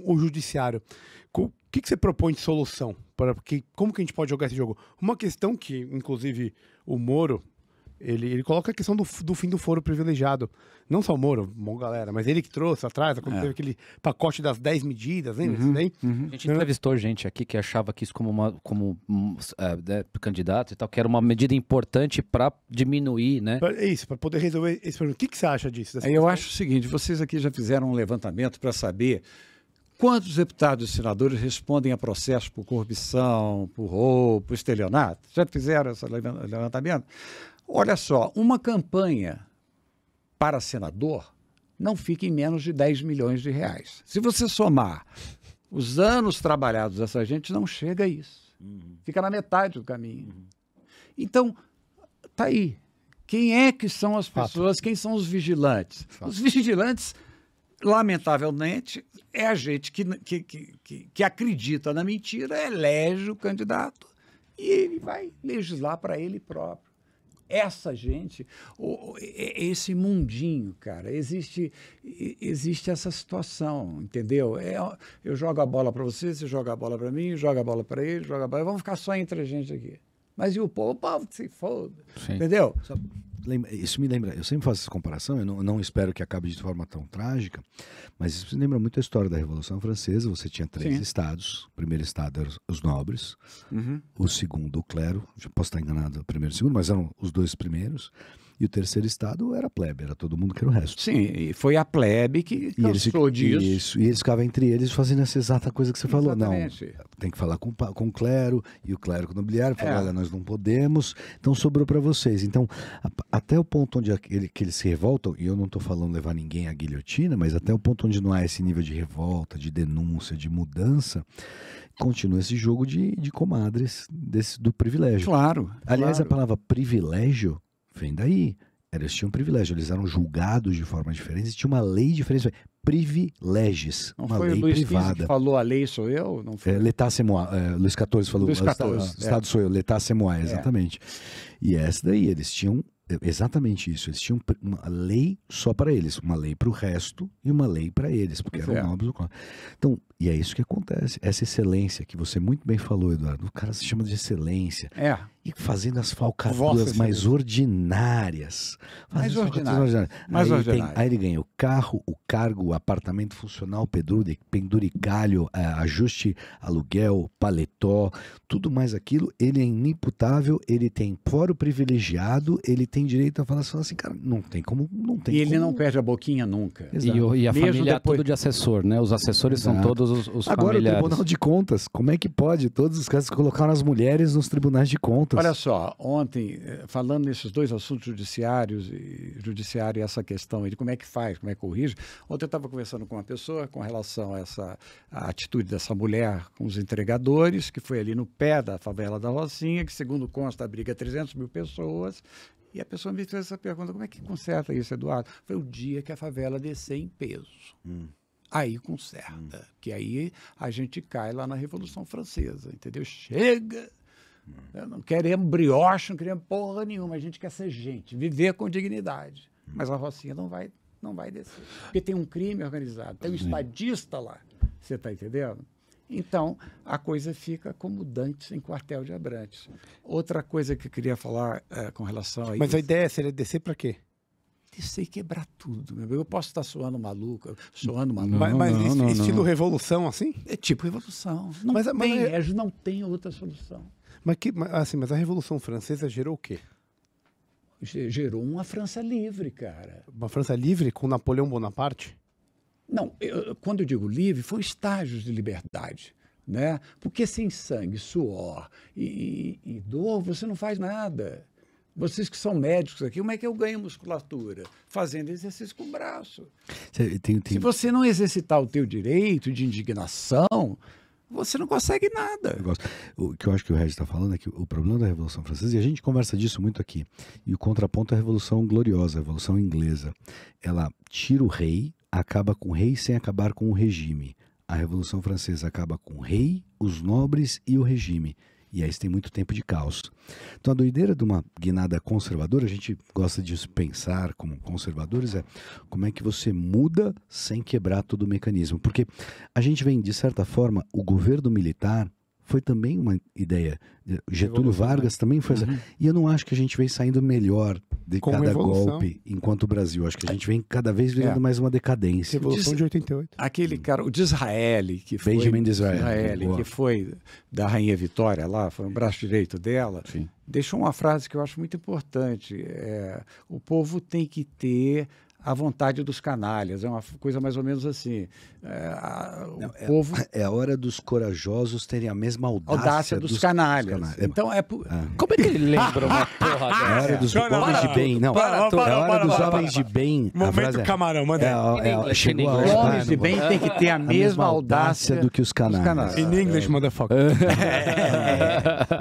o Judiciário. O que você propõe de solução? Como que a gente pode jogar esse jogo? Uma questão que, inclusive, o Moro... Ele coloca a questão do fim do foro privilegiado. Não só o Moro, bom galera, mas ele que trouxe atrás, quando teve aquele pacote das 10 medidas, lembra disso daí? A gente entrevistou gente aqui que achava que isso como candidato e tal, que era uma medida importante para diminuir, né? Isso, para poder resolver esse problema. O que você acha disso? Eu acho o seguinte, vocês aqui já fizeram um levantamento para saber quantos deputados e senadores respondem a processo por corrupção, por roubo, por estelionato? Já fizeram esse levantamento? Olha só, uma campanha para senador não fica em menos de 10 milhões de reais. Se você somar os anos trabalhados dessa gente, não chega a isso. Fica na metade do caminho. Então, tá aí. Quem é que são as pessoas? Quem são os vigilantes? Os vigilantes, lamentavelmente, é a gente que acredita na mentira, elege o candidato e ele vai legislar para ele próprio. Essa gente, esse mundinho, cara, existe essa situação, entendeu? Eu jogo a bola para você joga a bola para mim, joga a bola para ele, joga a bola. Vamos ficar só entre a gente aqui. Mas e o povo se foda, entendeu? Isso me lembra, eu sempre faço essa comparação, eu não espero que acabe de forma tão trágica, mas isso me lembra muito a história da Revolução Francesa. Você tinha 3 estados, o primeiro estado eram os nobres, o segundo o clero, posso estar enganado, o primeiro e o segundo, mas eram os 2 primeiros, e o terceiro estado era a plebe, era todo mundo que era o resto. Sim, e foi a plebe que cansou disso. Isso, e eles ficavam entre eles fazendo essa exata coisa que você falou. Exatamente. Não, tem que falar com o clero, e o clero com o nobiliário falou, olha, nós não podemos, então sobrou para vocês. Então, até o ponto onde que eles se revoltam, e eu não estou falando levar ninguém à guilhotina, mas até o ponto onde não há esse nível de revolta, de denúncia, de mudança, continua esse jogo de comadres do privilégio. Claro. Aliás, a palavra privilégio vem daí. Eles tinham privilégio, eles eram julgados de forma diferente, tinha uma lei diferente. Privilégios, uma lei privada. Que falou a lei sou eu? Não foi? L'État c'est moi. Luís XIV falou, Luís XIV, Estado sou eu, L'État c'est moi, exatamente. E essa daí, eles tinham exatamente isso, eles tinham uma lei só para eles, uma lei para o resto e uma lei para eles, porque eram nobres do clã. Então, e é isso que acontece, essa excelência que você muito bem falou, Eduardo, o cara se chama de excelência. E fazendo as falcatruas mais ordinárias. Mais ordinárias. Aí ele ganha o carro, o cargo, o apartamento funcional, penduricalho, ajuste, aluguel, paletó, tudo mais aquilo. Ele é inimputável, ele tem fórum privilegiado, ele tem direito a falar assim, cara, não tem como. E ele não perde a boquinha nunca. E a família é tudo de assessor, né? Os assessores são todos os Agora, familiares. o Tribunal de Contas, como é que pode? Todos os casos colocaram as mulheres nos tribunais de contas. Olha só, ontem, falando nesses dois assuntos judiciário e essa questão aí de como é que faz, como é que corrige, ontem eu estava conversando com uma pessoa com relação a essa atitude dessa mulher com os entregadores, que foi ali no pé da favela da Rocinha, que segundo consta abriga 300 mil pessoas, e a pessoa me fez essa pergunta, como é que conserta isso, Eduardo? Foi o dia que a favela descer em peso. Aí conserta, que aí a gente cai lá na Revolução Francesa, entendeu? Chega, não queremos brioche, não queremos porra nenhuma, a gente quer ser gente, viver com dignidade. Mas a Rocinha não vai descer, porque tem um crime organizado, tem um estadista lá, você está entendendo? Então, a coisa fica como Dantes em Quartel de Abrantes. Outra coisa que eu queria falar com relação a isso... Mas a ideia seria descer para quê? Descer e quebrar tudo. Eu posso estar soando maluco. Mas estilo revolução, assim? É tipo revolução. Não tem outra solução. Mas a Revolução Francesa gerou o quê? Gerou uma França livre, cara. Uma França livre com Napoleão Bonaparte? Não, quando eu digo livre, foi estágios de liberdade, né? Porque sem sangue, suor e dor, você não faz nada. Vocês que são médicos aqui, como é que eu ganho musculatura? Fazendo exercício com o braço. Se você não exercitar o teu direito de indignação, você não consegue nada. O que eu acho que o Regis está falando é que o problema da Revolução Francesa, e a gente conversa disso muito aqui, e o contraponto é a Revolução Gloriosa, a Revolução Inglesa. Ela tira o rei, acaba com o rei sem acabar com o regime. A Revolução Francesa acaba com o rei, os nobres e o regime. E aí você tem muito tempo de caos. Então a doideira de uma guinada conservadora, a gente gosta de pensar como conservadores, é como é que você muda sem quebrar todo o mecanismo. Porque a gente vem, de certa forma, o governo militar foi também uma ideia. Getúlio Vargas também foi. E eu não acho que a gente vem saindo melhor de cada golpe enquanto o Brasil. Acho que a gente vem cada vez virando mais uma decadência. Revolução de 88. Aquele cara, o Disraeli, que foi. Benjamin Disraeli. Que foi da Rainha Vitória lá, foi o braço direito dela. Sim. Deixou uma frase que eu acho muito importante. O povo tem que ter a vontade dos canalhas, é uma coisa mais ou menos assim. Povo... É a hora dos corajosos terem a mesma audácia dos canalhas. Então Como é que ele lembra uma porra dessa? É a hora dos homens de bem. Não, é a hora dos homens de bem. Momento camarão, manda. Chegou os homens de bem tem que ter a mesma audácia do que os canalhas. In English, motherfucker.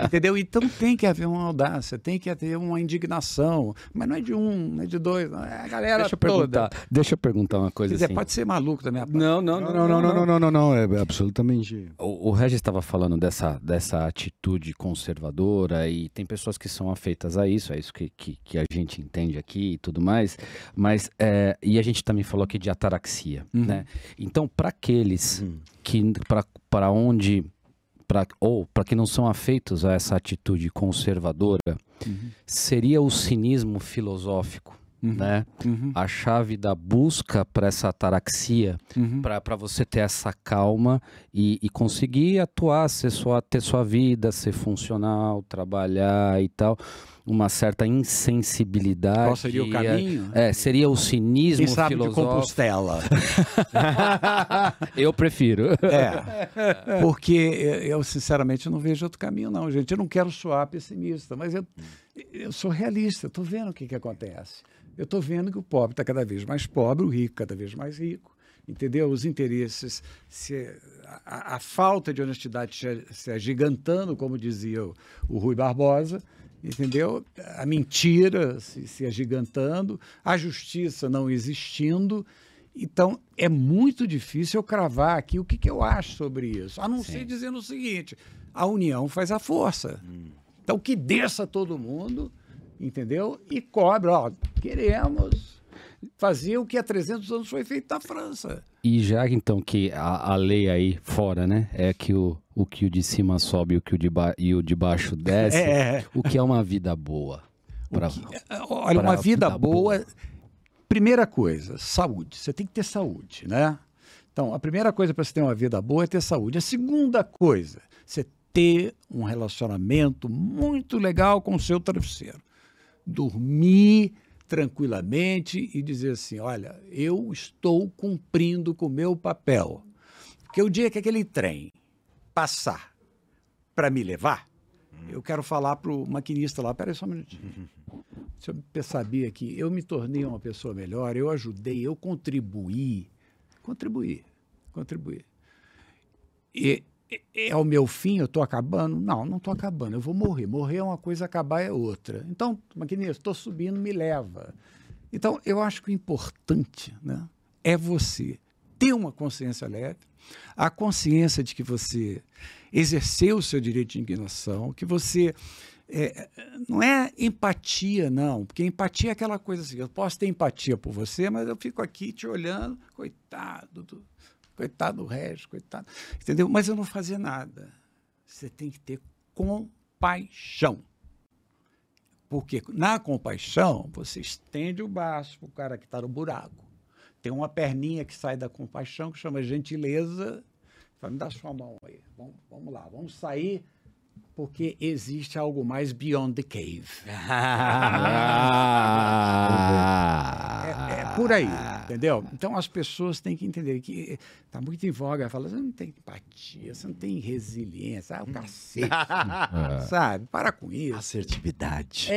Entendeu? Então tem que haver uma audácia, tem que haver uma indignação, mas não é de um, não é de dois, não é a galera Deixa eu perguntar uma coisa. Quer dizer, assim. Pode ser maluco também. Não, é absolutamente. O Regis estava falando dessa atitude conservadora e tem pessoas que são afeitas a isso, é isso que a gente entende aqui e tudo mais, mas e a gente também falou aqui de ataraxia, né? Então, para aqueles que para que não são afeitos a essa atitude conservadora, seria o cinismo filosófico. Né? A chave da busca para essa ataraxia, para você ter essa calma e conseguir atuar, ter sua vida, ser funcional, trabalhar e tal, uma certa insensibilidade. Qual seria o caminho? Seria o cinismo filosófico. De Compostela. Eu prefiro. Porque eu sinceramente não vejo outro caminho não, gente. Eu não quero soar pessimista, mas eu sou realista, eu estou vendo o que acontece. Eu estou vendo que o pobre está cada vez mais pobre, o rico cada vez mais rico, entendeu? Os interesses, a falta de honestidade se agigantando, como dizia o Rui Barbosa, entendeu? A mentira se agigantando, a justiça não existindo. Então, é muito difícil eu cravar aqui o que eu acho sobre isso, a não ser dizendo o seguinte, a união faz a força. Então, que desça todo mundo... Entendeu? E cobra, queremos fazer o que há 300 anos foi feito na França. E já então que a lei aí fora, né, é que o que o de cima sobe e o de baixo desce, o que é uma vida boa? Olha, uma vida boa, primeira coisa, saúde. Você tem que ter saúde, né? Então, a primeira coisa para você ter uma vida boa é ter saúde. A segunda coisa, você ter um relacionamento muito legal com o seu travesseiro. Dormir tranquilamente e dizer assim, olha, eu estou cumprindo com o meu papel. Porque o dia que aquele trem passar para me levar, Eu quero falar para o maquinista lá, peraí só um minutinho. Deixa eu saber aqui, eu me tornei uma pessoa melhor, eu ajudei, eu contribuí. E é o meu fim, eu estou acabando? Não estou acabando, eu vou morrer. Morrer é uma coisa, acabar é outra. Então, maquinista, estou subindo, me leva. Então, eu acho que o importante, né, é você ter uma consciência leve, a consciência de que você exerceu o seu direito de indignação, que você... não é empatia, não, porque empatia é aquela coisa assim, eu posso ter empatia por você, mas eu fico aqui te olhando, coitado do Regis, coitado, entendeu? Mas eu não fazia nada. Você tem que ter compaixão. Porque na compaixão, você estende o braço para o cara que está no buraco. Tem uma perninha que sai da compaixão, que chama gentileza. Fala, me dá sua mão aí. Vamos lá, vamos sair, porque existe algo mais beyond the cave. É por aí, entendeu? Então as pessoas têm que entender que está muito em voga, fala, você não tem empatia, você não tem resiliência, o cacete, sabe? Para com isso. Assertividade.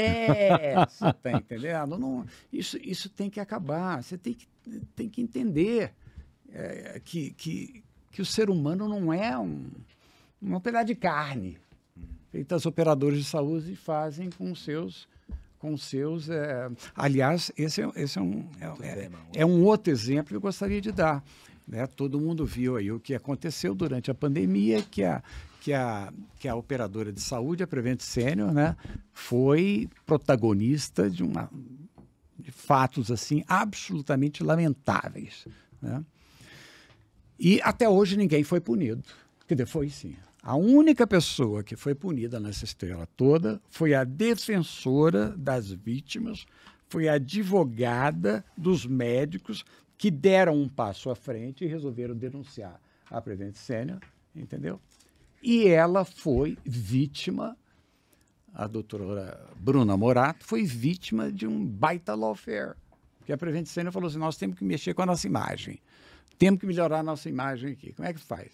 Você está entendendo? Não, isso tem que acabar, você tem que entender que o ser humano não é um pedaço de carne. Os operadores de saúde fazem com seus aliás, esse é um outro exemplo que eu gostaria de dar, né? Todo mundo viu aí o que aconteceu durante a pandemia, que a operadora de saúde, a Prevent Senior, né, foi protagonista de fatos assim absolutamente lamentáveis, né? E até hoje ninguém foi punido. Quer dizer, foi sim. A única pessoa que foi punida nessa estrela toda foi a defensora das vítimas, foi a advogada dos médicos que deram um passo à frente e resolveram denunciar a Prevent Senior, entendeu? E ela foi vítima, a doutora Bruna Morato foi vítima de um baita lawfare, porque a Prevent Senior falou assim, nós temos que mexer com a nossa imagem, temos que melhorar a nossa imagem aqui. Como é que faz?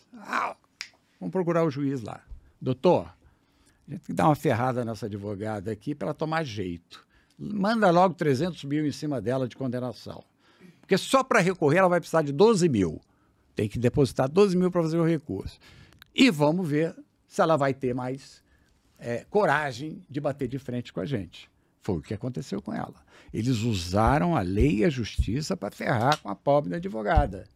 Vamos procurar o juiz lá. Doutor, a gente tem que dar uma ferrada nessa advogada aqui para ela tomar jeito. Manda logo 300 mil em cima dela de condenação. Porque só para recorrer ela vai precisar de 12 mil. Tem que depositar 12 mil para fazer o recurso. E vamos ver se ela vai ter mais coragem de bater de frente com a gente. Foi o que aconteceu com ela. Eles usaram a lei e a justiça para ferrar com a pobre advogada.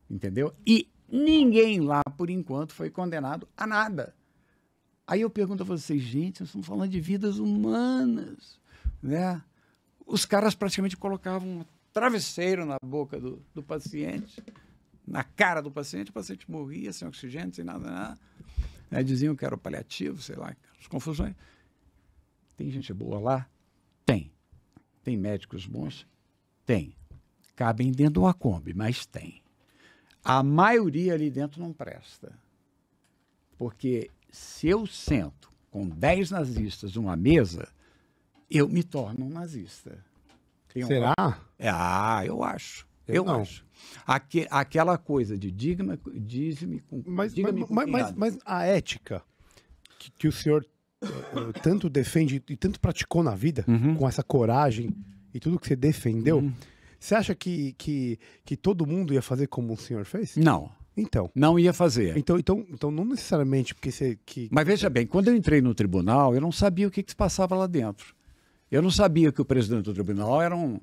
Entendeu? E ninguém lá, por enquanto, foi condenado a nada. Aí eu pergunto a vocês, gente, nós estamos falando de vidas humanas, né? Os caras praticamente colocavam um travesseiro na boca do paciente, na cara do paciente, o paciente morria sem oxigênio, sem nada. Né? Diziam que era o paliativo, sei lá, as confusões. Tem gente boa lá? Tem. Tem médicos bons? Tem. Cabem dentro de uma Kombi, mas tem. A maioria ali dentro não presta. Porque se eu sento com 10 nazistas numa mesa, eu me torno um nazista. Será? Eu acho. Eu acho. Aquela coisa de diga-me com mas a ética que o senhor tanto defende e tanto praticou na vida, com essa coragem e tudo que você defendeu, você acha que todo mundo ia fazer como o senhor fez? Não. Então. Não ia fazer. Então não necessariamente porque você... Mas veja bem, quando eu entrei no tribunal, eu não sabia o que se passava lá dentro. Eu não sabia que o presidente do tribunal era um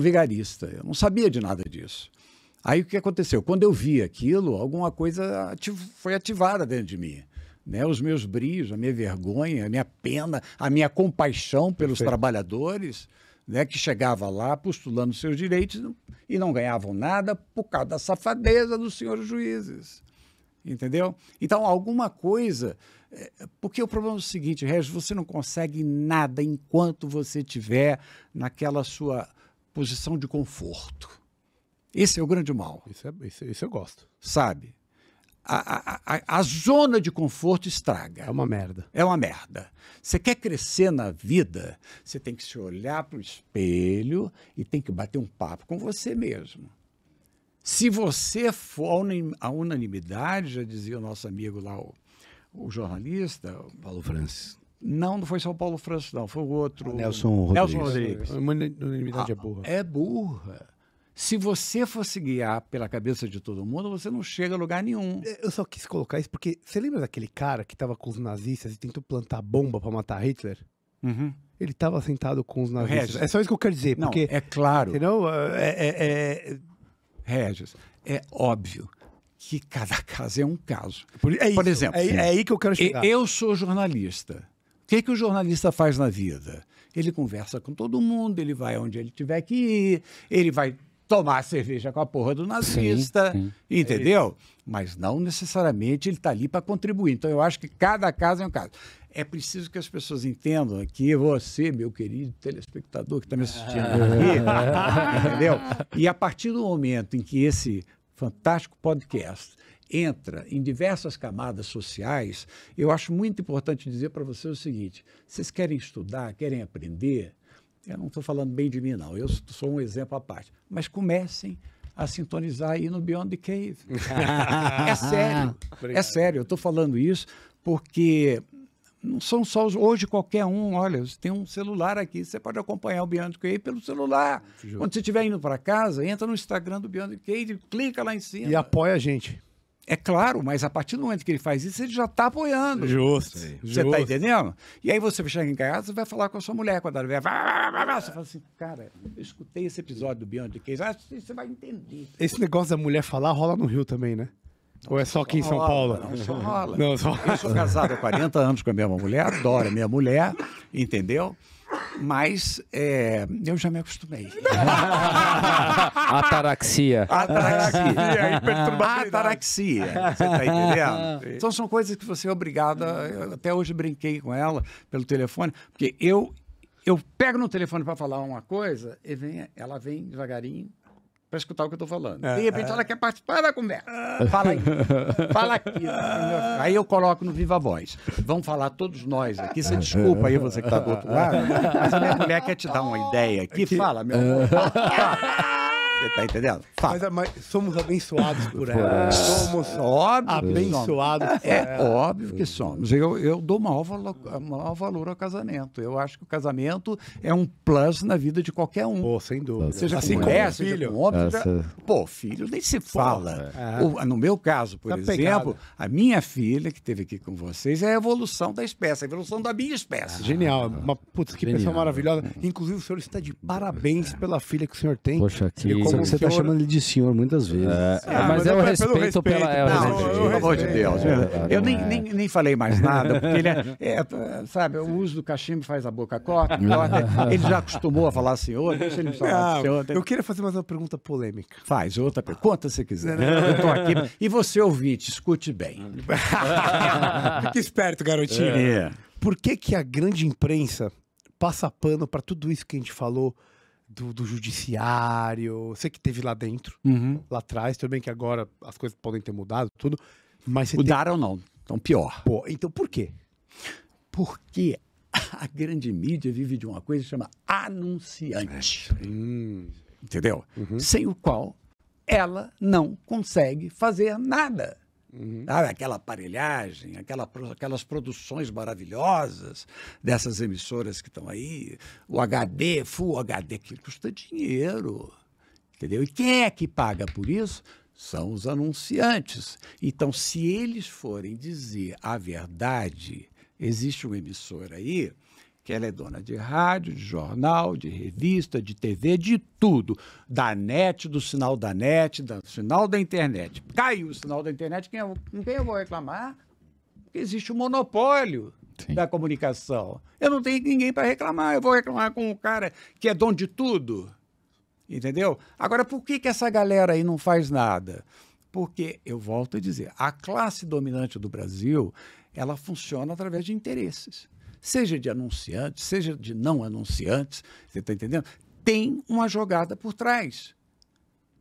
vigarista. Eu não sabia de nada disso. Aí o que aconteceu? Quando eu vi aquilo, alguma coisa foi ativada dentro de mim. Né? Os meus brios, a minha vergonha, a minha pena, a minha compaixão pelos trabalhadores... Né, que chegava lá postulando seus direitos e não ganhavam nada por causa da safadeza dos senhores juízes. Entendeu? Então, alguma coisa... Porque o problema é o seguinte, Regis, você não consegue nada enquanto você estiver naquela sua posição de conforto. Esse é o grande mal. Isso eu gosto. Sabe? A zona de conforto estraga. É uma merda. É uma merda. Você quer crescer na vida, você tem que se olhar para o espelho e tem que bater um papo com você mesmo. Se você for a unanimidade, já dizia o nosso amigo lá, o jornalista... Paulo Francis. Não foi só o Paulo Francis, não. Foi o outro... Nelson Rodrigues. A unanimidade é burra. É burra. Se você fosse guiar pela cabeça de todo mundo, você não chega a lugar nenhum. Eu só quis colocar isso porque você lembra daquele cara que estava com os nazistas e tentou plantar bomba para matar Hitler? Uhum. Ele estava sentado com os nazistas. É só isso que eu quero dizer. Não, porque, é claro. Entendeu? Regis, é óbvio que cada caso é um caso. Por exemplo, é aí que eu quero chegar. Eu sou jornalista. O que o jornalista faz na vida? Ele conversa com todo mundo, ele vai onde ele tiver que ir, ele vai tomar cerveja com a porra do nazista, sim. Entendeu? Mas não necessariamente ele está ali para contribuir. Então eu acho que cada caso é um caso. É preciso que as pessoas entendam que você, meu querido telespectador que está me assistindo aqui, entendeu? E a partir do momento em que esse fantástico podcast entra em diversas camadas sociais, eu acho muito importante dizer para você o seguinte: vocês querem estudar, querem aprender? Eu não estou falando bem de mim, não. Eu sou um exemplo à parte. Mas comecem a sintonizar aí no Beyond the Cave. É sério. Obrigado. É sério. Eu estou falando isso porque não são só hoje qualquer um. Olha, você tem um celular aqui, você pode acompanhar o Beyond the Cave pelo celular. Justo. Quando você estiver indo para casa, entra no Instagram do Beyond the Cave, clica lá em cima. E apoia a gente. É claro, mas a partir do momento que ele faz isso, ele já está apoiando. Justo. Você está entendendo? E aí você chega em casa, você vai falar com a sua mulher quando ela vier. Você fala assim, cara, eu escutei esse episódio do Beyond the Cave, você vai entender. Esse negócio da mulher falar rola no Rio também, né? Ou é só aqui em São Paulo? Não, só rola. Não, só... Eu sou casado há 40 anos com a mesma mulher, adoro a minha mulher, entendeu? Mas eu já me acostumei. Ataraxia. Ataraxia. Você está entendendo? Então são coisas que você é obrigado. Eu até hoje brinquei com ela pelo telefone, porque eu pego no telefone para falar uma coisa e ela vem devagarinho para escutar o que eu estou falando. De repente ela quer participar da conversa. Fala aí. Fala aqui. Aí eu coloco no Viva Voz. Vamos falar todos nós aqui. Você desculpa aí, você que está do outro lado, mas a minha mulher quer te dar uma ideia aqui. Fala, meu amor. Você está entendendo? Mas somos abençoados por ela. Somos abençoados por ela. Óbvio que somos. Eu dou maior valor ao casamento. Eu acho que o casamento é um plus na vida de qualquer um. Pô, sem dúvida. Seja assim com mulher, seja com homem. Pô, filho, nem se fala. No meu caso, por exemplo, a minha filha, que esteve aqui com vocês, é a evolução da espécie, a evolução da minha espécie. Genial. Putz, que pessoa maravilhosa. Inclusive, o senhor está de parabéns pela filha que o senhor tem. Poxa, que... Você está chamando ele de senhor muitas vezes. Mas é o respeito pela... Pelo amor de Deus. Eu nem falei mais nada, porque ele sabe, o uso do cachimbo faz a boca corta. Ele já acostumou a falar senhor, deixa ele falar senhor. Eu queria fazer mais uma pergunta polêmica. Faz outra pergunta. Conta se quiser. Eu estou aqui. E você, ouvinte, escute bem. Fique esperto, garotinho. Por que a grande imprensa passa pano para tudo isso que a gente falou do judiciário? Você que esteve lá dentro, lá atrás, tudo bem que agora as coisas podem ter mudado, tudo, mas... Mudaram não, então pior. Pô, então por quê? Porque a grande mídia vive de uma coisa que chama anunciante. Entendeu? Sem o qual ela não consegue fazer nada. Aquela aparelhagem, aquelas produções maravilhosas dessas emissoras que estão aí, o HD, Full HD, que custa dinheiro, entendeu? E quem é que paga por isso? São os anunciantes. Então, se eles forem dizer a verdade, existe uma emissora aí que ela é dona de rádio, de jornal, de revista, de TV, de tudo. Da net, do sinal da net, do sinal da internet. Caiu o sinal da internet, com quem eu vou reclamar? Porque existe um monopólio da comunicação. Eu não tenho ninguém para reclamar. Eu vou reclamar com o cara que é dono de tudo. Entendeu? Agora, por que essa galera aí não faz nada? Porque, eu volto a dizer, a classe dominante do Brasil, ela funciona através de interesses. Seja de anunciantes, seja de não anunciantes, você está entendendo? Tem uma jogada por trás.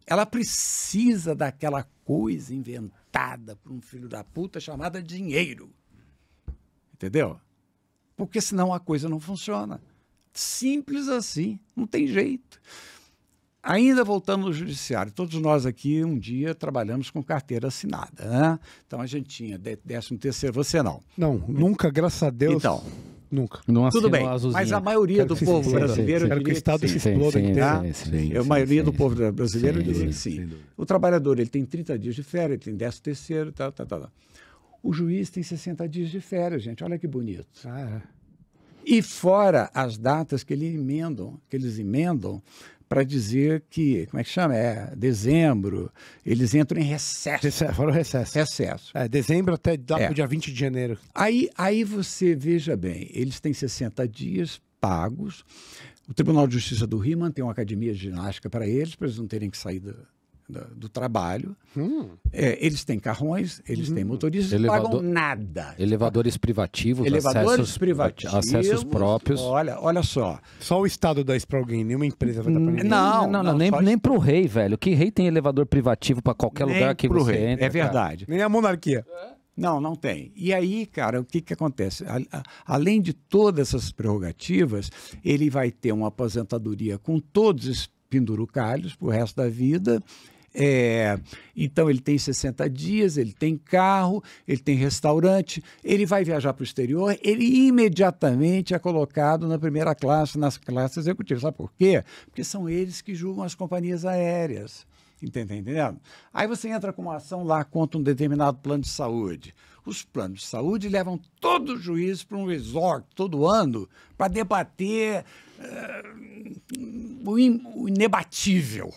Ela precisa daquela coisa inventada por um filho da puta chamada dinheiro. Entendeu? Porque senão a coisa não funciona. Simples assim, não tem jeito. ainda voltando no judiciário, todos nós aqui um dia trabalhamos com carteira assinada, né? Então a gente tinha 13º, você não. Não, nunca, graças a Deus. Então, nunca. Tudo bem, mas a maioria do povo brasileiro... Quero que o Estado se exploda inteiro. A maioria do povo brasileiro diz que sim. O trabalhador ele tem 30 dias de férias, ele tem 13º, tal. O juiz tem 60 dias de férias, gente. Olha que bonito. E fora as datas que eles emendam para dizer que, como é que chama? Dezembro, eles entram em recesso. Fora o recesso. Dezembro até o dia 20 de janeiro. Aí você, veja bem, eles têm 60 dias pagos. O Tribunal de Justiça do Rio mantém uma academia de ginástica para eles não terem que sair do trabalho. Eles têm carrões, eles têm motoristas, não pagam nada. Elevadores privativos, acessos próprios. Olha só. Só o Estado dá isso para alguém, nenhuma empresa vai dar para ninguém. Não, nem para o rei, velho. Que rei tem elevador privativo para qualquer lugar que você entra? É verdade. Nem a monarquia. Não tem. E aí, cara, o que acontece? Além de todas essas prerrogativas, ele vai ter uma aposentadoria com todos os pendurucalhos pro resto da vida. Então ele tem 60 dias, ele tem carro, ele tem restaurante, ele vai viajar para o exterior, ele imediatamente é colocado na primeira classe, nas classes executivas. Sabe por quê? Porque são eles que julgam as companhias aéreas. Entendendo? Aí você entra com uma ação lá contra um determinado plano de saúde. Os planos de saúde levam todo o juiz para um resort todo ano para debater o inebatível.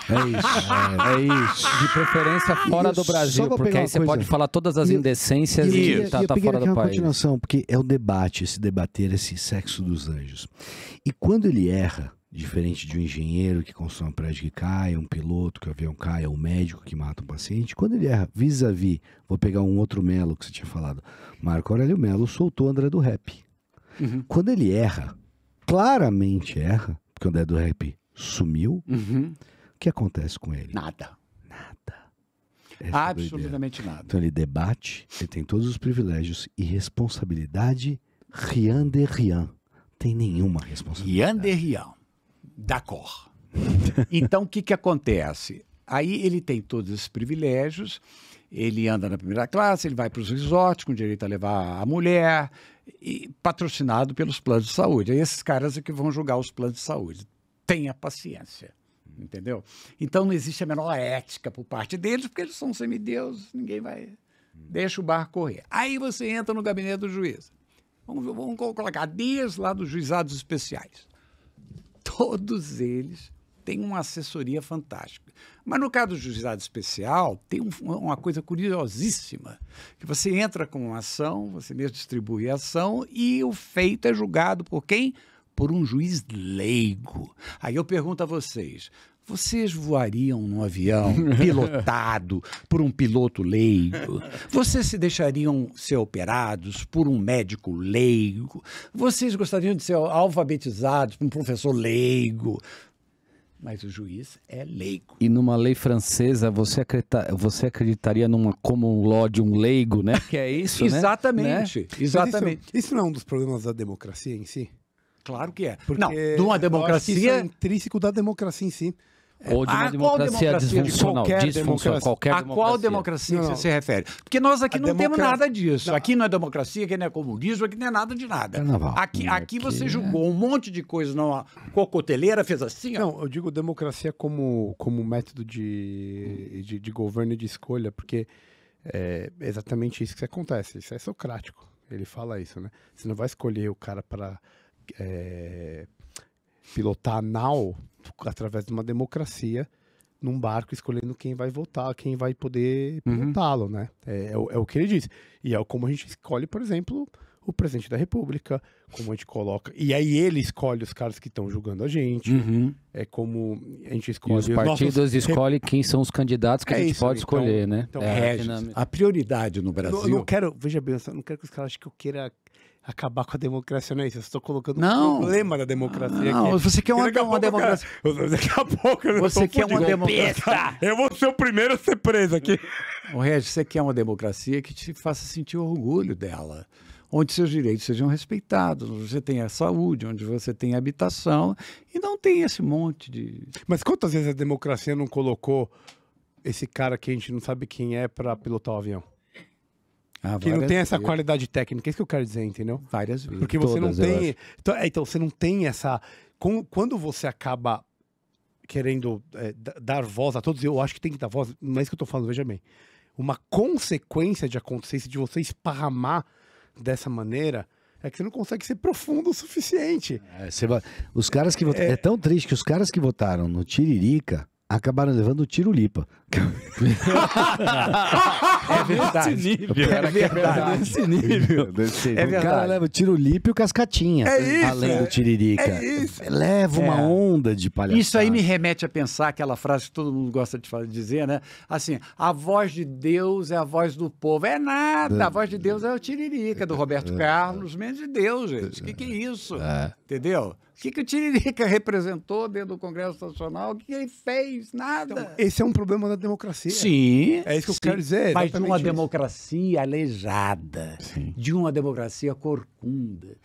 É isso. De preferência fora do Brasil, porque aí você pode falar todas as indecências e tá fora do país. Continuação, porque é o debate, esse debater, esse sexo dos anjos. E quando ele erra, diferente de um engenheiro que constrói um prédio que cai, um piloto que o avião cai, um médico que mata um paciente, quando ele erra vis-à-vis, vou pegar um outro Melo que você tinha falado, Marco Aurélio Melo soltou o André do Rap. Quando ele erra, claramente erra, porque o André do Rap sumiu, o que acontece com ele? Nada. Absolutamente nada. Então ele debate, ele tem todos os privilégios e responsabilidade, rien de rien. Tem nenhuma responsabilidade. Rien de rien. D'accord. Então, o que acontece? Aí ele tem todos esses privilégios, ele anda na primeira classe, ele vai para os resorts com direito a levar a mulher, e patrocinado pelos planos de saúde. Aí esses caras é que vão julgar os planos de saúde. Tenha paciência, entendeu? Então não existe a menor ética por parte deles, porque eles são semideuses, ninguém vai... Deixa o barco correr. Aí você entra no gabinete do juiz. Vamos colocar desde lá dos juizados especiais. Todos eles têm uma assessoria fantástica. Mas no caso do juizado especial, tem uma coisa curiosíssima, que você entra com uma ação, você mesmo distribui a ação e o feito é julgado por quem? Por um juiz leigo. Aí eu pergunto a vocês voariam num avião pilotado por um piloto leigo? Vocês se deixariam ser operados por um médico leigo? Vocês gostariam de ser alfabetizados por um professor leigo? Mas o juiz é leigo. E numa lei francesa, você acreditaria numa common law de um leigo, né? Que é isso, exatamente, né? Exatamente. Isso não é um dos problemas da democracia em si? Claro que é. Porque não, de uma democracia... Isso é intrínseco da democracia em si. Ou de uma democracia disfuncional. A qual democracia você se refere? Porque nós aqui não temos nada disso. Aqui não é democracia, aqui não é comunismo, aqui não é nada de nada. Aqui você julgou um monte de coisa numa cocoteleira, fez assim, ó. Não, eu digo democracia como método de governo e de escolha, porque é exatamente isso que acontece. Isso é socrático. Ele fala isso, né? Você não vai escolher o cara para pilotar a nau através de uma democracia num barco, escolhendo quem vai votar, quem vai poder pilotá-lo, né? É o que ele diz. E é como a gente escolhe, por exemplo, o presidente da República, como a gente coloca... E aí ele escolhe os caras que estão julgando a gente. É como a gente escolhe... E os partidos escolhem quem são os candidatos que a gente pode escolher, né? Então, a prioridade no Brasil... Eu não quero, veja bem, eu não quero que os caras achem que eu queira acabar com a democracia, não é isso? Eu estou colocando um problema da democracia aqui. Você quer uma democracia. Daqui a pouco você quer uma democracia. Eu vou ser o primeiro a ser preso aqui. O Regis, você quer uma democracia que te faça sentir orgulho dela, onde seus direitos sejam respeitados, onde você tenha saúde, onde você tenha habitação, e não tem esse monte de... Mas quantas vezes a democracia não colocou esse cara que a gente não sabe quem é para pilotar o avião? Que não tem essa qualidade técnica, é isso que eu quero dizer, entendeu? Várias vezes. Porque você não tem... Então, você não tem essa... Quando você acaba querendo dar voz a todos, eu acho que tem que dar voz, não é isso que eu tô falando, veja bem. Uma consequência de acontecer isso, de você esparramar dessa maneira, é que você não consegue ser profundo o suficiente. Os caras que votaram... É tão triste que os caras que votaram no Tiririca acabaram levando o Tirulipa. É verdade. Nesse nível. Nesse nível. O cara leva o Tirulipa e o Cascatinha. Além do Tiririca. É isso. Leva uma onda de palhaçada. Isso aí me remete a pensar aquela frase que todo mundo gosta de dizer, né? Assim, a voz de Deus é a voz do povo. É nada. A voz de Deus é o Tiririca, do Roberto Carlos. Menos de Deus, gente. O que é isso? Entendeu? O que o Tiririca representou dentro do Congresso Nacional? O que ele fez? Nada. Então, esse é um problema da democracia. Sim. É isso que eu quero dizer. Mas de uma democracia aleijada. Sim. De uma democracia corcunda.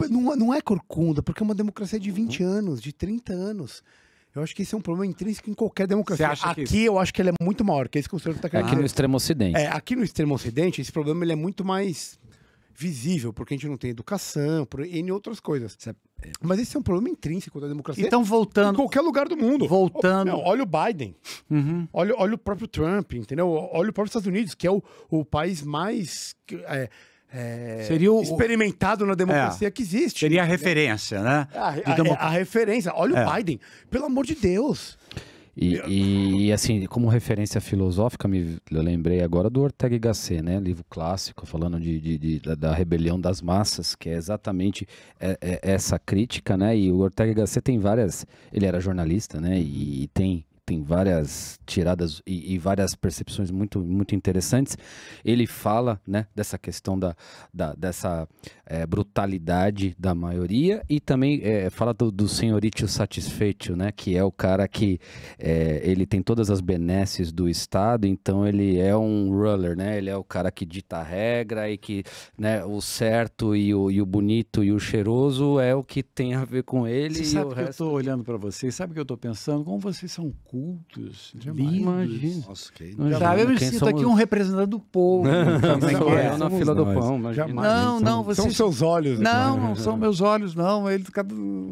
Não é corcunda, porque é uma democracia de 20 anos, de 30 anos. Eu acho que esse é um problema intrínseco em qualquer democracia. Aqui eu acho que ele é muito maior, que é isso que o senhor está querendo dizer. Aqui no extremo ocidente. Aqui no extremo ocidente, esse problema ele é muito mais visível, porque a gente não tem educação, por N outras coisas. Mas esse é um problema intrínseco da democracia. Então, voltando... Em qualquer lugar do mundo. Voltando... Olha o Biden. Olha o próprio Trump, entendeu? Olha o próprio Estados Unidos, que é o país mais... seria experimentado na democracia que existe. Seria a referência, né? A referência. Olha o Biden. Pelo amor de Deus. E assim, como referência filosófica, eu lembrei agora do Ortega y Gasset, né? Livro clássico, falando da rebelião das massas, que é exatamente essa crítica, né? E o Ortega y Gasset tem várias... Ele era jornalista, né? E tem várias tiradas e várias percepções muito, muito interessantes. Ele fala, né, dessa questão dessa brutalidade da maioria e também fala do senhoritio satisfeito, né, que é o cara que ele tem todas as benesses do Estado, então ele é um ruler, né, ele é o cara que dita a regra e que, né, o certo e o bonito e o cheiroso é o que tem a ver com ele. Você sabe que eu estou olhando para vocês, sabe o que eu estou pensando? Como vocês são cultos, lindos. Nossa, eu me sinto aqui um representante do povo. Eu na fila do pão, imagina. Não, vocês... São seus olhos. Não são meus olhos, não.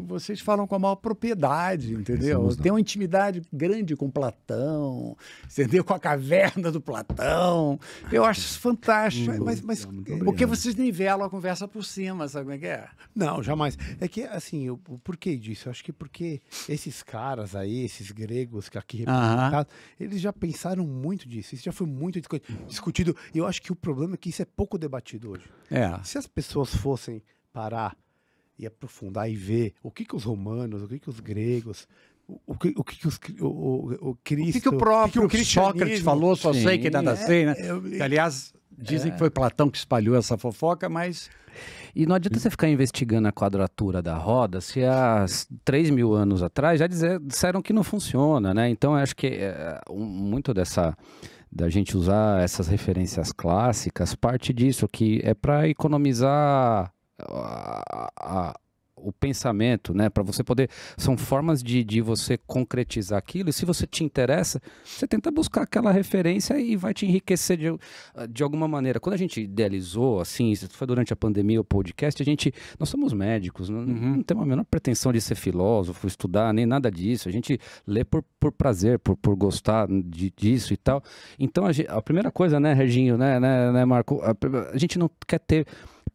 Vocês falam com a maior propriedade, entendeu? Tem uma intimidade grande com Platão, entendeu? Com a caverna do Platão. Eu acho isso fantástico. Mas porque vocês nivelam a conversa por cima, sabe como é que é? Não, jamais. É que, assim, o porquê disso? Eu acho que porque esses caras aí, esses gregos que aqui representados, eles já pensaram muito disso. Isso já foi muito discutido. E eu acho que o problema é que isso é pouco debatido hoje. Se as pessoas fossem parar e aprofundar e ver o que os romanos, o que os gregos, o Cristo... O que o próprio Sócrates falou, só sei que nada sei, né? Aliás, dizem que foi Platão que espalhou essa fofoca, mas... E não adianta você ficar investigando a quadratura da roda se há 3.000 anos atrás já disseram que não funciona, né? Então, eu acho que muito da gente usar essas referências clássicas, parte disso, que é para economizar o pensamento, né? Para você poder... São formas de você concretizar aquilo, e se você te interessa, você tenta buscar aquela referência e vai te enriquecer de alguma maneira. Quando a gente idealizou, assim, isso foi durante a pandemia, o podcast, nós somos médicos, não temos a menor pretensão de ser filósofo, estudar, nem nada disso. A gente lê por prazer, por gostar disso e tal. Então, a primeira coisa, né, Reginho, né, Marco? A gente não quer ter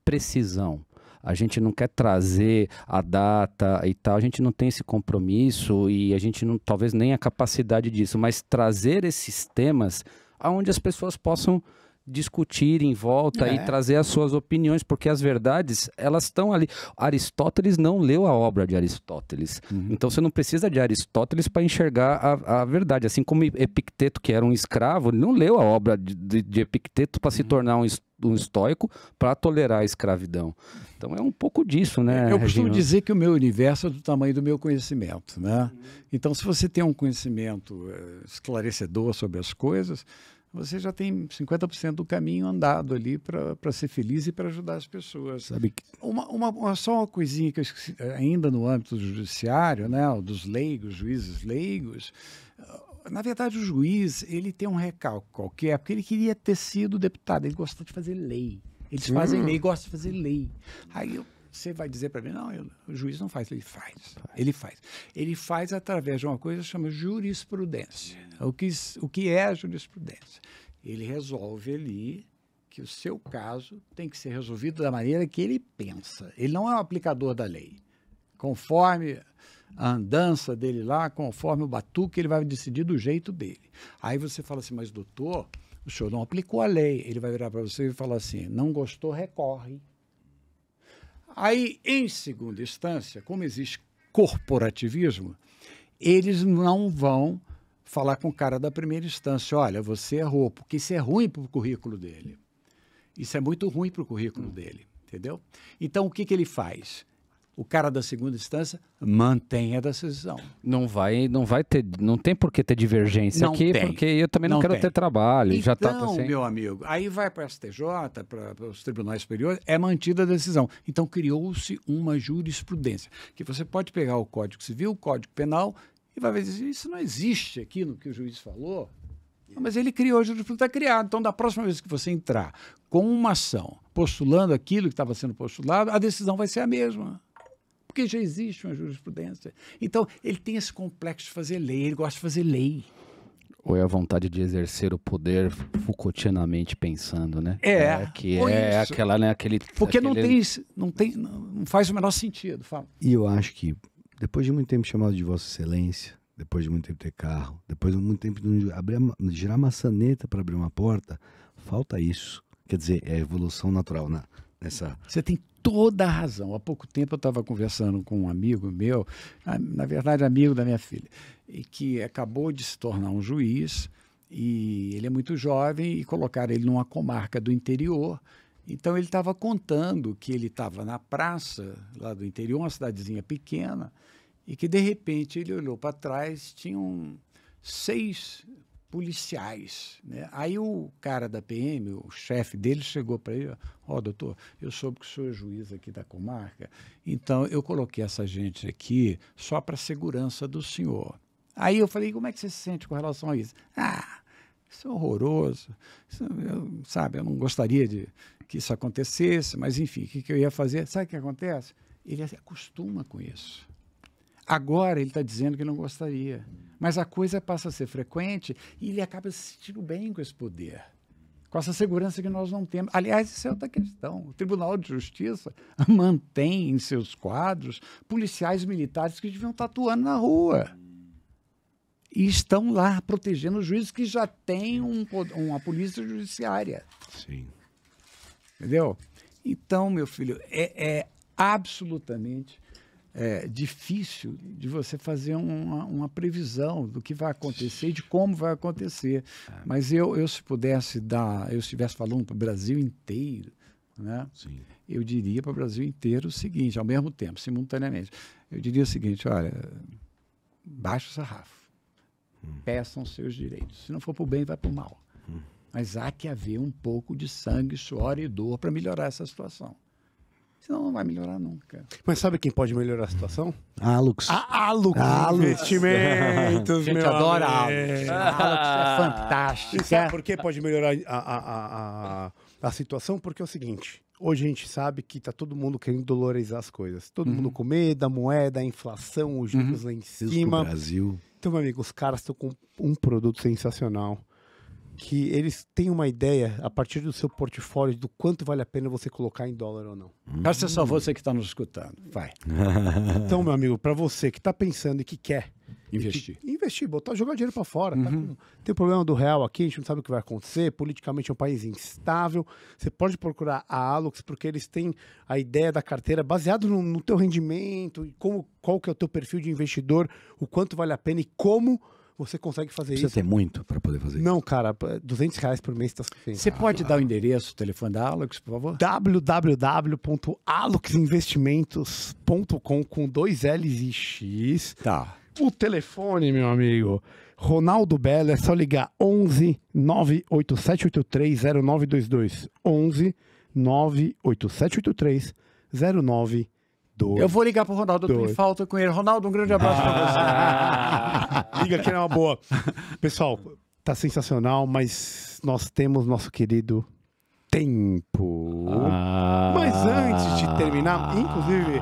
precisão. A gente não quer trazer a data e tal, a gente não tem esse compromisso e a gente não, talvez nem a capacidade disso, mas trazer esses temas aonde as pessoas possam discutir em volta e trazer as suas opiniões, porque as verdades, elas estão ali. Aristóteles não leu a obra de Aristóteles. Então você não precisa de Aristóteles para enxergar a verdade. Assim como Epicteto, que era um escravo, ele não leu a obra de Epicteto para se tornar um estoico, para tolerar a escravidão. Então é um pouco disso, né? Eu costumo dizer que o meu universo é do tamanho do meu conhecimento, né? Então, se você tem um conhecimento esclarecedor sobre as coisas, você já tem 50% do caminho andado ali para ser feliz e para ajudar as pessoas. Sabe que... Só uma coisinha que eu esqueci, ainda no âmbito do judiciário, né, dos leigos, juízes leigos. Na verdade, o juiz, ele tem um recalque qualquer, porque ele queria ter sido deputado, ele gosta de fazer lei. Eles fazem lei, gostam de fazer lei. Aí você vai dizer para mim, não, o juiz não faz, ele faz. Ele faz. Ele faz através de uma coisa que chama jurisprudência. O que é a jurisprudência? Ele resolve ali que o seu caso tem que ser resolvido da maneira que ele pensa. Ele não é um aplicador da lei. Conforme a andança dele lá, conforme o batuque, ele vai decidir do jeito dele. Aí você fala assim, mas doutor, o senhor não aplicou a lei. Ele vai virar para você e falar assim, não gostou, recorre. Aí, em segunda instância, como existe corporativismo, eles não vão falar com o cara da primeira instância, olha, você errou, porque isso é ruim para o currículo dele. Isso é muito ruim para o currículo dele, entendeu? Então, o que ele faz? O cara da segunda instância mantém a decisão. Não tem por que ter divergência não aqui, tem. Porque eu também não quero ter trabalho. Então, já tá assim. Meu amigo, aí vai para o STJ, para os tribunais superiores, é mantida a decisão. Então, criou-se uma jurisprudência, que você pode pegar o Código Civil, o Código Penal, e vai ver, isso não existe aqui no que o juiz falou. Mas ele criou, a jurisprudência está criada. Então, da próxima vez que você entrar com uma ação postulando aquilo que estava sendo postulado, a decisão vai ser a mesma. Porque já existe uma jurisprudência. Então, ele tem esse complexo de fazer lei, ele gosta de fazer lei. Ou é a vontade de exercer o poder Foucaultianamente pensando, né? Que aquela, né? Porque não faz o menor sentido. Fala. E eu acho que, depois de muito tempo chamado de Vossa Excelência, depois de muito tempo ter carro, depois de muito tempo de girar maçaneta para abrir uma porta, falta isso. Quer dizer, é a evolução natural nessa... Você tem toda a razão. Há pouco tempo eu estava conversando com um amigo meu, na verdade amigo da minha filha, e que acabou de se tornar um juiz, e ele é muito jovem, e colocaram ele numa comarca do interior. Então ele estava contando que ele estava na praça lá do interior, uma cidadezinha pequena, e que de repente ele olhou para trás, tinham 6 policiais, né? Aí o cara da PM, o chefe dele, chegou para ele, doutor, eu soube que o senhor é juiz aqui da comarca, então eu coloquei essa gente aqui só para a segurança do senhor. Aí eu falei, como é que você se sente com relação a isso? Isso é horroroso, eu não gostaria que isso acontecesse, mas enfim, o que eu ia fazer? Sabe o que acontece? Ele se acostuma com isso. Agora ele está dizendo que não gostaria, mas a coisa passa a ser frequente e ele acaba se sentindo bem com esse poder, com essa segurança que nós não temos. Aliás, isso é outra questão. O Tribunal de Justiça mantém em seus quadros policiais militares que deviam estar atuando na rua e estão lá protegendo os juízes que já têm uma polícia judiciária. Sim. Entendeu? Então, meu filho, é absolutamente... difícil de você fazer uma previsão do que vai acontecer e de como vai acontecer. Mas eu se pudesse eu estivesse falando para o Brasil inteiro, né? Sim. Eu diria para o Brasil inteiro o seguinte, ao mesmo tempo, simultaneamente. Eu diria o seguinte, olha, baixa o sarrafo, peçam seus direitos. Se não for para o bem, vai para o mal. Mas há que haver um pouco de sangue, suor e dor para melhorar essa situação. Senão não vai melhorar nunca. Mas sabe quem pode melhorar a situação? Alux. Alux Investimentos, a gente adora a Alux. A Alux é fantástica. E sabe por que pode melhorar a situação? Porque é o seguinte, hoje a gente sabe que está todo mundo querendo dolarizar as coisas. Todo mundo com medo, a moeda, a inflação, os juros lá em cima. Brasil. Então, meu amigo, os caras estão com um produto sensacional. Que eles têm uma ideia, a partir do seu portfólio, do quanto vale a pena você colocar em dólar ou não. Presta atenção, você que está nos escutando. Vai. Então, meu amigo, para você que está pensando e que quer Investir, jogar dinheiro para fora. Tá? Tem o problema do real aqui, a gente não sabe o que vai acontecer. Politicamente é um país instável. Você pode procurar a Alux, porque eles têm a ideia da carteira baseado no teu rendimento, e qual que é o teu perfil de investidor, o quanto vale a pena e como você consegue fazer isso. Precisa ter muito para poder fazer isso? Não, cara, R$200 por mês está suficiente. Você pode dar o endereço, o telefone da Alux, por favor? www.aluxinvestimentos.com com 2 L's e X. Tá. O telefone, meu amigo, Ronaldo Belo, é só ligar 11 98783 0922. 11 98783 0922. Eu vou ligar pro Ronaldo, eu tô em falta com ele. Ronaldo, um grande abraço pra você. Liga que é uma boa. Pessoal, tá sensacional, mas nós temos nosso querido tempo. Mas antes de terminar, inclusive,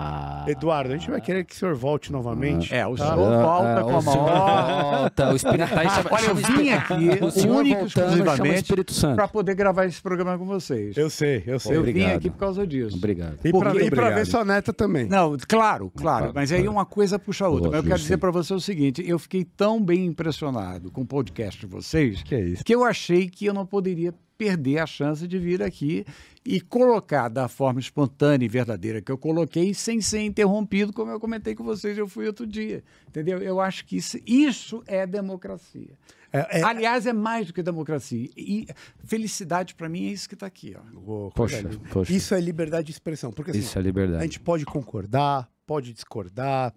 Eduardo, a gente vai querer que o senhor volte novamente. O senhor volta com a maior. O Espírito Santo. Olha, eu vim aqui, único exclusivamente, para poder gravar esse programa com vocês. Eu sei. Eu vim aqui por causa disso. Obrigado. E para ver sua neta também. Não, claro. Mas aí uma coisa puxa a outra. Mas eu quero dizer para você o seguinte, eu fiquei tão bem impressionado com o podcast de vocês, que eu achei que eu não poderia perder a chance de vir aqui e colocar da forma espontânea e verdadeira que eu coloquei, sem ser interrompido, como eu comentei com vocês, eu fui outro dia. Entendeu? Eu acho que isso é democracia. Aliás, é mais do que democracia. E felicidade, para mim, é isso que está aqui. Ó. Poxa. Isso é liberdade de expressão. Porque assim, isso é liberdade. A gente pode concordar, pode discordar,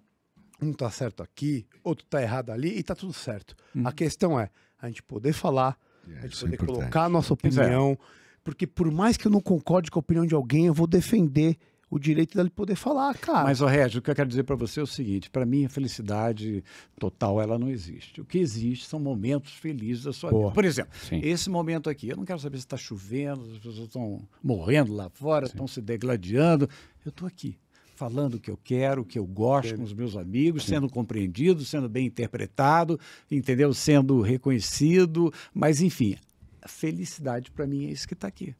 um está certo aqui, outro está errado ali, e está tudo certo. A questão é a gente poder falar, a gente poder colocar a nossa opinião, porque por mais que eu não concorde com a opinião de alguém, eu vou defender o direito dele poder falar, cara. Mas, Régio, o que eu quero dizer para você é o seguinte, para mim a felicidade total, ela não existe. O que existe são momentos felizes da sua vida. Por exemplo, esse momento aqui, eu não quero saber se está chovendo, as pessoas estão morrendo lá fora, estão se degladiando. Eu estou aqui, falando o que eu quero, o que eu gosto com os meus amigos, sendo compreendido, sendo bem interpretado, entendeu? Sendo reconhecido, mas enfim, a felicidade para mim é isso que está aqui.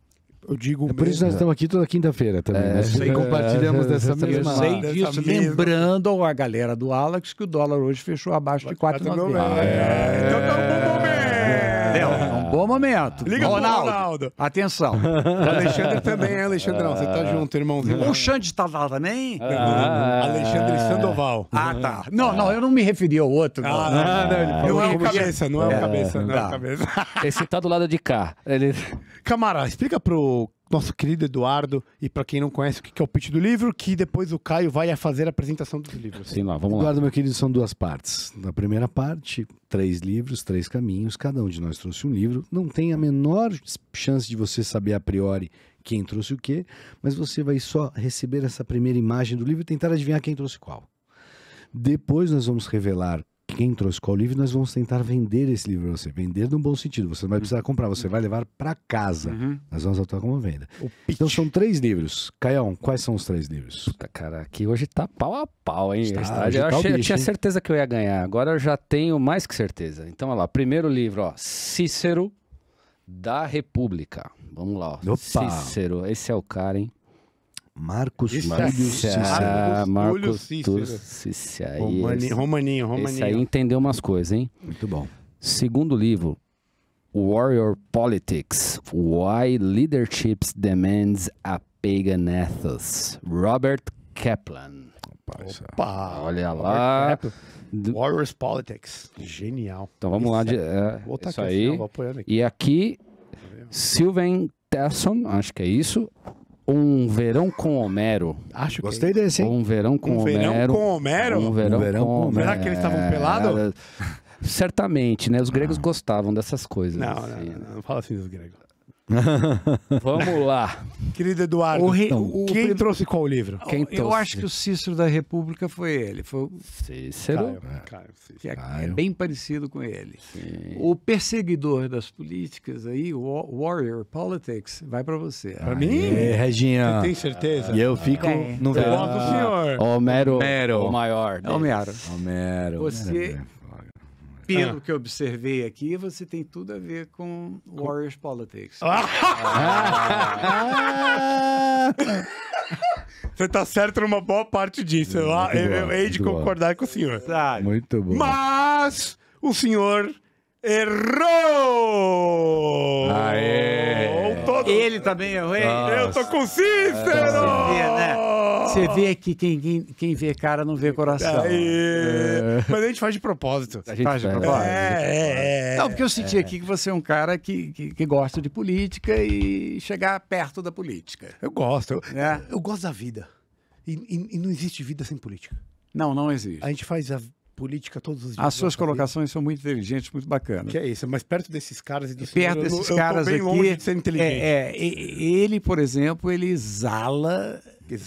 Eu digo por isso nós estamos aqui toda quinta-feira também. Nós compartilhamos dessa mesma... Eu sei disso, lembrando a galera do Alex que o dólar hoje fechou abaixo de 4,90. Então tá um bom momento. Um bom momento. Liga pro Ronaldo. Atenção. O Alexandre também, Alexandrão. Você tá junto, irmãozinho. O Xande tá lá também? Alexandre Sandoval. Tá. Não, eu não me referi ao outro. Não é o cabeça, não é o cabeça. Esse tá do lado de cá. Camarada, explica pro nosso querido Eduardo e para quem não conhece o que é o pitch do livro, que depois o Caio vai fazer a apresentação dos livros. Sim, lá, vamos lá. Eduardo, meu querido, são 2 partes. Na primeira parte, 3 livros, 3 caminhos, cada um de nós trouxe um livro. Não tem a menor chance de você saber a priori quem trouxe o quê, mas você vai só receber essa primeira imagem do livro e tentar adivinhar quem trouxe qual. Depois nós vamos revelar quem trouxe qual livro, nós vamos tentar vender esse livro para você. Vender no bom sentido. Você não vai precisar comprar, você vai levar para casa. Nós vamos atuar como venda. Então são 3 livros. Caião, quais são os 3 livros? Puta, cara, aqui hoje tá pau a pau, hein? Eu tinha certeza que eu ia ganhar. Agora eu já tenho mais que certeza. Então, olha lá. Primeiro livro, ó. Cícero da República. Vamos lá, ó. Cícero. Esse é o cara, hein? Marcos Túlio Cícero. Romaninho. Esse aí entendeu umas coisas, hein? Muito bom. Segundo livro, Warrior Politics, Why Leadership Demands a Pagan Ethos, Robert Kaplan. Opa, olha lá. Warriors Politics, genial. Então vamos lá, isso aí. E aqui, Sylvain Tesson, acho que é isso. Um Verão com Homero. Acho que gostei desse, hein? Um Verão com Homero. Verão com Homero? Um verão com Homero. Será que eles estavam pelados? Certamente, né? Os gregos gostavam dessas coisas. Não fala assim dos gregos. Vamos lá. Querido Eduardo, quem trouxe qual livro? Eu acho que o Cícero da República foi ele. Foi o Cícero. Que é bem parecido com ele. Sim. O Perseguidor das Políticas aí, o Warrior Politics, vai para você. Para mim? Reginha. Você tem certeza? E eu fico no verão do senhor. Homero. O maior. Homero. Você... Pelo que eu observei aqui, você tem tudo a ver com Warriors Politics. Você tá certo numa boa parte disso. Eu hei de concordar com o senhor. Muito bom. Mas Mas o senhor errou! Aê! Ele também errou. Eu tô com Cícero! Você vê que quem vê cara não vê coração. Mas a gente faz de propósito. A gente faz de propósito? Não, porque eu senti aqui que você é um cara que gosta de política e chegar perto da política. Eu gosto. Eu gosto da vida. E não existe vida sem política. Não existe. A gente faz a política todos os dias. As suas colocações são muito inteligentes, muito bacanas. Que é isso, mas perto desses caras e do perto desses caras eu tô bem aqui, longe de ser inteligente. Ele, por exemplo, ele exala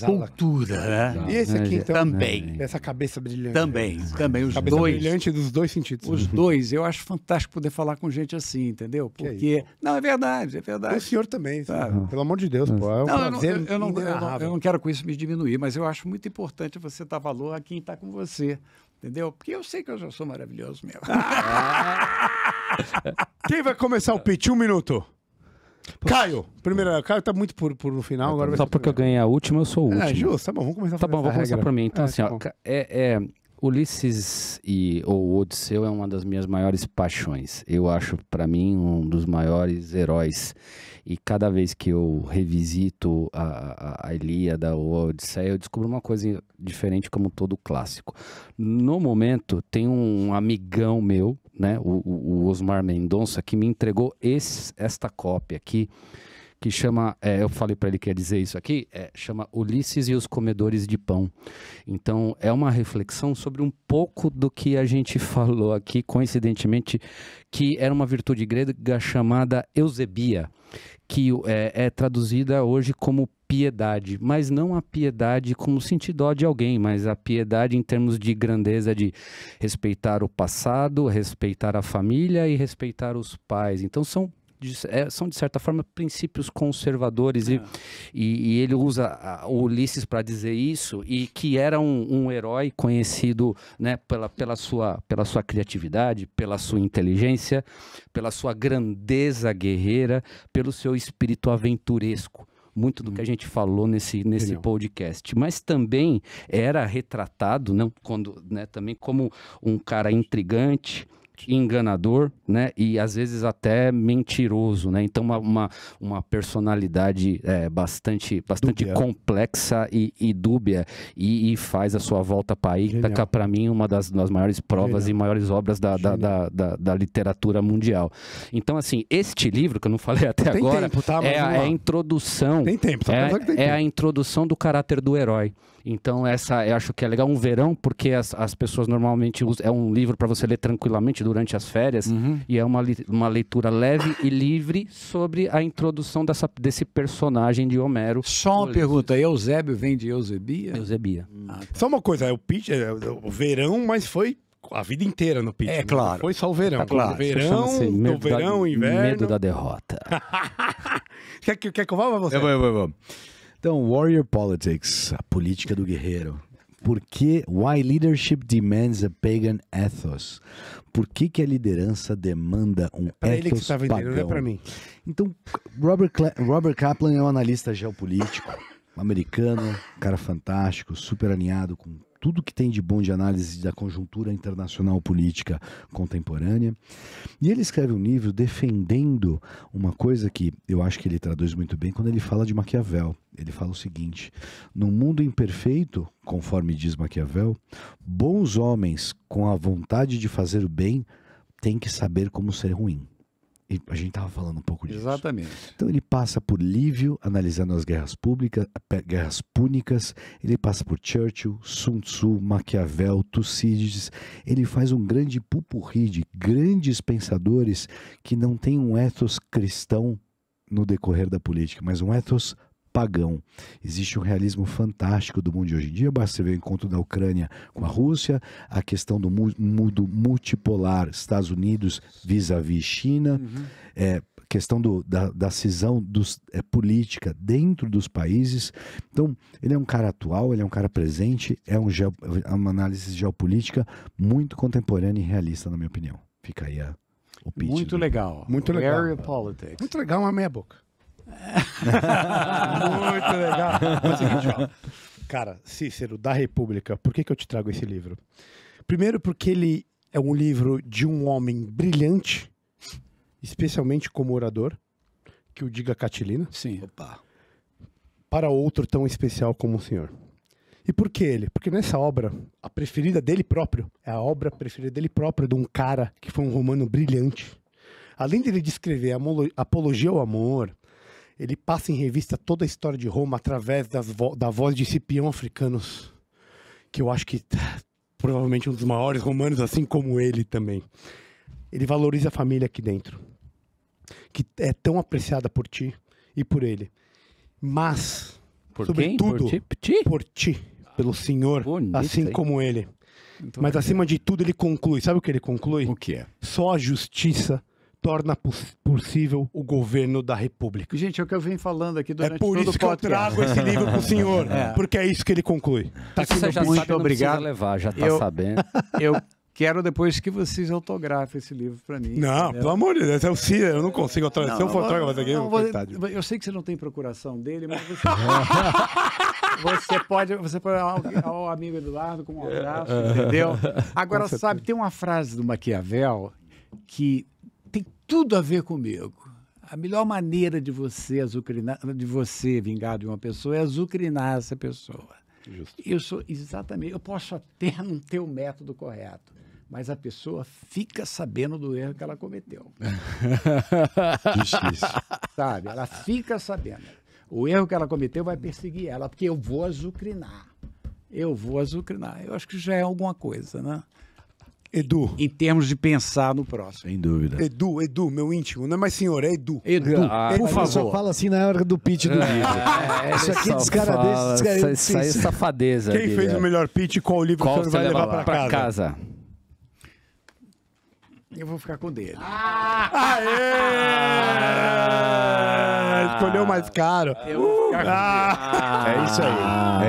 cultura, né? E esse aqui, então? Também. Essa cabeça brilhante. Também. Os cabeça dois. Brilhante dos dois sentidos. Os dois. Eu acho fantástico poder falar com gente assim, entendeu? Porque... Não, é verdade. O senhor também, sabe? Pelo amor de Deus, pô. É um prazer eu não quero com isso me diminuir, mas eu acho muito importante você dar valor a quem está com você. Entendeu? Porque eu sei que eu já sou maravilhoso mesmo. Quem vai começar o pitch? 1 minuto. Caio. Primeiro, Caio tá muito no final. Agora só porque eu ganhei a última, eu sou o último. Justo. Tá bom, vamos começar. Tá bom, vou começar por mim. Então, assim, ó, Ulisses ou Odisseu é uma das minhas maiores paixões. Eu acho, para mim, um dos maiores heróis. E cada vez que eu revisito a Ilíada ou a Odisseia, eu descubro uma coisa diferente, como todo clássico. No momento, tem um amigão meu, né, o Osmar Mendonça, que me entregou esta cópia aqui, que chama, eu falei para ele que ia dizer isso aqui, chama Ulisses e os Comedores de Pão. Então, é uma reflexão sobre um pouco do que a gente falou aqui, coincidentemente, que era uma virtude grega chamada eusebia, que é traduzida hoje como piedade, mas não a piedade como sentir dó de alguém, mas a piedade em termos de grandeza, de respeitar o passado, respeitar a família e respeitar os pais. Então, são de certa forma princípios conservadores e ele usa o Ulisses para dizer isso, e que era um herói conhecido, né, pela sua criatividade, pela sua inteligência, pela sua grandeza guerreira, pelo seu espírito aventuresco. Muito do que a gente falou nesse podcast, mas também era retratado, não, também como um cara intrigante, enganador, né, e às vezes até mentiroso, né? Então uma personalidade bastante complexa e dúbia, e faz a sua volta para Ítaca, para mim, uma das maiores provas e maiores obras da literatura mundial. Então, assim, este livro que eu não falei até agora é a introdução. Tem tempo, é a introdução do caráter do herói. Então, eu acho que é legal um verão, porque as pessoas normalmente usam. É um livro para você ler tranquilamente durante as férias, e é uma leitura leve e livre sobre a introdução desse personagem de Homero. Só uma pergunta: Eusébio vem de Eusebia? Eusebia. Só uma coisa, o pitch é o verão, mas foi a vida inteira no pitch. Claro. Não foi só o verão. Claro. Verão, inverno. Medo da derrota. Quer que eu vá pra você? Eu vou. Então, Warrior Politics, a política do guerreiro. Why leadership demands a pagan ethos? Por que a liderança demanda um ethos ele que está vendendo, pagão? não é para mim. Então, Robert Kaplan é um analista geopolítico americano, cara fantástico, super alinhado com tudo que tem de bom de análise da conjuntura internacional política contemporânea. E ele escreve um livro defendendo uma coisa que eu acho que ele traduz muito bem quando ele fala de Maquiavel. Ele fala o seguinte: num mundo imperfeito, conforme diz Maquiavel, bons homens com a vontade de fazer o bem têm que saber como ser ruim. E a gente estava falando um pouco disso. Exatamente. Então ele passa por Lívio, analisando as guerras púnicas, ele passa por Churchill, Sun Tzu, Maquiavel, Tucídides. Ele faz um grande pupurri de grandes pensadores que não têm um ethos cristão no decorrer da política, mas um ethos pagão. Existe um realismo fantástico do mundo de hoje em dia. Basta ver o encontro da Ucrânia com a Rússia, a questão do mundo multipolar, Estados Unidos vis-à-vis China, questão da cisão política dentro dos países. Então, ele é um cara atual, ele é um cara presente, é uma análise geopolítica muito contemporânea e realista, na minha opinião. Fica aí o pitch. Muito legal. Muito legal. Warrior Politics. Muito legal, uma meia boca. Muito legal. É o seguinte, ó. Cara, Cícero, da República, por que eu te trago esse livro? Primeiro porque ele É um livro de um homem brilhante, especialmente como orador, que o diga Catilina. Sim. Opa. Para outro tão especial como o senhor. E por que ele? Porque nessa obra, a preferida dele próprio, é a obra preferida dele próprio, de um cara que foi um romano brilhante. Além de ele descrever a apologia ao amor, ele passa em revista toda a história de Roma através da voz de Cipião Africanos, que eu acho que provavelmente um dos maiores romanos, assim como ele também. Ele valoriza a família aqui dentro, que é tão apreciada por ti e por ele. Mas, sobretudo, por ti, pelo Senhor, bonito, assim como ele. Mas, acima de tudo, ele conclui. Sabe o que ele conclui? O que é? Só a justiça torna possível o governo da República. Gente, é o que eu venho falando aqui durante todo o podcast. É por isso que eu trago esse livro para o senhor, porque é isso que ele conclui. Tá aqui você já muito sabe, obrigado. Levar, já tá sabendo. Eu quero depois que vocês autografem esse livro para mim. Não, pelo amor de Deus, eu não consigo autografar. Se eu fotógrafo aqui, eu sei que você não tem procuração dele, mas você pode ao amigo Eduardo com um abraço, entendeu? Agora, sabe, tem uma frase do Maquiavel que tem tudo a ver comigo. A melhor maneira de você vingar de uma pessoa é azucrinar essa pessoa. Justo. Eu posso até não ter o método correto, mas a pessoa fica sabendo do erro que ela cometeu. Difícil. Sabe? Ela fica sabendo. O erro que ela cometeu vai perseguir ela, porque eu vou azucrinar. Eu acho que já é alguma coisa, né? Edu. Em termos de pensar no próximo. Sem dúvida. Edu, meu íntimo. Não é mais senhor, é Edu. Por favor. Só fala assim na hora do pitch do livro. Isso aqui descaradeza. Isso aí é safadeza. Quem fez o melhor pitch e qual livro que você vai levar para casa? Eu vou ficar com o dele. Escolheu o mais caro. É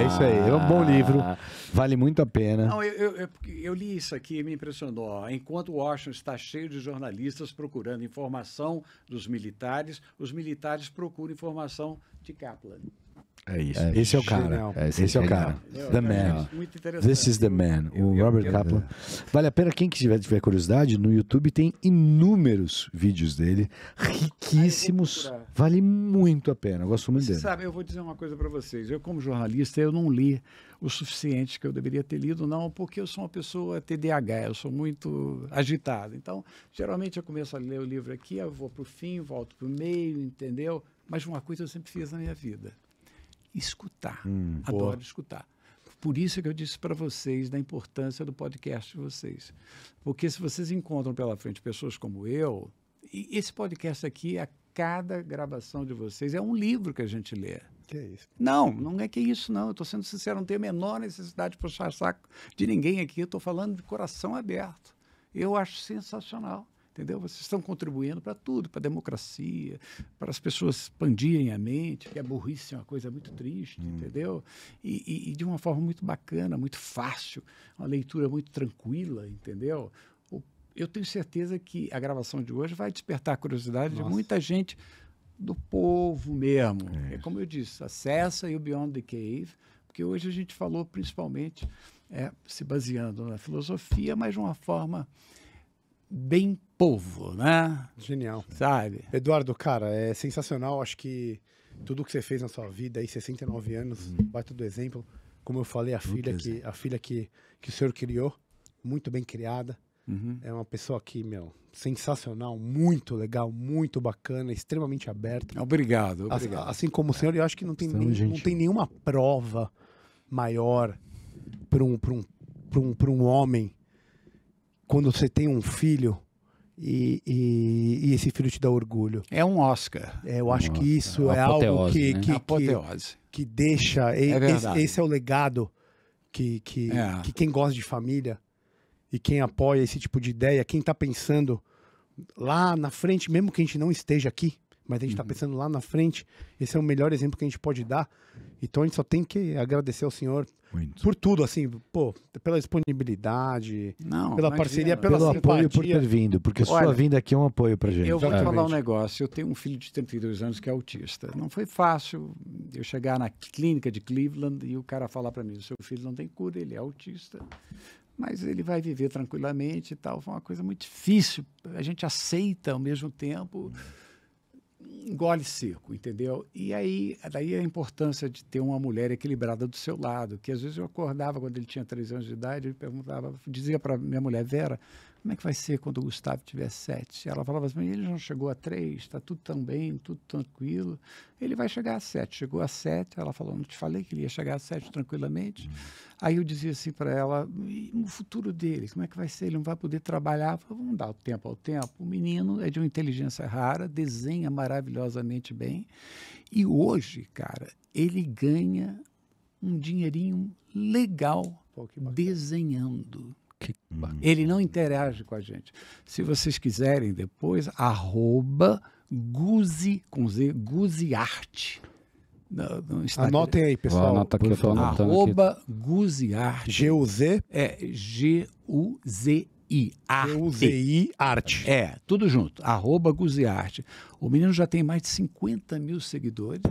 isso aí. É um bom livro. Vale muito a pena. Não, eu li isso aqui e me impressionou. Enquanto Washington está cheio de jornalistas procurando informação dos militares, os militares procuram informação de Kaplan. É isso. Esse é o cara. Esse é o cara. The man. Muito interessante. This is the man. O Robert Kaplan. Vale a pena, quem tiver curiosidade, no YouTube tem inúmeros vídeos dele, riquíssimos. Vale muito a pena. Eu gosto muito dele. Sabe, eu vou dizer uma coisa para vocês. Eu, como jornalista, eu não li o suficiente que eu deveria ter lido, não, porque eu sou uma pessoa TDAH, eu sou muito agitado. Então, geralmente eu começo a ler o livro aqui, eu vou para o fim, volto para o meio, entendeu? Mas uma coisa eu sempre fiz na minha vida. Escutar. Adoro escutar. Por isso que eu disse para vocês da importância do podcast de vocês. Porque se vocês encontram pela frente pessoas como eu, e esse podcast aqui, a cada gravação de vocês, é um livro que a gente lê. Que é isso? Não é que é isso, não. Eu estou sendo sincero, não tenho a menor necessidade de puxar saco de ninguém aqui. Eu estou falando de coração aberto. Eu acho sensacional. Entendeu? Vocês estão contribuindo para tudo, para a democracia, para as pessoas expandirem a mente, que a burrice é uma coisa muito triste, entendeu? E de uma forma muito bacana, muito fácil, uma leitura muito tranquila, entendeu? Eu tenho certeza que a gravação de hoje vai despertar a curiosidade de muita gente do povo mesmo. É como eu disse, acessa aí o Beyond the Cave, porque hoje a gente falou principalmente se baseando na filosofia, mas de uma forma bem povo, né? Genial. Sabe? Eduardo, cara, é sensacional. Acho que tudo que você fez na sua vida, aí 69 anos, bate do exemplo. Como eu falei, a filha que o senhor criou, muito bem criada. É uma pessoa que, sensacional, muito legal, muito bacana, extremamente aberta. Obrigado. Assim como o senhor, eu acho que não tem nenhuma prova maior para um homem quando você tem um filho e esse filho te dá orgulho. É um Oscar. Eu acho que isso é algo que deixa... Esse é o legado que quem gosta de família e quem apoia esse tipo de ideia, quem está pensando lá na frente, mesmo que a gente não esteja aqui, mas a gente está pensando lá na frente, esse é o melhor exemplo que a gente pode dar. Então a gente só tem que agradecer ao senhor por tudo, assim, pela disponibilidade, pela parceria, pelo apoio por ter vindo, porque sua vinda aqui é um apoio pra gente. Eu vou te falar um negócio, eu tenho um filho de 32 anos que é autista. Não foi fácil eu chegar na clínica de Cleveland e o cara falar para mim, o seu filho não tem cura, ele é autista. mas ele vai viver tranquilamente e tal. Foi uma coisa muito difícil. A gente aceita ao mesmo tempo, engole seco, entendeu? E aí, daí a importância de ter uma mulher equilibrada do seu lado, que às vezes eu acordava quando ele tinha 3 anos de idade, eu perguntava, dizia para minha mulher, Vera, como é que vai ser quando o Gustavo tiver 7? Ela falava assim, ele não chegou a 3, está tudo tão bem, tudo tranquilo. Ele vai chegar a 7. Chegou a 7, ela falou, não te falei que ele ia chegar a 7 tranquilamente? Aí eu dizia assim para ela, e o futuro dele, como é que vai ser? Ele não vai poder trabalhar? Eu falei, vamos dar o tempo ao tempo. O menino é de uma inteligência rara, desenha maravilhosamente bem. E hoje, cara, ele ganha um dinheirinho legal desenhando. Ele não interage com a gente. Se vocês quiserem depois, @Guzi, com Z, Guziarte. No Anotem aí, pessoal. Anota aqui, eu tô anotando aqui. Guziarte. G-U-Z? É, Guzi. G-U-Z-I Arte. É, tudo junto. @Guziarte. O menino já tem mais de 50 mil seguidores.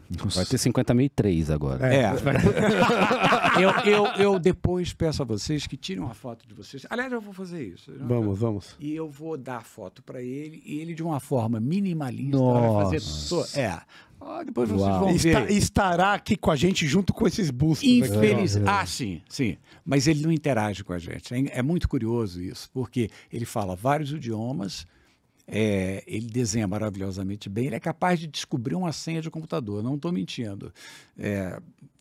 Vai ter 50.003 agora. Eu depois peço a vocês que tirem uma foto de vocês. Aliás, eu vou fazer isso. Vamos. E eu vou dar a foto para ele, e ele de uma forma minimalista vai fazer... depois vocês vão ver. Estará aqui com a gente junto com esses bustos. Sim. Mas ele não interage com a gente. É muito curioso isso, porque ele fala vários idiomas, ele desenha maravilhosamente bem, ele é capaz de descobrir uma senha de computador, não estou mentindo.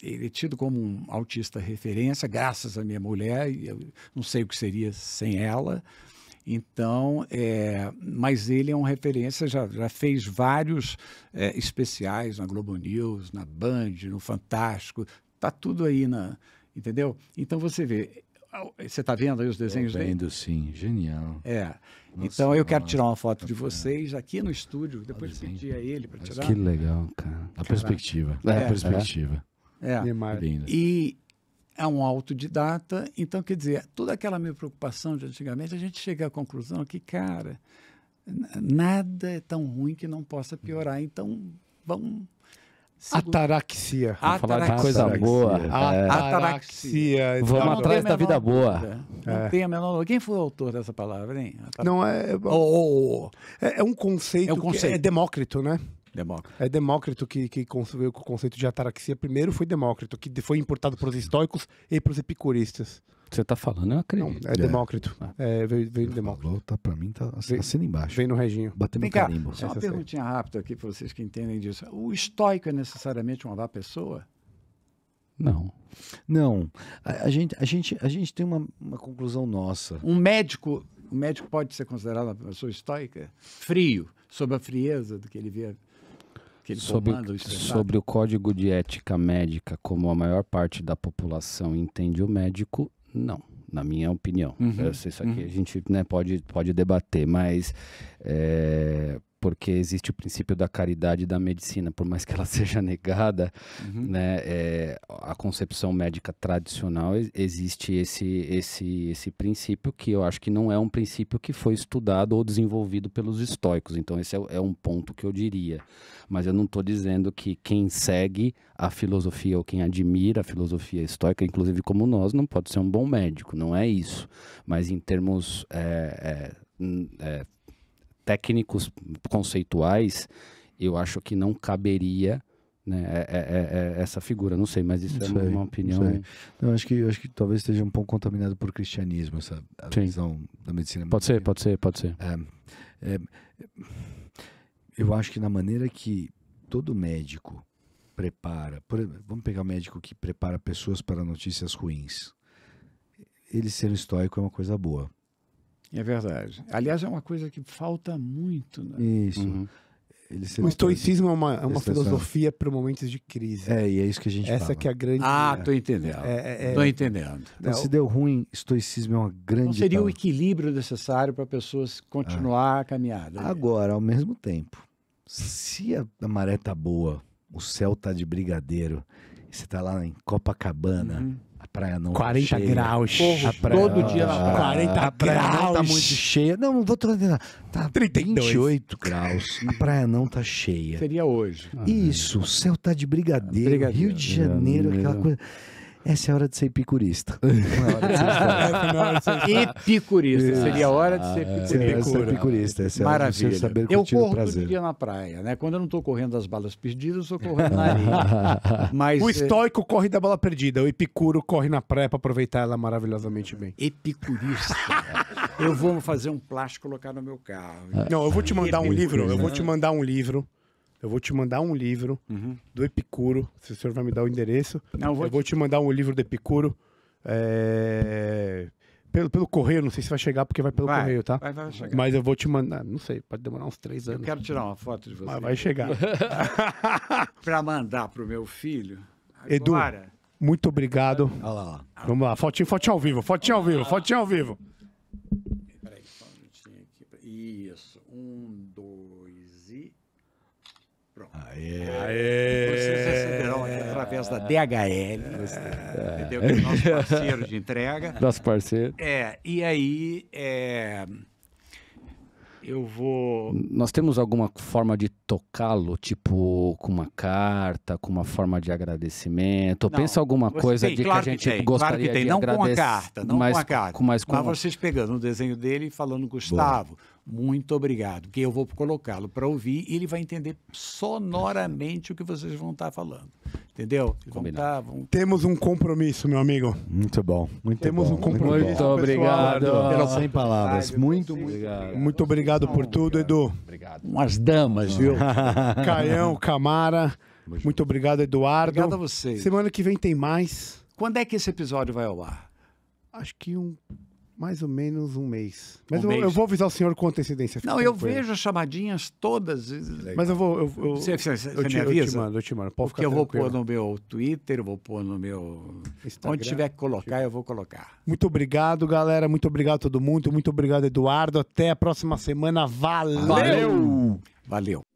Ele é tido como um autista referência, graças à minha mulher, e eu não sei o que seria sem ela. Então, mas ele é uma referência, já fez vários especiais na Globo News, na Band, no Fantástico, tá tudo aí, entendeu? Então você vê, você está vendo aí os desenhos dele? Vendo, sim, genial. Nossa, então eu quero tirar uma foto de vocês aqui no estúdio, depois pedir a ele para tirar. Que legal, cara. A perspectiva. A perspectiva. E é um autodidata, então, quer dizer, toda aquela minha preocupação de antigamente, a gente chega à conclusão que, cara, nada é tão ruim que não possa piorar. Então, vamos... Ataraxia. Vamos falar de coisa boa. Ataraxia. Vamos atrás da vida boa. Não tem a menor dúvida. Quem foi o autor dessa palavra, hein? Não, é um conceito, que é Demócrito, né? É Demócrito que concebeu o conceito de ataraxia. Primeiro foi Demócrito, que foi importado para os estoicos e para os epicuristas. Você está falando, eu acredito. Não, é Demócrito. Veio de Demócrito. Para mim, tá assina embaixo. Vem no reginho. Batendo carimbo. Só uma perguntinha rápida aqui para vocês que entendem disso. O estoico é necessariamente uma má pessoa? Não. A gente tem uma conclusão nossa. Um médico pode ser considerado uma pessoa estoica? Frio, sob a frieza do que ele vê. Sobre o código de ética médica, como a maior parte da população entende o médico, não, na minha opinião. Isso aqui a gente pode debater, mas porque existe o princípio da caridade da medicina, por mais que ela seja negada, a concepção médica tradicional, existe esse princípio que eu acho que não é um princípio que foi estudado ou desenvolvido pelos estoicos. Então esse é um ponto que eu diria. Mas eu não estou dizendo que quem segue a filosofia ou quem admira a filosofia estoica, inclusive como nós, não pode ser um bom médico, não é isso. Mas em termos técnicos, conceituais, eu acho que não caberia, né, essa figura. Não sei, mas isso é uma opinião. Eu acho que talvez esteja um pouco contaminado por cristianismo, essa visão da medicina. Pode ser. Eu acho que na maneira que todo médico prepara, vamos pegar o médico que prepara pessoas para notícias ruins. Ele ser estoico é uma coisa boa. É verdade. Aliás, é uma coisa que falta muito. Né? Isso. O estoicismo é uma filosofia para momentos de crise. E é isso que a gente Essa fala. que é a grande... Estou entendendo. Estou entendendo. Então, se deu ruim, estoicismo é uma grande... Não seria o equilíbrio necessário para pessoas continuar a caminhada. Agora, ao mesmo tempo, se a maré tá boa, o céu tá de brigadeiro, e você tá lá em Copacabana... A praia não 40 tá cheia. Graus. Todo dia na praia. 40 a praia graus. não tá muito cheia. Não vou trocar. Tá 28 graus. A praia não tá cheia. Seria hoje. Isso, o céu tá de brigadeiro. Rio de Janeiro, aquela coisa. Essa é a hora de ser epicurista. Epicurista. Seria a hora de ser epicurista. Maravilha. Saber eu corro todo dia na praia, né? Quando eu não estou correndo das balas perdidas, eu estou correndo na areia. Mas, o estoico corre da bala perdida, o epicuro corre na praia para aproveitar ela maravilhosamente bem. Epicurista. Eu vou fazer um plástico e colocar no meu carro. Não, eu vou te mandar um livro. Eu vou te mandar um livro. Eu vou te mandar um livro do Epicuro, se o senhor vai me dar o endereço. Não, eu vou te mandar um livro do Epicuro pelo correio, não sei se vai chegar, porque vai pelo correio, tá? Vai chegar. Mas eu vou te mandar, não sei, pode demorar uns 3 anos. Eu quero tirar uma foto de você. Mas vai chegar. Para mandar pro meu filho. Edu, muito obrigado. Olha lá. Vamos lá, fotinho ao vivo. Peraí, só um minutinho aqui. Isso, 1, 2 e... Pronto. Vocês receberão aqui através da DHL, entendeu? Que é o nosso parceiro de entrega. Nosso parceiro. E aí, eu vou... Nós temos alguma forma de tocá-lo, tipo com uma carta, com uma forma de agradecimento? Ou pensa alguma coisa de claro que a gente gostaria de não agradecer? Com a carta, não com a carta. Mas vocês pegando o desenho dele e falando, Gustavo, muito obrigado, porque eu vou colocá-lo para ouvir e ele vai entender sonoramente o que vocês vão estar falando. Entendeu? Temos um compromisso, meu amigo. Muito bom. Temos um compromisso. Muito obrigado. Sem palavras. Muito obrigado. Muito obrigado por tudo, Edu. Obrigado. Umas damas, viu? Caião, Camara. Muito obrigado, Eduardo. Obrigado a vocês. Semana que vem tem mais. Quando é que esse episódio vai ao ar? Acho que mais ou menos um mês. Mas eu vou avisar o senhor com antecedência. Não, eu vejo as chamadinhas todas. Mas eu vou... Você me avisa? Eu te mando. Pode porque eu vou pôr no meu Twitter, eu vou pôr no meu... Instagram. Onde tiver que colocar, eu vou colocar. Muito obrigado, galera. Muito obrigado a todo mundo. Muito obrigado, Eduardo. Até a próxima semana. Valeu! Valeu!